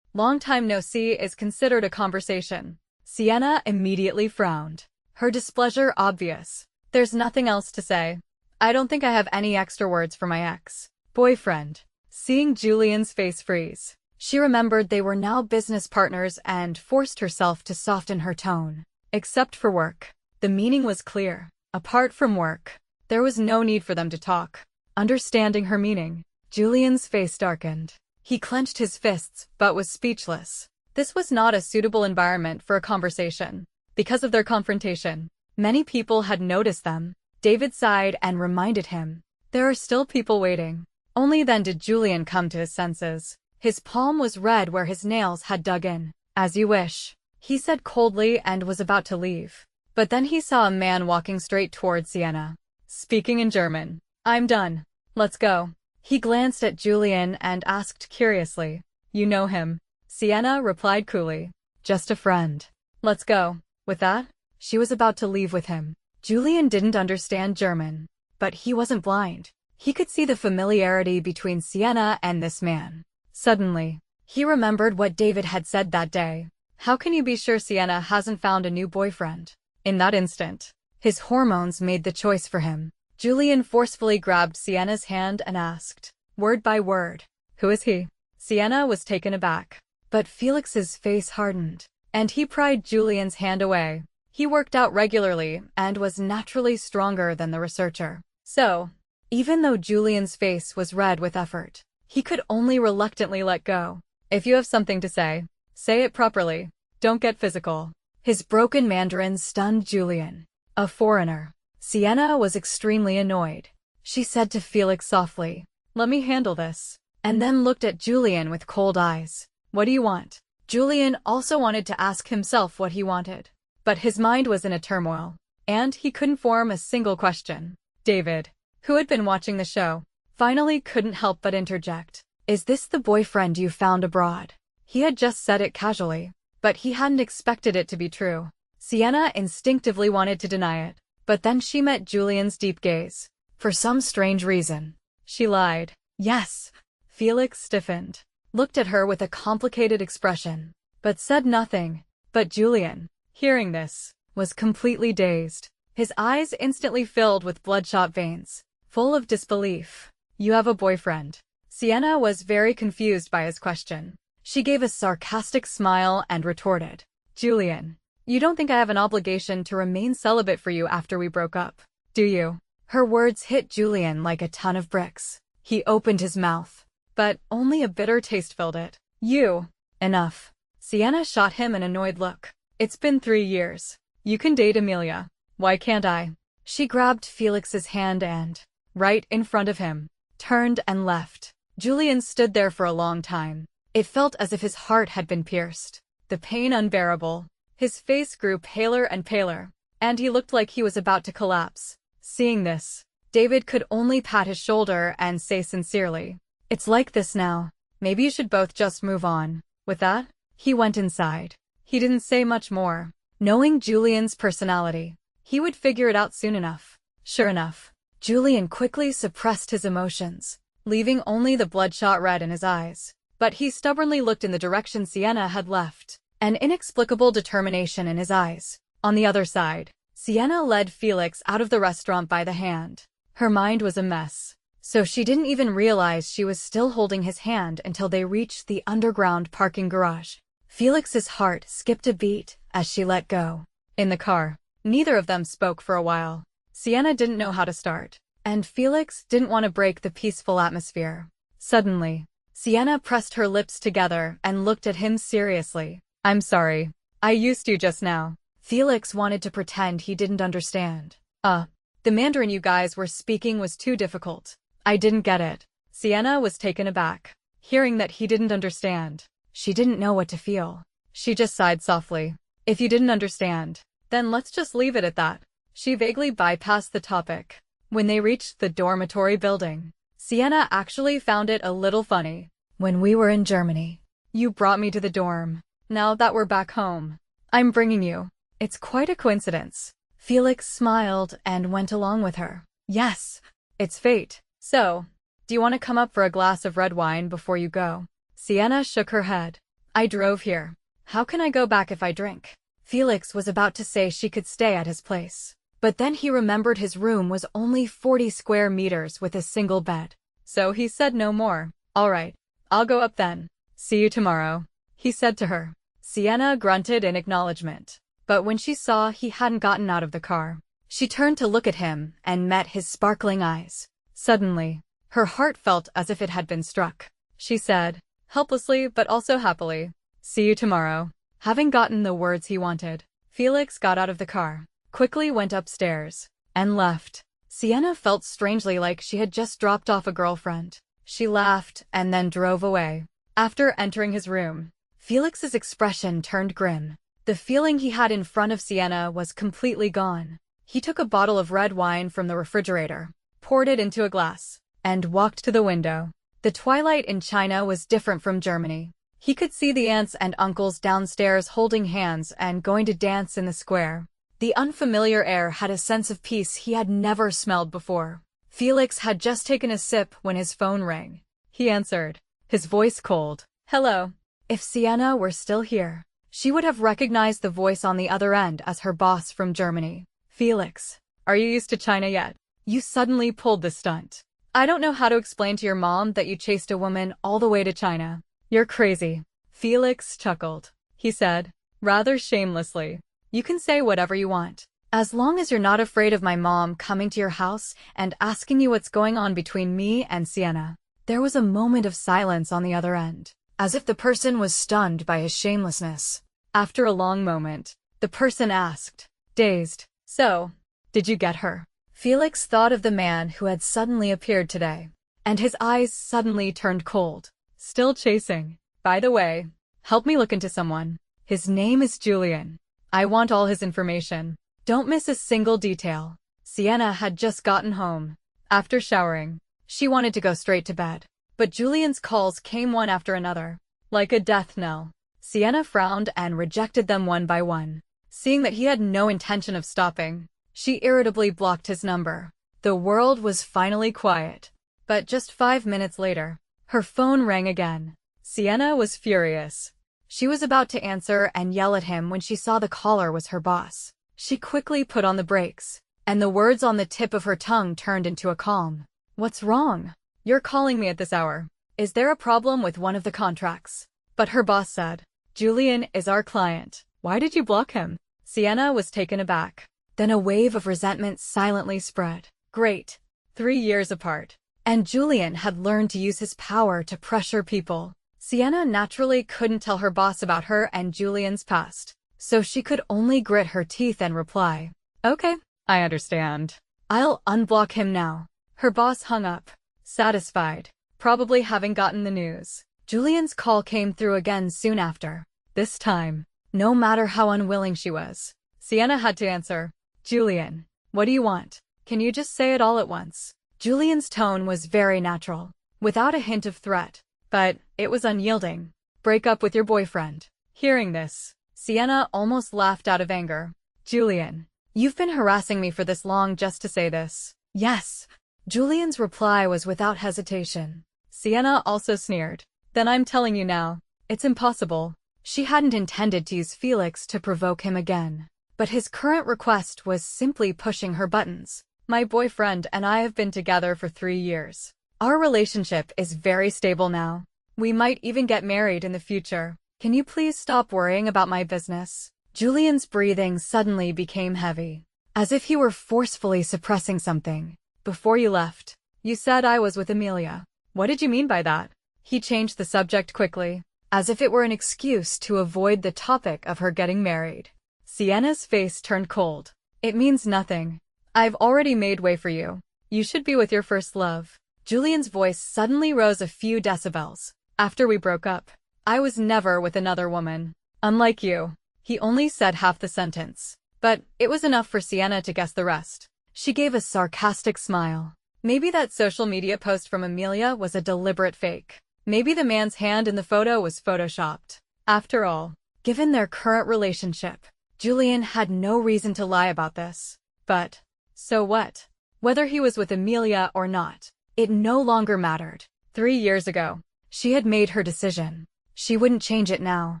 Long time no see is considered a conversation." Sienna immediately frowned, her displeasure obvious. "There's nothing else to say. I don't think I have any extra words for my ex-boyfriend." Seeing Julian's face freeze, she remembered they were now business partners and forced herself to soften her tone. "Except for work." The meaning was clear. Apart from work, there was no need for them to talk. Understanding her meaning, Julian's face darkened. He clenched his fists but was speechless. This was not a suitable environment for a conversation. Because of their confrontation, many people had noticed them. David sighed and reminded him, "There are still people waiting." Only then did Julian come to his senses. His palm was red where his nails had dug in. "As you wish," he said coldly and was about to leave. But then he saw a man walking straight toward Sienna, speaking in German. "I'm done. Let's go." He glanced at Julian and asked curiously, "You know him?" Sienna replied coolly, "Just a friend." "Let's go." With that, she was about to leave with him. Julian didn't understand German, but he wasn't blind. He could see the familiarity between Sienna and this man. Suddenly, he remembered what David had said that day. "How can you be sure Sienna hasn't found a new boyfriend?" In that instant, His hormones made the choice for him. Julian forcefully grabbed Sienna's hand and asked, word by word, "Who is he?" Sienna was taken aback, but Felix's face hardened, and he pried Julian's hand away. He worked out regularly and was naturally stronger than the researcher. So, even though Julian's face was red with effort, he could only reluctantly let go. If you have something to say it properly. Don't get physical. His broken Mandarin stunned Julian. A foreigner. Sienna was extremely annoyed. She said to Felix softly, "Let me handle this," and then looked at Julian with cold eyes. "What do you want?" Julian also wanted to ask himself what he wanted, but his mind was in a turmoil, and he couldn't form a single question. David, who had been watching the show, finally couldn't help but interject. "Is this the boyfriend you found abroad?" He had just said it casually, but he hadn't expected it to be true. Sienna instinctively wanted to deny it, but then she met Julian's deep gaze. For some strange reason, she lied. "Yes." Felix stiffened, looked at her with a complicated expression, but said nothing. But Julian, hearing this, was completely dazed. His eyes instantly filled with bloodshot veins, full of disbelief. "You have a boyfriend?" Sienna was very confused by his question. She gave a sarcastic smile and retorted, "Julian, you don't think I have an obligation to remain celibate for you after we broke up, do you?" Her words hit Julian like a ton of bricks. He opened his mouth, but only a bitter taste filled it. "You." "Enough." Sienna shot him an annoyed look. "It's been 3 years. You can date Amelia. Why can't I?" She grabbed Felix's hand and, right in front of him, turned and left. Julian stood there for a long time. It felt as if his heart had been pierced, the pain unbearable. His face grew paler and paler, and he looked like he was about to collapse. Seeing this, David could only pat his shoulder and say sincerely, "It's like this now. Maybe you should both just move on." With that, he went inside. He didn't say much more. Knowing Julian's personality, he would figure it out soon enough. Sure enough, Julian quickly suppressed his emotions, leaving only the bloodshot red in his eyes. But he stubbornly looked in the direction Sienna had left, an inexplicable determination in his eyes. On the other side, Sienna led Felix out of the restaurant by the hand. Her mind was a mess, so she didn't even realize she was still holding his hand until they reached the underground parking garage. Felix's heart skipped a beat as she let go. In the car, neither of them spoke for a while. Sienna didn't know how to start, and Felix didn't want to break the peaceful atmosphere. Suddenly, Sienna pressed her lips together and looked at him seriously. "I'm sorry. I used you just now." Felix wanted to pretend he didn't understand. The Mandarin you guys were speaking was too difficult. I didn't get it." Sienna was taken aback, hearing that he didn't understand. She didn't know what to feel. She just sighed softly. "If you didn't understand, then let's just leave it at that." She vaguely bypassed the topic. When they reached the dormitory building, Sienna actually found it a little funny. "When we were in Germany, you brought me to the dorm. Now that we're back home, I'm bringing you. It's quite a coincidence." Felix smiled and went along with her. "Yes, it's fate. So, do you want to come up for a glass of red wine before you go?" Sienna shook her head. "I drove here. How can I go back if I drink?" Felix was about to say she could stay at his place, but then he remembered his room was only 40 square meters with a single bed. So he said no more. "All right, I'll go up then. See you tomorrow," he said to her. Sienna grunted in acknowledgement, but when she saw he hadn't gotten out of the car, she turned to look at him and met his sparkling eyes. Suddenly, her heart felt as if it had been struck. She said, helplessly but also happily, "See you tomorrow." Having gotten the words he wanted, Felix got out of the car, quickly went upstairs, and left. Sienna felt strangely like she had just dropped off a girlfriend. She laughed and then drove away. After entering his room, Felix's expression turned grim. The feeling he had in front of Sienna was completely gone. He took a bottle of red wine from the refrigerator, poured it into a glass, and walked to the window. The twilight in China was different from Germany. He could see the aunts and uncles downstairs holding hands and going to dance in the square. The unfamiliar air had a sense of peace he had never smelled before. Felix had just taken a sip when his phone rang. He answered, his voice cold. "Hello." If Sienna were still here, she would have recognized the voice on the other end as her boss from Germany. Felix, are you used to China yet? You suddenly pulled this stunt. I don't know how to explain to your mom that you chased a woman all the way to China. You're crazy. Felix chuckled. He said, rather shamelessly, you can say whatever you want. As long as you're not afraid of my mom coming to your house and asking you what's going on between me and Sienna. There was a moment of silence on the other end, as if the person was stunned by his shamelessness. After a long moment, the person asked, dazed, so, did you get her? Felix thought of the man who had suddenly appeared today, and his eyes suddenly turned cold. Still chasing. By the way, help me look into someone. His name is Julian. I want all his information. Don't miss a single detail. Sienna had just gotten home. After showering, she wanted to go straight to bed. But Julian's calls came one after another, like a death knell. Sienna frowned and rejected them one by one. Seeing that he had no intention of stopping, she irritably blocked his number. The world was finally quiet. But just 5 minutes later, her phone rang again. Sienna was furious. She was about to answer and yell at him when she saw the caller was her boss. She quickly put on the brakes, and the words on the tip of her tongue turned into a calm. What's wrong? You're calling me at this hour. Is there a problem with one of the contracts? But her boss said, Julian is our client. Why did you block him? Sienna was taken aback. Then a wave of resentment silently spread. Great. 3 years apart. And Julian had learned to use his power to pressure people. Sienna naturally couldn't tell her boss about her and Julian's past. So she could only grit her teeth and reply, okay, I understand. I'll unblock him now. Her boss hung up, satisfied, probably having gotten the news. Julian's call came through again soon after. This time, no matter how unwilling she was, Sienna had to answer. Julian, what do you want? Can you just say it all at once? Julian's tone was very natural, without a hint of threat, but it was unyielding. Break up with your boyfriend. Hearing this, Sienna almost laughed out of anger. Julian, you've been harassing me for this long just to say this. Yes. Julian's reply was without hesitation. Sienna also sneered. Then I'm telling you now, it's impossible. She hadn't intended to use Felix to provoke him again. But his current request was simply pushing her buttons. My boyfriend and I have been together for 3 years. Our relationship is very stable now. We might even get married in the future. Can you please stop worrying about my business? Julian's breathing suddenly became heavy, as if he were forcefully suppressing something. Before you left, you said I was with Amelia. What did you mean by that? He changed the subject quickly, as if it were an excuse to avoid the topic of her getting married. Sienna's face turned cold. It means nothing. I've already made way for you. You should be with your first love. Julian's voice suddenly rose a few decibels. After we broke up, I was never with another woman. Unlike you. He only said half the sentence, but it was enough for Sienna to guess the rest. She gave a sarcastic smile. Maybe that social media post from Amelia was a deliberate fake. Maybe the man's hand in the photo was photoshopped. After all, given their current relationship, Julian had no reason to lie about this. But, so what? Whether he was with Amelia or not, it no longer mattered. 3 years ago, she had made her decision. She wouldn't change it now.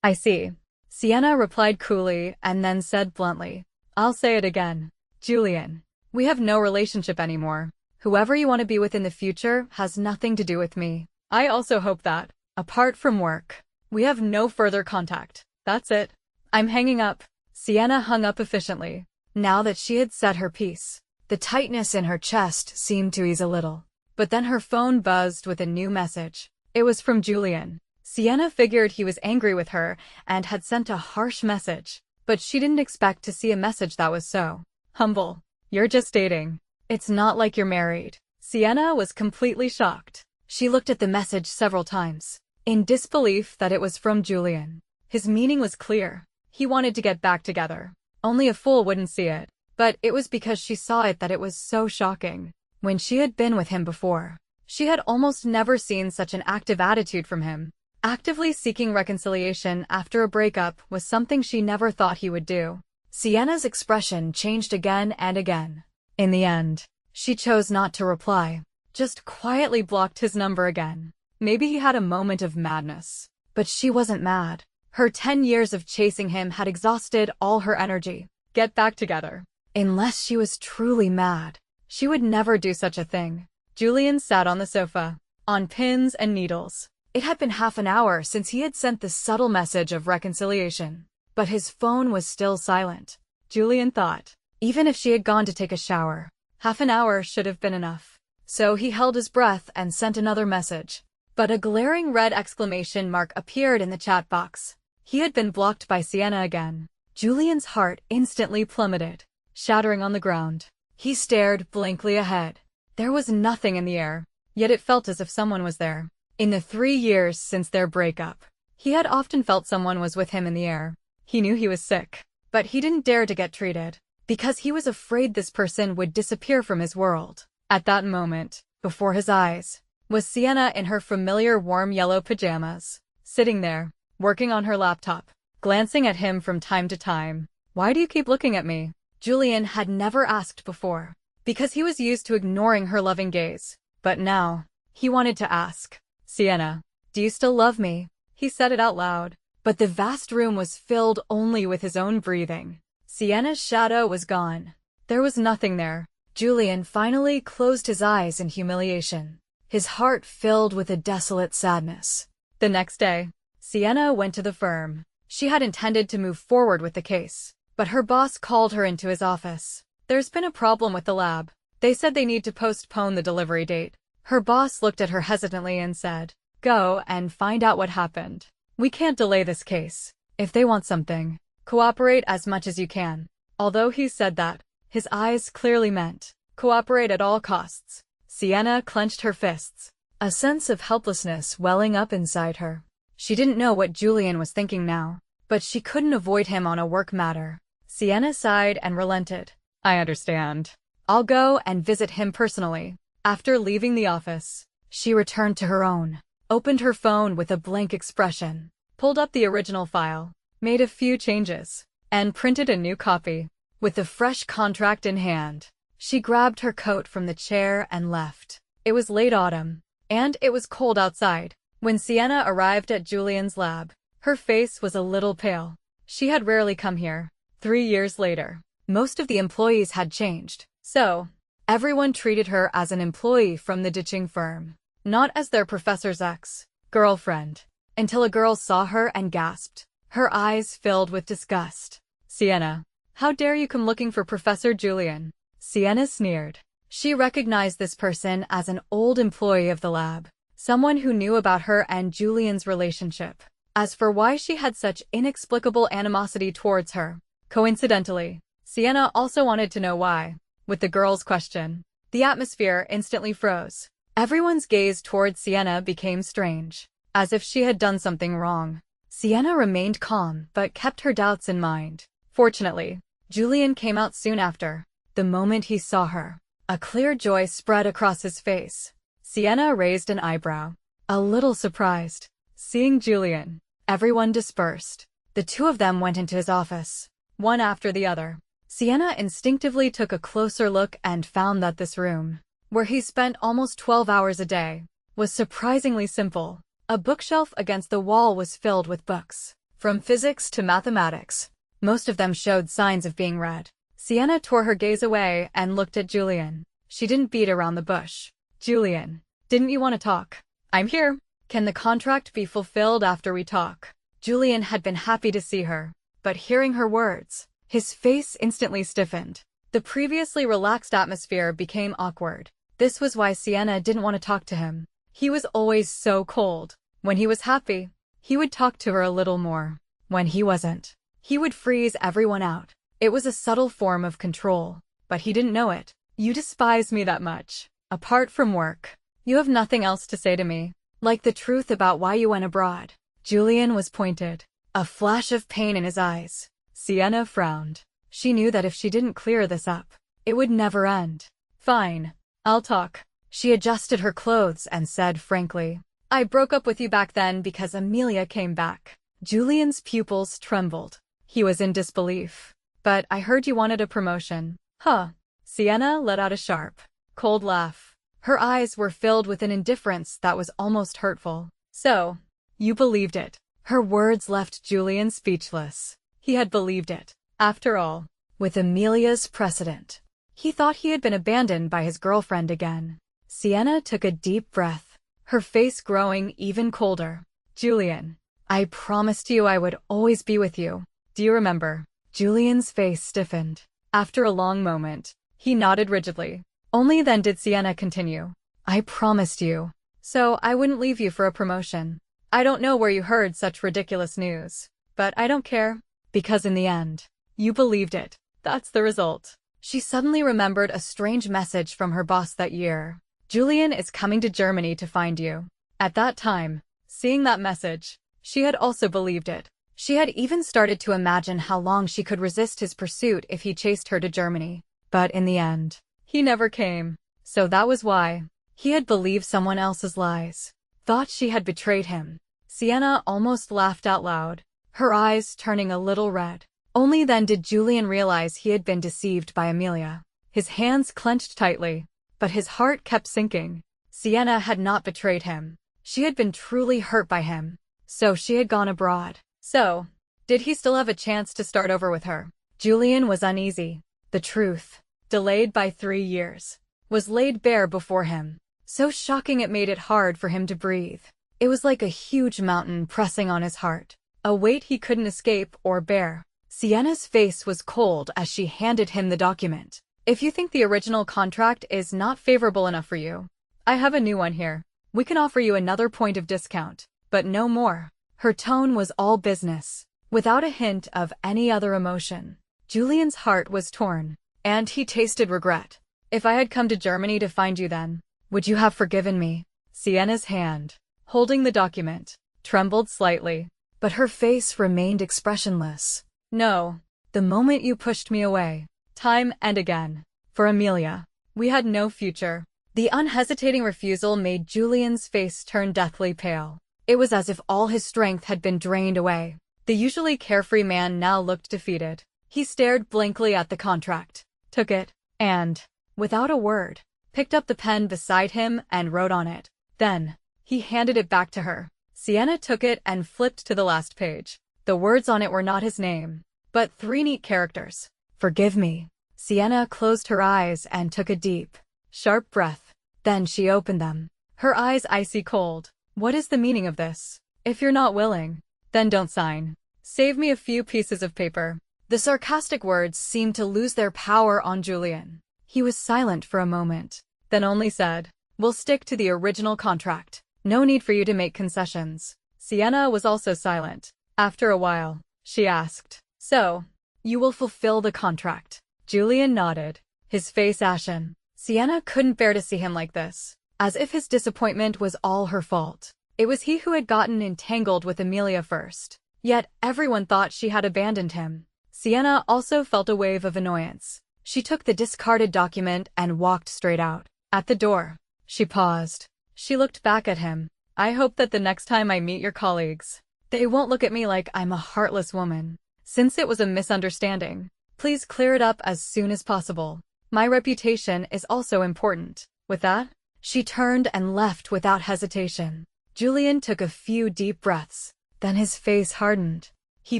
I see. Sienna replied coolly and then said bluntly, I'll say it again. Julian, we have no relationship anymore. Whoever you want to be with in the future has nothing to do with me. I also hope that, apart from work, we have no further contact. That's it. I'm hanging up. Sienna hung up efficiently. Now that she had said her piece, the tightness in her chest seemed to ease a little. But then her phone buzzed with a new message. It was from Julian. Sienna figured he was angry with her and had sent a harsh message, but she didn't expect to see a message that was so humble. You're just dating. It's not like you're married. Sienna was completely shocked. She looked at the message several times, in disbelief that it was from Julian. His meaning was clear. He wanted to get back together. Only a fool wouldn't see it. But it was because she saw it that it was so shocking. When she had been with him before, she had almost never seen such an active attitude from him. Actively seeking reconciliation after a breakup was something she never thought he would do. Sienna's expression changed again and again. In the end, she chose not to reply, just quietly blocked his number again. Maybe he had a moment of madness. But she wasn't mad. Her 10 years of chasing him had exhausted all her energy. Get back together. Unless she was truly mad. She would never do such a thing. Julian sat on the sofa, on pins and needles. It had been half an hour since he had sent the subtle message of reconciliation. But his phone was still silent. Julian thought, even if she had gone to take a shower, half an hour should have been enough. So he held his breath and sent another message. But a glaring red exclamation mark appeared in the chat box. He had been blocked by Sienna again. Julian's heart instantly plummeted, shattering on the ground. He stared blankly ahead. There was nothing in the air, yet it felt as if someone was there. In the 3 years since their breakup, he had often felt someone was with him in the air. He knew he was sick, but he didn't dare to get treated, because he was afraid this person would disappear from his world. At that moment, before his eyes, was Sienna in her familiar warm yellow pajamas, sitting there, working on her laptop, glancing at him from time to time. "Why do you keep looking at me?" Julian had never asked before, because he was used to ignoring her loving gaze. But now, he wanted to ask. "Sienna, do you still love me?" He said it out loud, but the vast room was filled only with his own breathing. Sienna's shadow was gone. There was nothing there. Julian finally closed his eyes in humiliation, his heart filled with a desolate sadness. The next day, Sienna went to the firm. She had intended to move forward with the case, but her boss called her into his office. "There's been a problem with the lab. They said they need to postpone the delivery date." Her boss looked at her hesitantly and said, "Go and find out what happened. We can't delay this case. If they want something, cooperate as much as you can." Although he said that, his eyes clearly meant, cooperate at all costs. Sienna clenched her fists, a sense of helplessness welling up inside her. She didn't know what Julian was thinking now, but she couldn't avoid him on a work matter. Sienna sighed and relented. "I understand. I'll go and visit him personally." After leaving the office, she returned to her own, opened her phone with a blank expression, pulled up the original file, made a few changes, and printed a new copy. With the fresh contract in hand, she grabbed her coat from the chair and left. It was late autumn, and it was cold outside. When Sienna arrived at Julian's lab, her face was a little pale. She had rarely come here. 3 years later, most of the employees had changed, so everyone treated her as an employee from the ditching firm, not as their professor's ex-girlfriend, until a girl saw her and gasped. Her eyes filled with disgust. "Sienna, how dare you come looking for Professor Julian?" Sienna sneered. She recognized this person as an old employee of the lab, someone who knew about her and Julian's relationship. As for why she had such inexplicable animosity towards her, coincidentally, Sienna also wanted to know why. With the girl's question, the atmosphere instantly froze. Everyone's gaze toward Sienna became strange, as if she had done something wrong. Sienna remained calm but kept her doubts in mind. Fortunately, Julian came out soon after. The moment he saw her, a clear joy spread across his face. Sienna raised an eyebrow, a little surprised. Seeing Julian, everyone dispersed. The two of them went into his office, one after the other. Sienna instinctively took a closer look and found that this room, where he spent almost 12 hours a day, was surprisingly simple. A bookshelf against the wall was filled with books, from physics to mathematics. Most of them showed signs of being read. Sienna tore her gaze away and looked at Julian. She didn't beat around the bush. "Julian, didn't you want to talk? I'm here. Can the contract be fulfilled after we talk?" Julian had been happy to see her, but hearing her words, his face instantly stiffened. The previously relaxed atmosphere became awkward. This was why Sienna didn't want to talk to him. He was always so cold. When he was happy, he would talk to her a little more. When he wasn't, he would freeze everyone out. It was a subtle form of control, but he didn't know it. "You despise me that much. Apart from work, you have nothing else to say to me, like the truth about why you went abroad." Julian was pointed, a flash of pain in his eyes. Sienna frowned. She knew that if she didn't clear this up, it would never end. "Fine, I'll talk." She adjusted her clothes and said frankly, "I broke up with you back then because Amelia came back." Julian's pupils trembled. He was in disbelief. "But I heard you wanted a promotion." "Huh." Sienna let out a sharp, cold laugh. Her eyes were filled with an indifference that was almost hurtful. "So, you believed it." Her words left Julian speechless. He had believed it. After all, with Amelia's precedent. He thought he had been abandoned by his girlfriend again. Sienna took a deep breath, her face growing even colder. Julian, I promised you I would always be with you. Do you remember? Julian's face stiffened. After a long moment, he nodded rigidly. Only then did Sienna continue. I promised you. So I wouldn't leave you for a promotion. I don't know where you heard such ridiculous news. But I don't care. Because in the end, you believed it. That's the result. She suddenly remembered a strange message from her boss that year. Julian is coming to Germany to find you. At that time, seeing that message, she had also believed it. She had even started to imagine how long she could resist his pursuit if he chased her to Germany. But in the end, he never came. So that was why he had believed someone else's lies. Thought she had betrayed him. Sienna almost laughed out loud, her eyes turning a little red. Only then did Julian realize he had been deceived by Amelia. His hands clenched tightly, but his heart kept sinking. Sienna had not betrayed him. She had been truly hurt by him. So she had gone abroad. So, did he still have a chance to start over with her? Julian was uneasy. The truth, delayed by 3 years, was laid bare before him. So shocking it made it hard for him to breathe. It was like a huge mountain pressing on his heart, a weight he couldn't escape or bear. Sienna's face was cold as she handed him the document. If you think the original contract is not favorable enough for you, I have a new one here. We can offer you another point of discount, but no more. Her tone was all business, without a hint of any other emotion. Julian's heart was torn, and he tasted regret. If I had come to Germany to find you then, would you have forgiven me? Sienna's hand, holding the document, trembled slightly, but her face remained expressionless. No, the moment you pushed me away, time and again, for Amelia, we had no future. The unhesitating refusal made Julian's face turn deathly pale. It was as if all his strength had been drained away. The usually carefree man now looked defeated. He stared blankly at the contract, took it, and, without a word, picked up the pen beside him and wrote on it. Then, he handed it back to her. Sienna took it and flipped to the last page. The words on it were not his name, but 3 neat characters. Forgive me. Sienna closed her eyes and took a deep, sharp breath. Then she opened them, her eyes icy cold. What is the meaning of this? If you're not willing, then don't sign. Save me a few pieces of paper. The sarcastic words seemed to lose their power on Julian. He was silent for a moment, then only said, We'll stick to the original contract. No need for you to make concessions. Sienna was also silent. After a while, she asked, So, you will fulfill the contract? Julian nodded, his face ashen. Sienna couldn't bear to see him like this, as if his disappointment was all her fault. It was he who had gotten entangled with Amelia first. Yet everyone thought she had abandoned him. Sienna also felt a wave of annoyance. She took the discarded document and walked straight out. At the door, she paused. She looked back at him. I hope that the next time I meet your colleagues, they won't look at me like I'm a heartless woman. Since it was a misunderstanding, please clear it up as soon as possible. My reputation is also important. With that, she turned and left without hesitation. Julian took a few deep breaths. Then his face hardened. He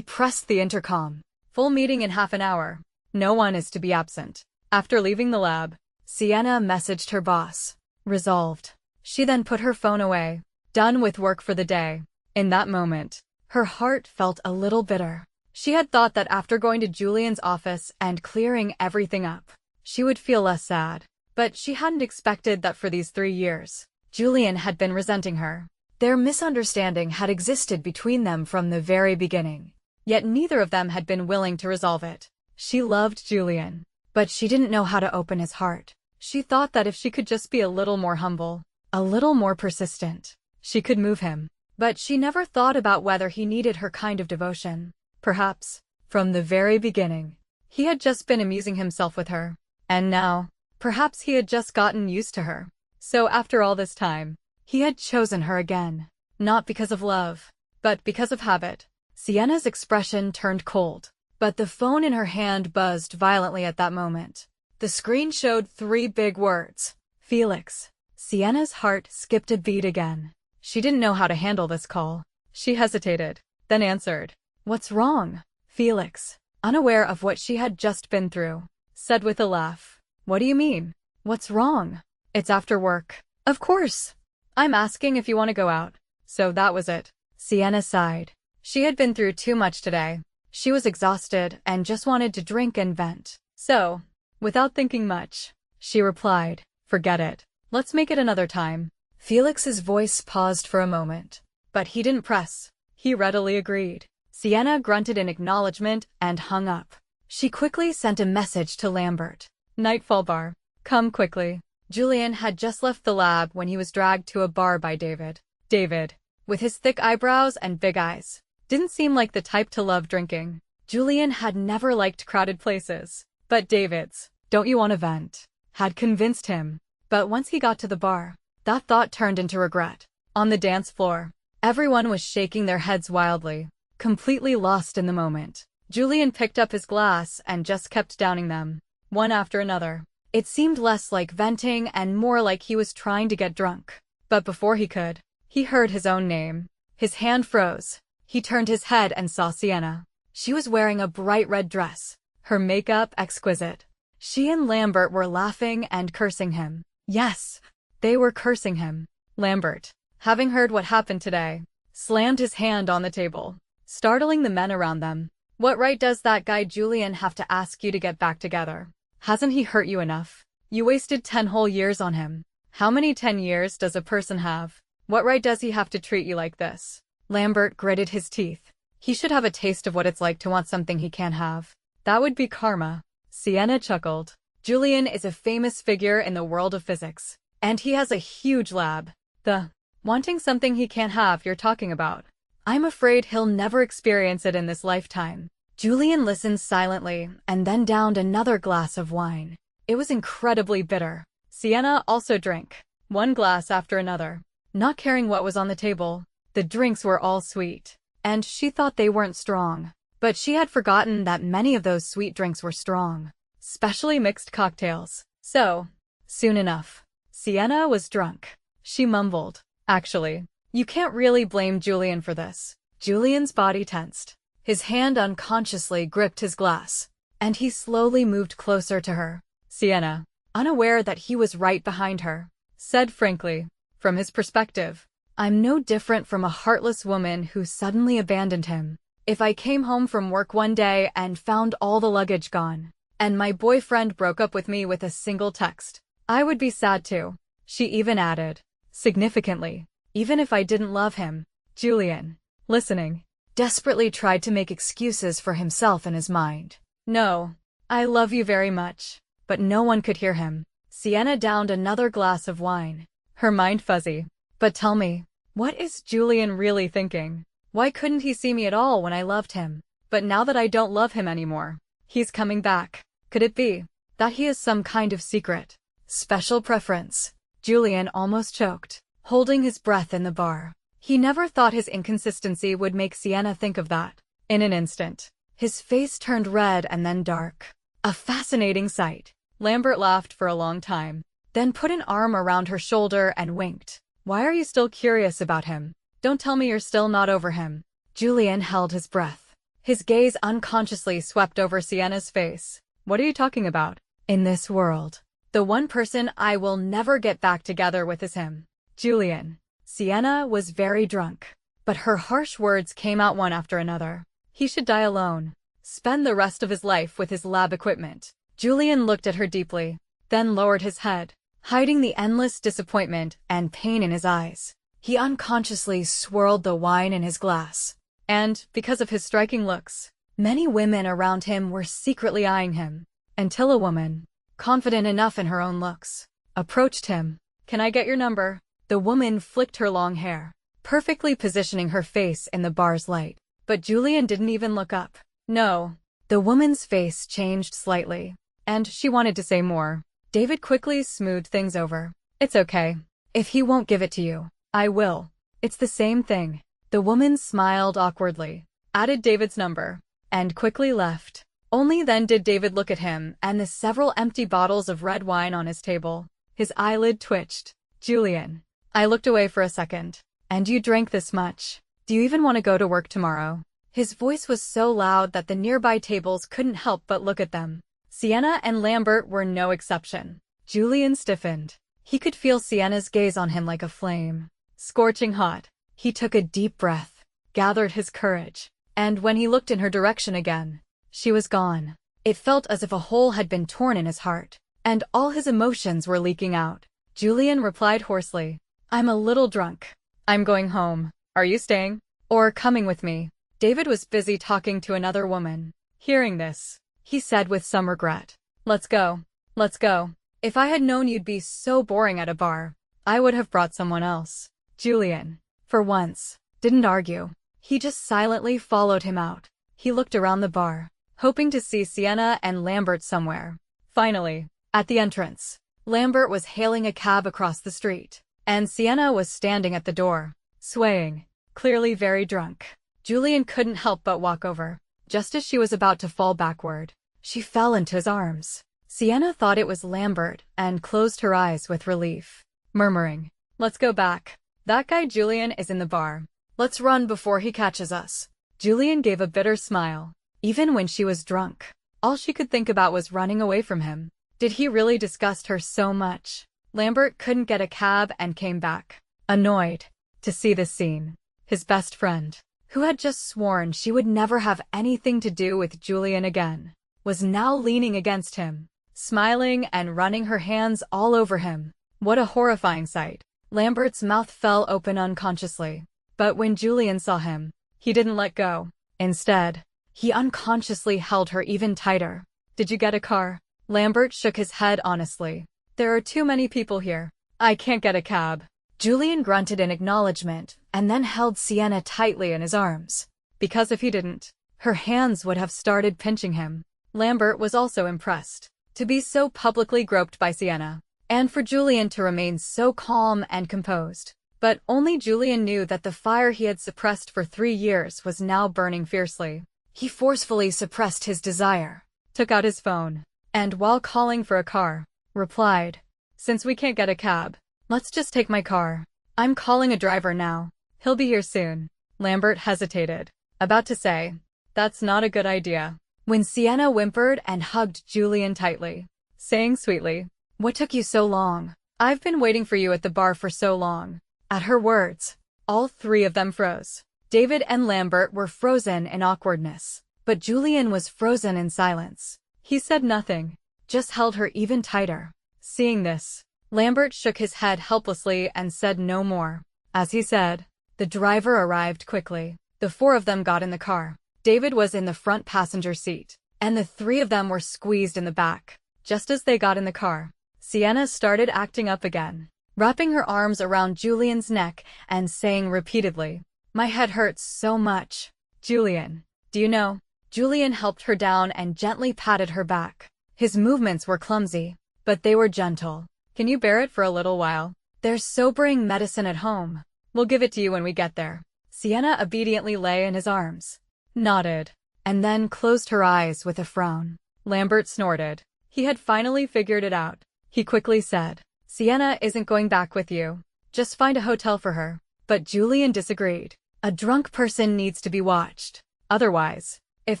pressed the intercom. Full meeting in half an hour. No one is to be absent. After leaving the lab, Sienna messaged her boss. Resolved. She then put her phone away. Done with work for the day. In that moment, her heart felt a little bitter. She had thought that after going to Julian's office and clearing everything up, she would feel less sad. But she hadn't expected that for these 3 years, Julian had been resenting her. Their misunderstanding had existed between them from the very beginning. Yet neither of them had been willing to resolve it. She loved Julian, but she didn't know how to open his heart. She thought that if she could just be a little more humble, a little more persistent, she could move him. But she never thought about whether he needed her kind of devotion. Perhaps, from the very beginning, he had just been amusing himself with her. And now, perhaps he had just gotten used to her. So after all this time, he had chosen her again. Not because of love, but because of habit. Sienna's expression turned cold, but the phone in her hand buzzed violently at that moment. The screen showed 3 big words. Felix. Sienna's heart skipped a beat again. She didn't know how to handle this call. She hesitated, then answered. What's wrong? Felix. unaware of what she had just been through, said with a laugh, "What do you mean? What's wrong? It's after work." "Of course. I'm asking if you want to go out." So that was it. Sienna sighed. She had been through too much today. She was exhausted and just wanted to drink and vent. So, without thinking much, she replied, "Forget it. Let's make it another time." Felix's voice paused for a moment, but he didn't press. He readily agreed. Sienna grunted in acknowledgement and hung up. She quickly sent a message to Lambert. "Nightfall bar. Come quickly." Julian had just left the lab when he was dragged to a bar by David. David, with his thick eyebrows and big eyes, didn't seem like the type to love drinking. Julian had never liked crowded places, but David's "don't you want to vent" had convinced him. But once he got to the bar, that thought turned into regret. On the dance floor, everyone was shaking their heads wildly, completely lost in the moment. Julian picked up his glass and just kept downing them, one after another. It seemed less like venting and more like he was trying to get drunk. But before he could, he heard his own name. His hand froze. He turned his head and saw Sienna. She was wearing a bright red dress, her makeup exquisite. She and Lambert were laughing and cursing him. Yes, they were cursing him. Lambert, having heard what happened today, slammed his hand on the table, startling the men around them. "What right does that guy Julian have to ask you to get back together? Hasn't he hurt you enough? You wasted 10 whole years on him. How many 10 years does a person have? What right does he have to treat you like this?" Lambert gritted his teeth. He should have a taste of what it's like to want something he can't have. That would be karma. Sienna chuckled. Julian is a famous figure in the world of physics, and he has a huge lab. The wanting something he can't have you're talking about. I'm afraid he'll never experience it in this lifetime. Julian listened silently and then downed another glass of wine. It was incredibly bitter. Sienna also drank, one glass after another, not caring what was on the table. The drinks were all sweet, and she thought they weren't strong. But she had forgotten that many of those sweet drinks were strong, specially mixed cocktails. So, soon enough, Sienna was drunk. She mumbled, "Actually, you can't really blame Julian for this." Julian's body tensed. His hand unconsciously gripped his glass, and he slowly moved closer to her. Sienna, unaware that he was right behind her, said frankly, from his perspective, "I'm no different from a heartless woman who suddenly abandoned him. If I came home from work one day and found all the luggage gone, and my boyfriend broke up with me with a single text, I would be sad too." She even added, significantly, "Even if I didn't love him." Julian, listening, desperately tried to make excuses for himself in his mind. "No, I love you very much." But no one could hear him. Sienna downed another glass of wine, her mind fuzzy. "But tell me, what is Julian really thinking? Why couldn't he see me at all when I loved him? But now that I don't love him anymore, he's coming back. Could it be that he has some kind of secret, special preference?" Julian almost choked, holding his breath in the bar. He never thought his inconsistency would make Sienna think of that. In an instant, his face turned red and then dark. A fascinating sight. Lambert laughed for a long time, then put an arm around her shoulder and winked. "Why are you still curious about him? Don't tell me you're still not over him." Julian held his breath. His gaze unconsciously swept over Sienna's face. "What are you talking about? In this world, the one person I will never get back together with is him." Julian. Sienna was very drunk, but her harsh words came out one after another. He should die alone, spend the rest of his life with his lab equipment. Julian looked at her deeply, then lowered his head, hiding the endless disappointment and pain in his eyes. He unconsciously swirled the wine in his glass, and, because of his striking looks, many women around him were secretly eyeing him, until a woman, confident enough in her own looks, approached him. "Can I get your number?" The woman flicked her long hair, perfectly positioning her face in the bar's light. But Julian didn't even look up. "No." The woman's face changed slightly, and she wanted to say more. David quickly smoothed things over. "It's okay. If he won't give it to you, I will. It's the same thing." The woman smiled awkwardly, added David's number, and quickly left. Only then did David look at him and the several empty bottles of red wine on his table. His eyelid twitched. "Julian." I looked away for a second. "And you drank this much? Do you even want to go to work tomorrow?" His voice was so loud that the nearby tables couldn't help but look at them. Sienna and Lambert were no exception. Julian stiffened. He could feel Sienna's gaze on him like a flame. Scorching hot. He took a deep breath, gathered his courage, and when he looked in her direction again, she was gone. It felt as if a hole had been torn in his heart, and all his emotions were leaking out. Julian replied hoarsely, "I'm a little drunk. I'm going home. Are you staying? Or coming with me?" David was busy talking to another woman. Hearing this, he said with some regret, "Let's go. Let's go. If I had known you'd be so boring at a bar, I would have brought someone else." Julian, for once, didn't argue. He just silently followed him out. He looked around the bar, hoping to see Sienna and Lambert somewhere. Finally, at the entrance, Lambert was hailing a cab across the street, and Sienna was standing at the door, swaying, clearly very drunk. Julian couldn't help but walk over. Just as she was about to fall backward, she fell into his arms. Sienna thought it was Lambert and closed her eyes with relief, murmuring, "Let's go back. That guy Julian is in the bar. Let's run before he catches us." Julian gave a bitter smile. Even when she was drunk, all she could think about was running away from him. Did he really disgust her so much? Lambert couldn't get a cab and came back, annoyed, to see this scene. His best friend, who had just sworn she would never have anything to do with Julian again, was now leaning against him, smiling and running her hands all over him. What a horrifying sight. Lambert's mouth fell open unconsciously, but when Julian saw him, he didn't let go. Instead, he unconsciously held her even tighter. "Did you get a car?" Lambert shook his head honestly. "There are too many people here. I can't get a cab." Julian grunted in acknowledgement and then held Sienna tightly in his arms, because if he didn't, her hands would have started pinching him. Lambert was also impressed to be so publicly groped by Sienna, and for Julian to remain so calm and composed. But only Julian knew that the fire he had suppressed for 3 years was now burning fiercely. He forcefully suppressed his desire, took out his phone, and while calling for a car, replied, "Since we can't get a cab, let's just take my car. I'm calling a driver now. He'll be here soon." Lambert hesitated, about to say, "That's not a good idea," when Sienna whimpered and hugged Julian tightly, saying sweetly, "What took you so long? I've been waiting for you at the bar for so long." At her words, all 3 of them froze. David and Lambert were frozen in awkwardness, but Julian was frozen in silence. He said nothing, just held her even tighter. Seeing this, Lambert shook his head helplessly and said no more. As he said, the driver arrived quickly. The 4 of them got in the car. David was in the front passenger seat, and the 3 of them were squeezed in the back. Just as they got in the car, Sienna started acting up again, wrapping her arms around Julian's neck and saying repeatedly, "My head hurts so much." "Julian, do you know?" Julian helped her down and gently patted her back. His movements were clumsy, but they were gentle. "Can you bear it for a little while? There's sobering medicine at home. We'll give it to you when we get there." Sienna obediently lay in his arms, nodded, and then closed her eyes with a frown. Lambert snorted. He had finally figured it out. He quickly said, "Sienna isn't going back with you. Just find a hotel for her." But Julian disagreed. A drunk person needs to be watched. Otherwise, if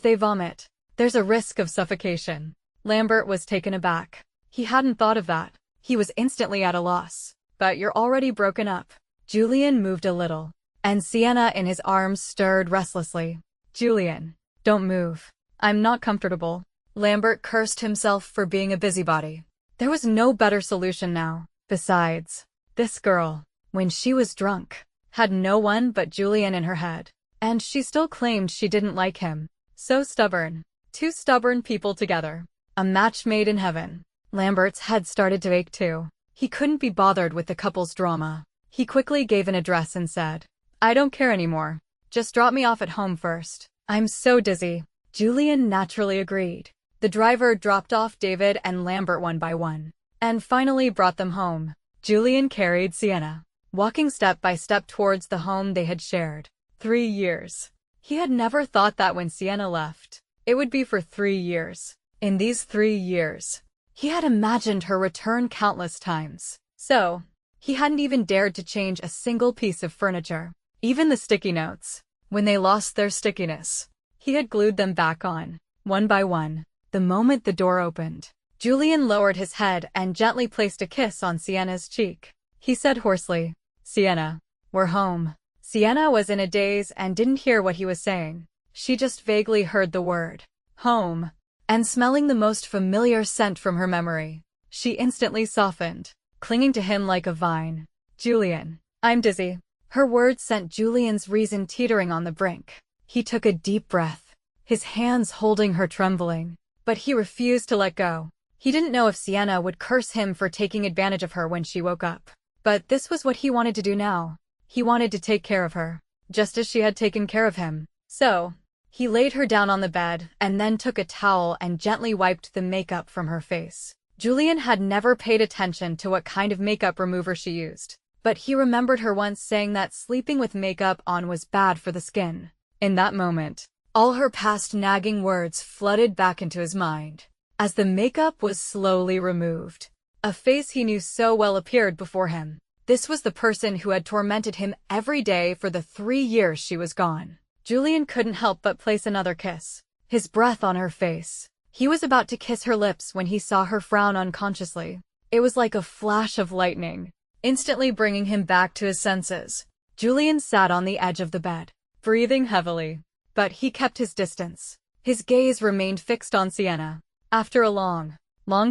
they vomit, there's a risk of suffocation. Lambert was taken aback. He hadn't thought of that. He was instantly at a loss. "But you're already broken up." Julian moved a little, and Sienna in his arms stirred restlessly. "Julian, don't move. I'm not comfortable." Lambert cursed himself for being a busybody. There was no better solution now. Besides, this girl, when she was drunk, had no one but Julian in her head, and she still claimed she didn't like him. So stubborn. 2 stubborn people together. A match made in heaven. Lambert's head started to ache too. He couldn't be bothered with the couple's drama. He quickly gave an address and said, "I don't care anymore. Just drop me off at home first. I'm so dizzy." Julian naturally agreed. The driver dropped off David and Lambert one by one, and finally brought them home. Julian carried Sienna, walking step by step towards the home they had shared. 3 years. He had never thought that when Sienna left, it would be for 3 years. In these 3 years, he had imagined her return countless times. So, he hadn't even dared to change a single piece of furniture. Even the sticky notes, when they lost their stickiness. He had glued them back on, one by one. The moment the door opened, Julian lowered his head and gently placed a kiss on Sienna's cheek. He said hoarsely, "Sienna, we're home." Sienna was in a daze and didn't hear what he was saying. She just vaguely heard the word, home, and smelling the most familiar scent from her memory, she instantly softened, clinging to him like a vine. "Julian, I'm dizzy." Her words sent Julian's reason teetering on the brink. He took a deep breath, his hands holding her trembling, but he refused to let go. He didn't know if Sienna would curse him for taking advantage of her when she woke up. But this was what he wanted to do now. He wanted to take care of her, just as she had taken care of him. So, he laid her down on the bed and then took a towel and gently wiped the makeup from her face. Julian had never paid attention to what kind of makeup remover she used, but he remembered her once saying that sleeping with makeup on was bad for the skin. In that moment, all her past nagging words flooded back into his mind. As the makeup was slowly removed, a face he knew so well appeared before him. This was the person who had tormented him every day for the 3 years she was gone. Julian couldn't help but place another kiss, his breath on her face. He was about to kiss her lips when he saw her frown unconsciously. It was like a flash of lightning, instantly bringing him back to his senses. Julian sat on the edge of the bed, breathing heavily, but he kept his distance. His gaze remained fixed on Sienna. After a long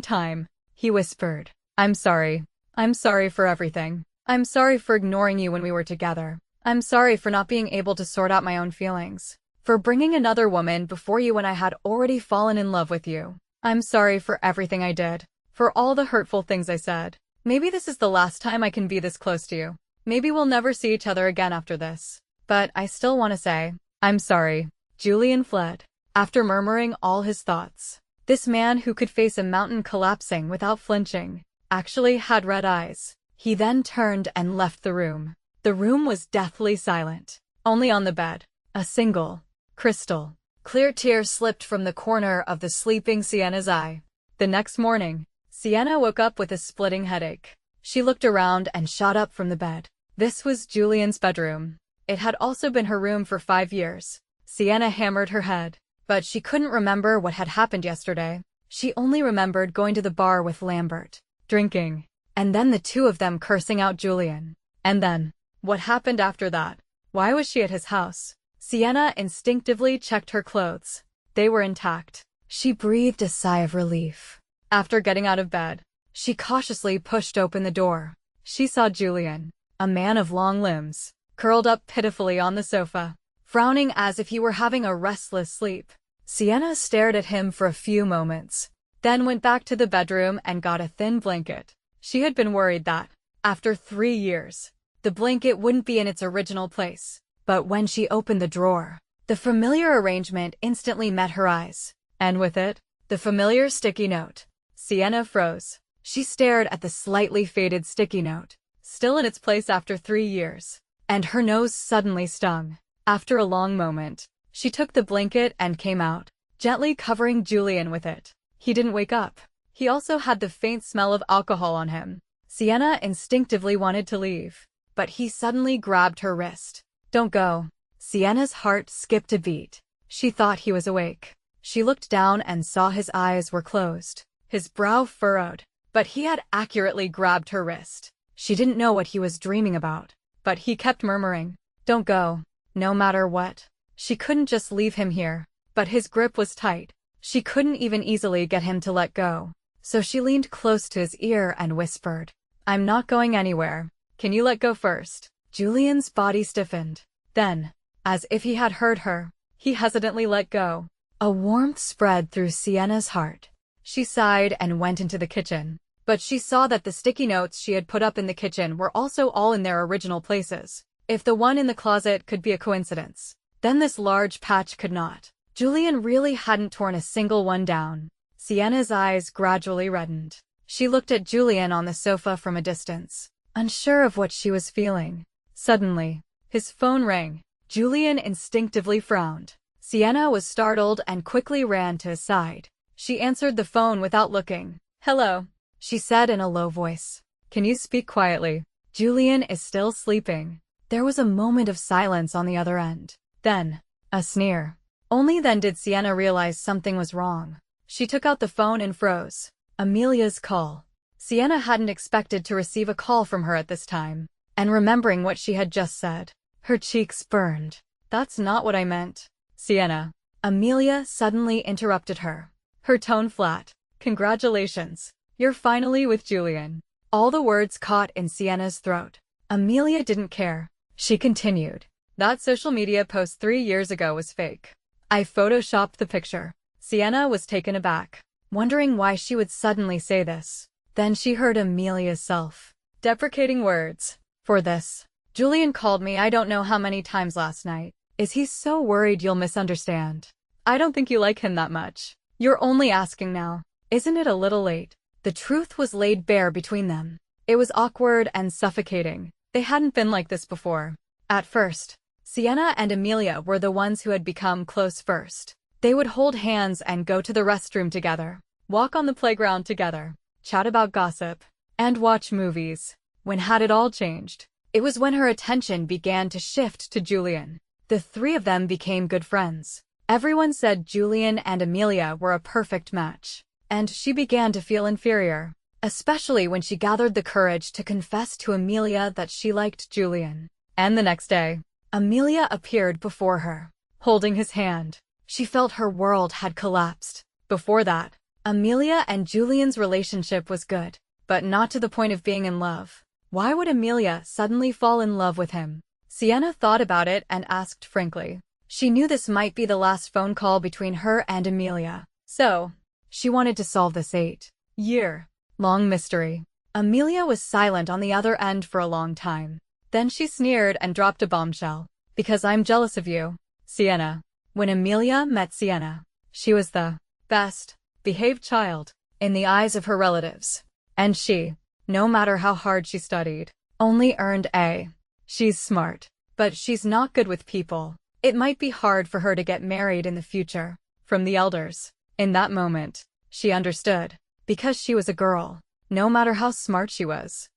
time, he whispered, "I'm sorry. I'm sorry for everything. I'm sorry for ignoring you when we were together. I'm sorry for not being able to sort out my own feelings. For bringing another woman before you when I had already fallen in love with you. I'm sorry for everything I did. For all the hurtful things I said. Maybe this is the last time I can be this close to you. Maybe we'll never see each other again after this. But I still want to say, I'm sorry." Julian fled, after murmuring all his thoughts. This man who could face a mountain collapsing without flinching actually had red eyes. He then turned and left the room. The room was deathly silent. Only on the bed, a single, crystal clear tear slipped from the corner of the sleeping Sienna's eye. The next morning, Sienna woke up with a splitting headache. She looked around and shot up from the bed. This was Julian's bedroom. It had also been her room for 5 years. Sienna hammered her head, but she couldn't remember what had happened yesterday. She only remembered going to the bar with Lambert, drinking, and then the two of them cursing out Julian. And then, what happened after that? Why was she at his house? Sienna instinctively checked her clothes. They were intact. She breathed a sigh of relief. After getting out of bed, she cautiously pushed open the door. She saw Julian, a man of long limbs, curled up pitifully on the sofa, frowning as if he were having a restless sleep. Sienna stared at him for a few moments, then went back to the bedroom and got a thin blanket. She had been worried that, after 3 years, the blanket wouldn't be in its original place. But when she opened the drawer, the familiar arrangement instantly met her eyes. And with it, the familiar sticky note. Sienna froze. She stared at the slightly faded sticky note, still in its place after 3 years. And her nose suddenly stung. After a long moment, she took the blanket and came out, gently covering Julian with it. He didn't wake up. He also had the faint smell of alcohol on him. Sienna instinctively wanted to leave, but he suddenly grabbed her wrist. "Don't go." Sienna's heart skipped a beat. She thought he was awake. She looked down and saw his eyes were closed, his brow furrowed, but he had accurately grabbed her wrist. She didn't know what he was dreaming about, but he kept murmuring, "Don't go, no matter what." She couldn't just leave him here, but his grip was tight. She couldn't even easily get him to let go. So she leaned close to his ear and whispered, "I'm not going anywhere. Can you let go first?" Julian's body stiffened. Then, as if he had heard her, he hesitantly let go. A warmth spread through Sienna's heart. She sighed and went into the kitchen. But she saw that the sticky notes she had put up in the kitchen were also all in their original places. If the one in the closet could be a coincidence, then this large patch could not. Julian really hadn't torn a single one down. Sienna's eyes gradually reddened. She looked at Julian on the sofa from a distance, unsure of what she was feeling. Suddenly, his phone rang. Julian instinctively frowned. Sienna was startled and quickly ran to his side. She answered the phone without looking. "Hello," she said in a low voice. "Can you speak quietly? Julian is still sleeping." There was a moment of silence on the other end. Then, a sneer. Only then did Sienna realize something was wrong. She took out the phone and froze. Amelia's call. Sienna hadn't expected to receive a call from her at this time. And remembering what she had just said, her cheeks burned. That's not what I meant. Sienna. Amelia suddenly interrupted her. Her tone flat. Congratulations. You're finally with Julian. All the words caught in Sienna's throat. Amelia didn't care. She continued. That social media post 3 years ago was fake. I photoshopped the picture. Sienna was taken aback, wondering why she would suddenly say this. Then she heard Amelia's self-deprecating words. For this, Julian called me I don't know how many times last night. Is he so worried you'll misunderstand? I don't think you like him that much. You're only asking now. Isn't it a little late? The truth was laid bare between them. It was awkward and suffocating. They hadn't been like this before. At first, Sienna and Amelia were the ones who had become close first. They would hold hands and go to the restroom together, walk on the playground together, chat about gossip, and watch movies. When had it all changed? It was when her attention began to shift to Julian. The three of them became good friends. Everyone said Julian and Amelia were a perfect match. And she began to feel inferior, especially when she gathered the courage to confess to Amelia that she liked Julian. And the next day, Amelia appeared before her, holding his hand. She felt her world had collapsed. Before that, Amelia and Julian's relationship was good, but not to the point of being in love. Why would Amelia suddenly fall in love with him? Sienna thought about it and asked frankly. She knew this might be the last phone call between her and Amelia. So, she wanted to solve this 8-year-long mystery. Amelia was silent on the other end for a long time. Then she sneered and dropped a bombshell. Because I'm jealous of you, Sienna. When Amelia met Sienna, she was the best-behaved child in the eyes of her relatives. And she, no matter how hard she studied, only earned A. She's smart, but she's not good with people. It might be hard for her to get married in the future. From the elders. In that moment, she understood. Because she was a girl, no matter how smart she was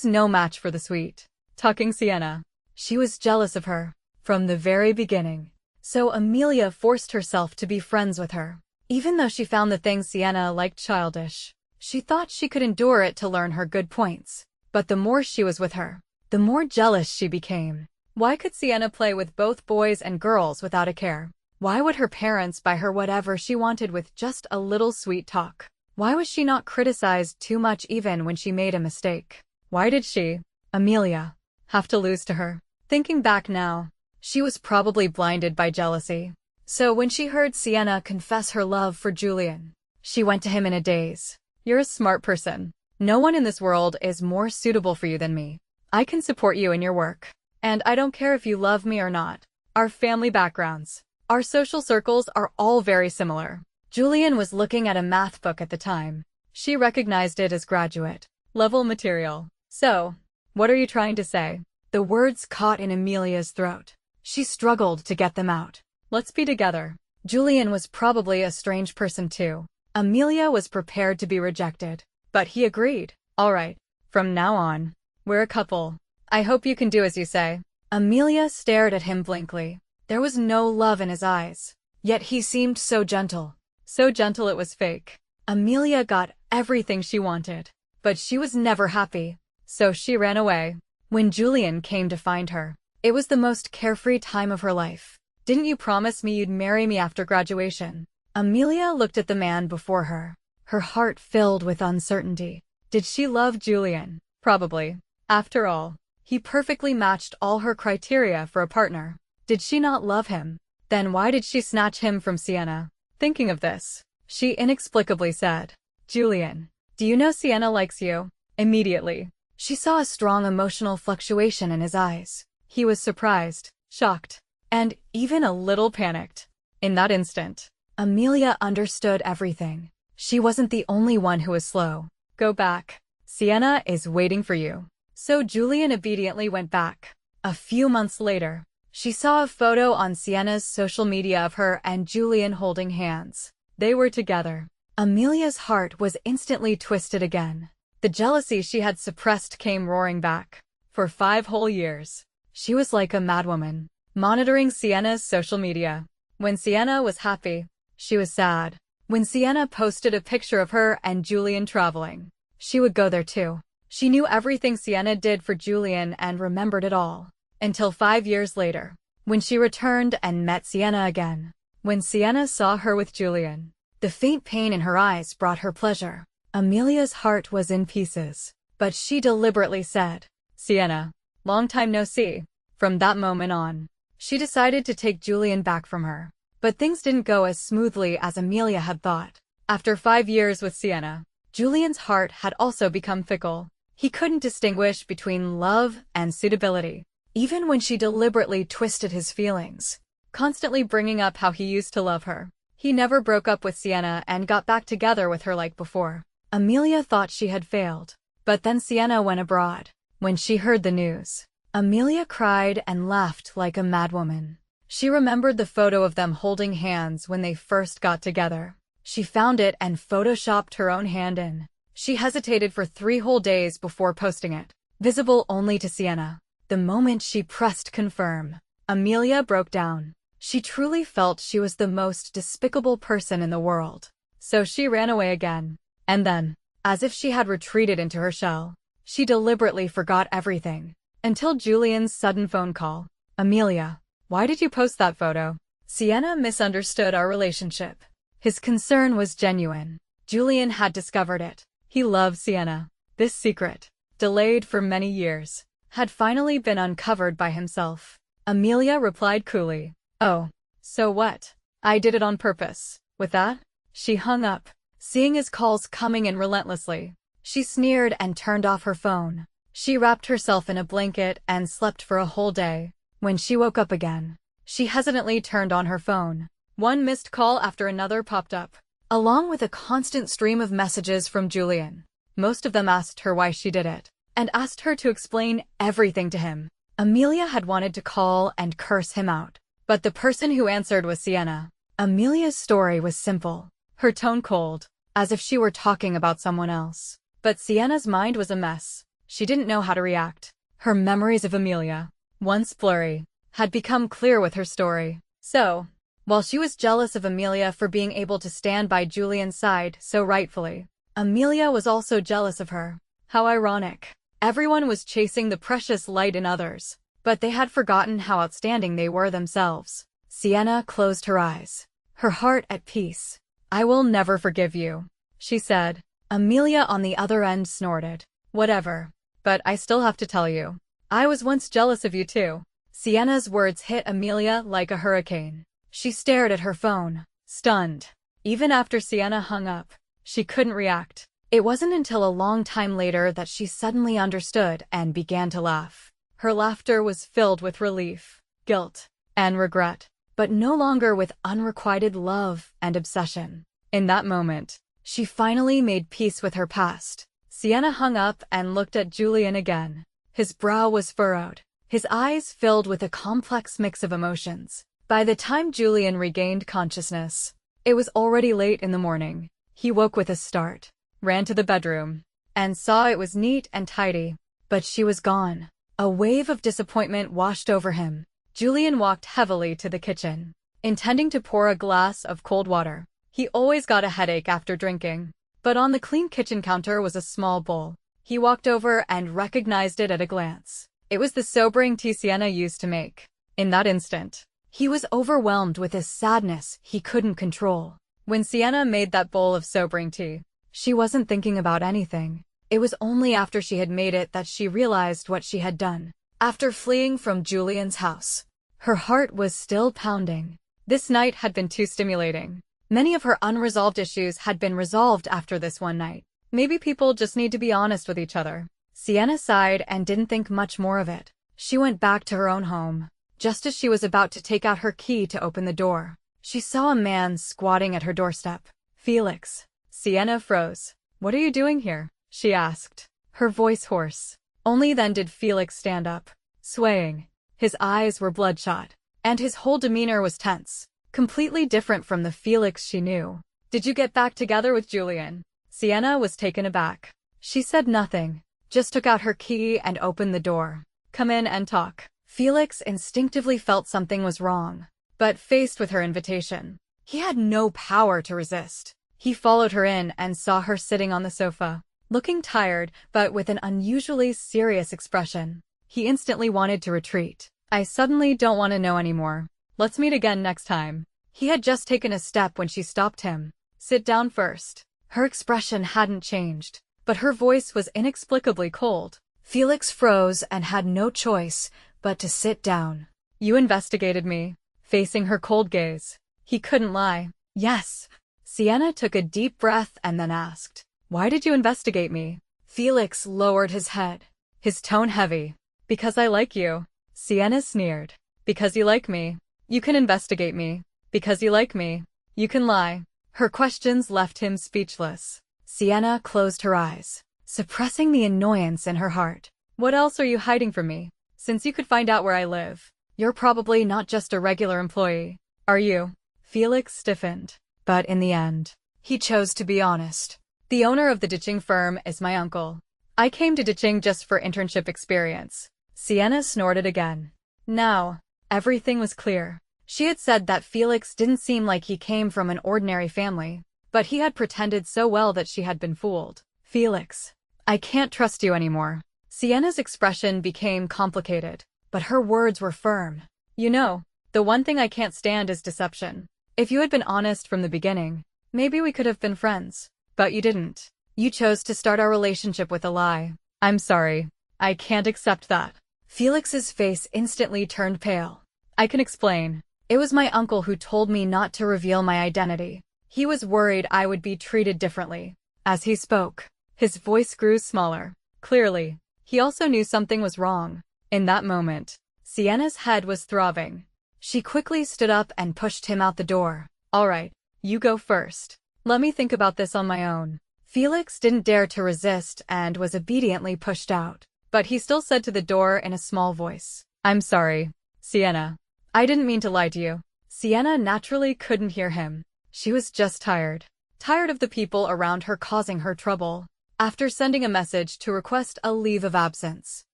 no match for the sweet-talking Sienna. She was jealous of her from the very beginning. So Amelia forced herself to be friends with her. Even though she found the things Sienna liked childish, she thought she could endure it to learn her good points. But the more she was with her, the more jealous she became. Why could Sienna play with both boys and girls without a care? Why would her parents buy her whatever she wanted with just a little sweet talk? Why was she not criticized too much even when she made a mistake? Why did she, Amelia, have to lose to her? Thinking back now, she was probably blinded by jealousy. So when she heard Sienna confess her love for Julian, she went to him in a daze. You're a smart person. No one in this world is more suitable for you than me. I can support you in your work. And I don't care if you love me or not. Our family backgrounds, our social circles are all very similar. Julian was looking at a math book at the time. She recognized it as graduate-level material. So, what are you trying to say? The words caught in Amelia's throat. She struggled to get them out. Let's be together. Julian was probably a strange person too. Amelia was prepared to be rejected. But he agreed. All right. From now on, we're a couple. I hope you can do as you say. Amelia stared at him blankly. There was no love in his eyes. Yet he seemed so gentle. So gentle it was fake. Amelia got everything she wanted. But she was never happy. So she ran away. When Julian came to find her, it was the most carefree time of her life. Didn't you promise me you'd marry me after graduation? Amelia looked at the man before her. Her heart filled with uncertainty. Did she love Julian? Probably. After all, he perfectly matched all her criteria for a partner. Did she not love him? Then why did she snatch him from Sienna? Thinking of this, she inexplicably said, Julian, do you know Sienna likes you? Immediately, she saw a strong emotional fluctuation in his eyes. He was surprised, shocked, and even a little panicked. In that instant, Amelia understood everything. She wasn't the only one who was slow. Go back. Sienna is waiting for you. So Julian obediently went back. A few months later, she saw a photo on Sienna's social media of her and Julian holding hands. They were together. Amelia's heart was instantly twisted again. The jealousy she had suppressed came roaring back. For 5 whole years, she was like a madwoman, monitoring Sienna's social media. When Sienna was happy, she was sad. When Sienna posted a picture of her and Julian traveling, she would go there too. She knew everything Sienna did for Julian and remembered it all. Until 5 years later, when she returned and met Sienna again. When Sienna saw her with Julian, the faint pain in her eyes brought her pleasure. Amelia's heart was in pieces, but she deliberately said, "Sienna, long time no see." From that moment on, she decided to take Julian back from her. But things didn't go as smoothly as Amelia had thought. After 5 years with Sienna, Julian's heart had also become fickle. He couldn't distinguish between love and suitability, even when she deliberately twisted his feelings, constantly bringing up how he used to love her. He never broke up with Sienna and got back together with her like before. Amelia thought she had failed, but then Sienna went abroad. When she heard the news, Amelia cried and laughed like a madwoman. She remembered the photo of them holding hands when they first got together. She found it and photoshopped her own hand in. She hesitated for 3 whole days before posting it, visible only to Sienna. The moment she pressed confirm, Amelia broke down. She truly felt she was the most despicable person in the world. So she ran away again. And then, as if she had retreated into her shell, she deliberately forgot everything. Until Julian's sudden phone call. "Amelia, why did you post that photo?" Sienna misunderstood our relationship. His concern was genuine. Julian had discovered it. He loved Sienna. This secret, delayed for many years, had finally been uncovered by himself. Amelia replied coolly, "Oh, so what? I did it on purpose." With that, she hung up. Seeing his calls coming in relentlessly, she sneered and turned off her phone. She wrapped herself in a blanket and slept for a whole day. When she woke up again, she hesitantly turned on her phone. One missed call after another popped up, along with a constant stream of messages from Julian. Most of them asked her why she did it, and asked her to explain everything to him. Amelia had wanted to call and curse him out, but the person who answered was Sienna. Amelia's story was simple, her tone cold, as if she were talking about someone else. But Sienna's mind was a mess. She didn't know how to react. Her memories of Amelia, once blurry, had become clear with her story. So, while she was jealous of Amelia for being able to stand by Julian's side so rightfully, Amelia was also jealous of her. How ironic. Everyone was chasing the precious light in others, but they had forgotten how outstanding they were themselves. Sienna closed her eyes, her heart at peace. "I will never forgive you," she said. Amelia on the other end snorted. "Whatever. But I still have to tell you. I was once jealous of you too." Sienna's words hit Amelia like a hurricane. She stared at her phone, stunned. Even after Sienna hung up, she couldn't react. It wasn't until a long time later that she suddenly understood and began to laugh. Her laughter was filled with relief, guilt, and regret, but no longer with unrequited love and obsession. In that moment, she finally made peace with her past. Sienna hung up and looked at Julian again. His brow was furrowed, his eyes filled with a complex mix of emotions. By the time Julian regained consciousness, it was already late in the morning. He woke with a start, ran to the bedroom, and saw it was neat and tidy. But she was gone. A wave of disappointment washed over him. Julian walked heavily to the kitchen, intending to pour a glass of cold water. He always got a headache after drinking. But on the clean kitchen counter was a small bowl. He walked over and recognized it at a glance. It was the sobering tea Sienna used to make. In that instant, he was overwhelmed with a sadness he couldn't control. When Sienna made that bowl of sobering tea, she wasn't thinking about anything. It was only after she had made it that she realized what she had done. After fleeing from Julian's house, her heart was still pounding. This night had been too stimulating. Many of her unresolved issues had been resolved after this one night. Maybe people just need to be honest with each other. Sienna sighed and didn't think much more of it. She went back to her own home. Just as she was about to take out her key to open the door, she saw a man squatting at her doorstep. "Felix." Sienna froze. "What are you doing here?" she asked, her voice hoarse. Only then did Felix stand up, swaying. His eyes were bloodshot, and his whole demeanor was tense, completely different from the Felix she knew. "Did you get back together with Julian?" Sienna was taken aback. She said nothing, just took out her key and opened the door. "Come in and talk." Felix instinctively felt something was wrong, but faced with her invitation, he had no power to resist. He followed her in and saw her sitting on the sofa, looking tired but with an unusually serious expression. He instantly wanted to retreat. I suddenly don't want to know anymore. Let's meet again next time. He had just taken a step when she stopped him. Sit down first. Her expression hadn't changed, but her voice was inexplicably cold. Felix froze and had no choice but to sit down. You investigated me. Facing her cold gaze, he couldn't lie. Yes. Sienna took a deep breath and then asked, why did you investigate me? Felix lowered his head, his tone heavy. Because I like you. Sienna sneered. Because you like me. You can investigate me. Because you like me. You can lie. Her questions left him speechless. Sienna closed her eyes, suppressing the annoyance in her heart. What else are you hiding from me? Since you could find out where I live, you're probably not just a regular employee, are you? Felix stiffened. But in the end, he chose to be honest. The owner of the ditching firm is my uncle. I came to ditching just for internship experience. Sienna snorted again. Now, everything was clear. She had said that Felix didn't seem like he came from an ordinary family, but he had pretended so well that she had been fooled. Felix, I can't trust you anymore. Sienna's expression became complicated, but her words were firm. You know, the one thing I can't stand is deception. If you had been honest from the beginning, maybe we could have been friends. But you didn't. You chose to start our relationship with a lie. I'm sorry. I can't accept that. Felix's face instantly turned pale. I can explain. It was my uncle who told me not to reveal my identity. He was worried I would be treated differently. As he spoke, his voice grew smaller. Clearly, he also knew something was wrong. In that moment, Sienna's head was throbbing. She quickly stood up and pushed him out the door. All right, you go first. Let me think about this on my own. Felix didn't dare to resist and was obediently pushed out. But he still said to the door in a small voice, I'm sorry, Sienna. I didn't mean to lie to you. Sienna naturally couldn't hear him. She was just tired. Tired of the people around her causing her trouble. After sending a message to request a leave of absence,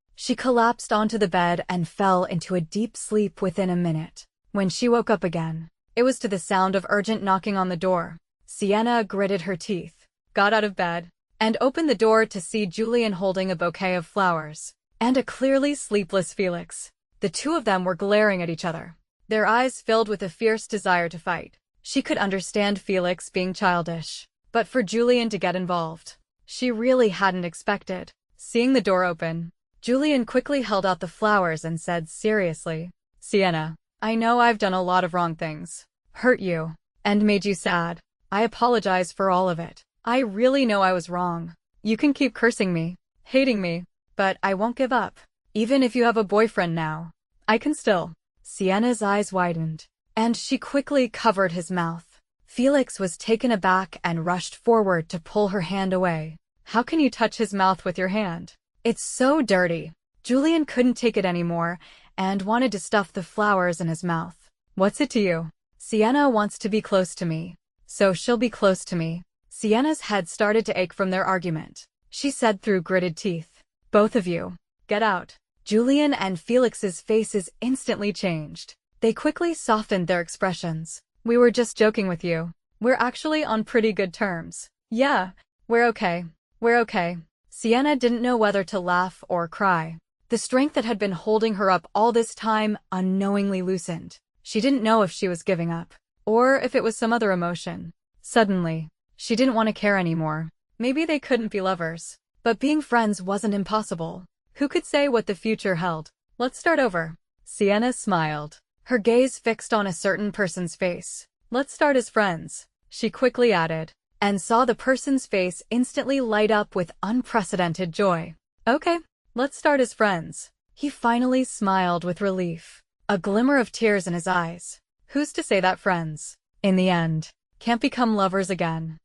she collapsed onto the bed and fell into a deep sleep within a minute. When she woke up again, it was to the sound of urgent knocking on the door. Sienna gritted her teeth, got out of bed, and opened the door to see Julian holding a bouquet of flowers, and a clearly sleepless Felix. The two of them were glaring at each other, their eyes filled with a fierce desire to fight. She could understand Felix being childish, but for Julian to get involved, she really hadn't expected. Seeing the door open, Julian quickly held out the flowers and said seriously, Sienna, I know I've done a lot of wrong things, hurt you, and made you sad. I apologize for all of it. I really know I was wrong. You can keep cursing me, hating me, but I won't give up. Even if you have a boyfriend now, I can still. Sienna's eyes widened, and she quickly covered his mouth. Felix was taken aback and rushed forward to pull her hand away. How can you touch his mouth with your hand? It's so dirty. Julian couldn't take it anymore and wanted to stuff the flowers in his mouth. What's it to you? Sienna wants to be close to me, so she'll be close to me. Sienna's head started to ache from their argument. She said through gritted teeth, both of you, get out. Julian and Felix's faces instantly changed. They quickly softened their expressions. We were just joking with you. We're actually on pretty good terms. Yeah, we're okay. We're okay. Sienna didn't know whether to laugh or cry. The strength that had been holding her up all this time unknowingly loosened. She didn't know if she was giving up, or if it was some other emotion. Suddenly, she didn't want to care anymore. Maybe they couldn't be lovers, but being friends wasn't impossible. Who could say what the future held? Let's start over. Sienna smiled, her gaze fixed on a certain person's face. Let's start as friends, she quickly added, and saw the person's face instantly light up with unprecedented joy. Okay, let's start as friends. He finally smiled with relief, a glimmer of tears in his eyes. Who's to say that friends, in the end, can't become lovers again?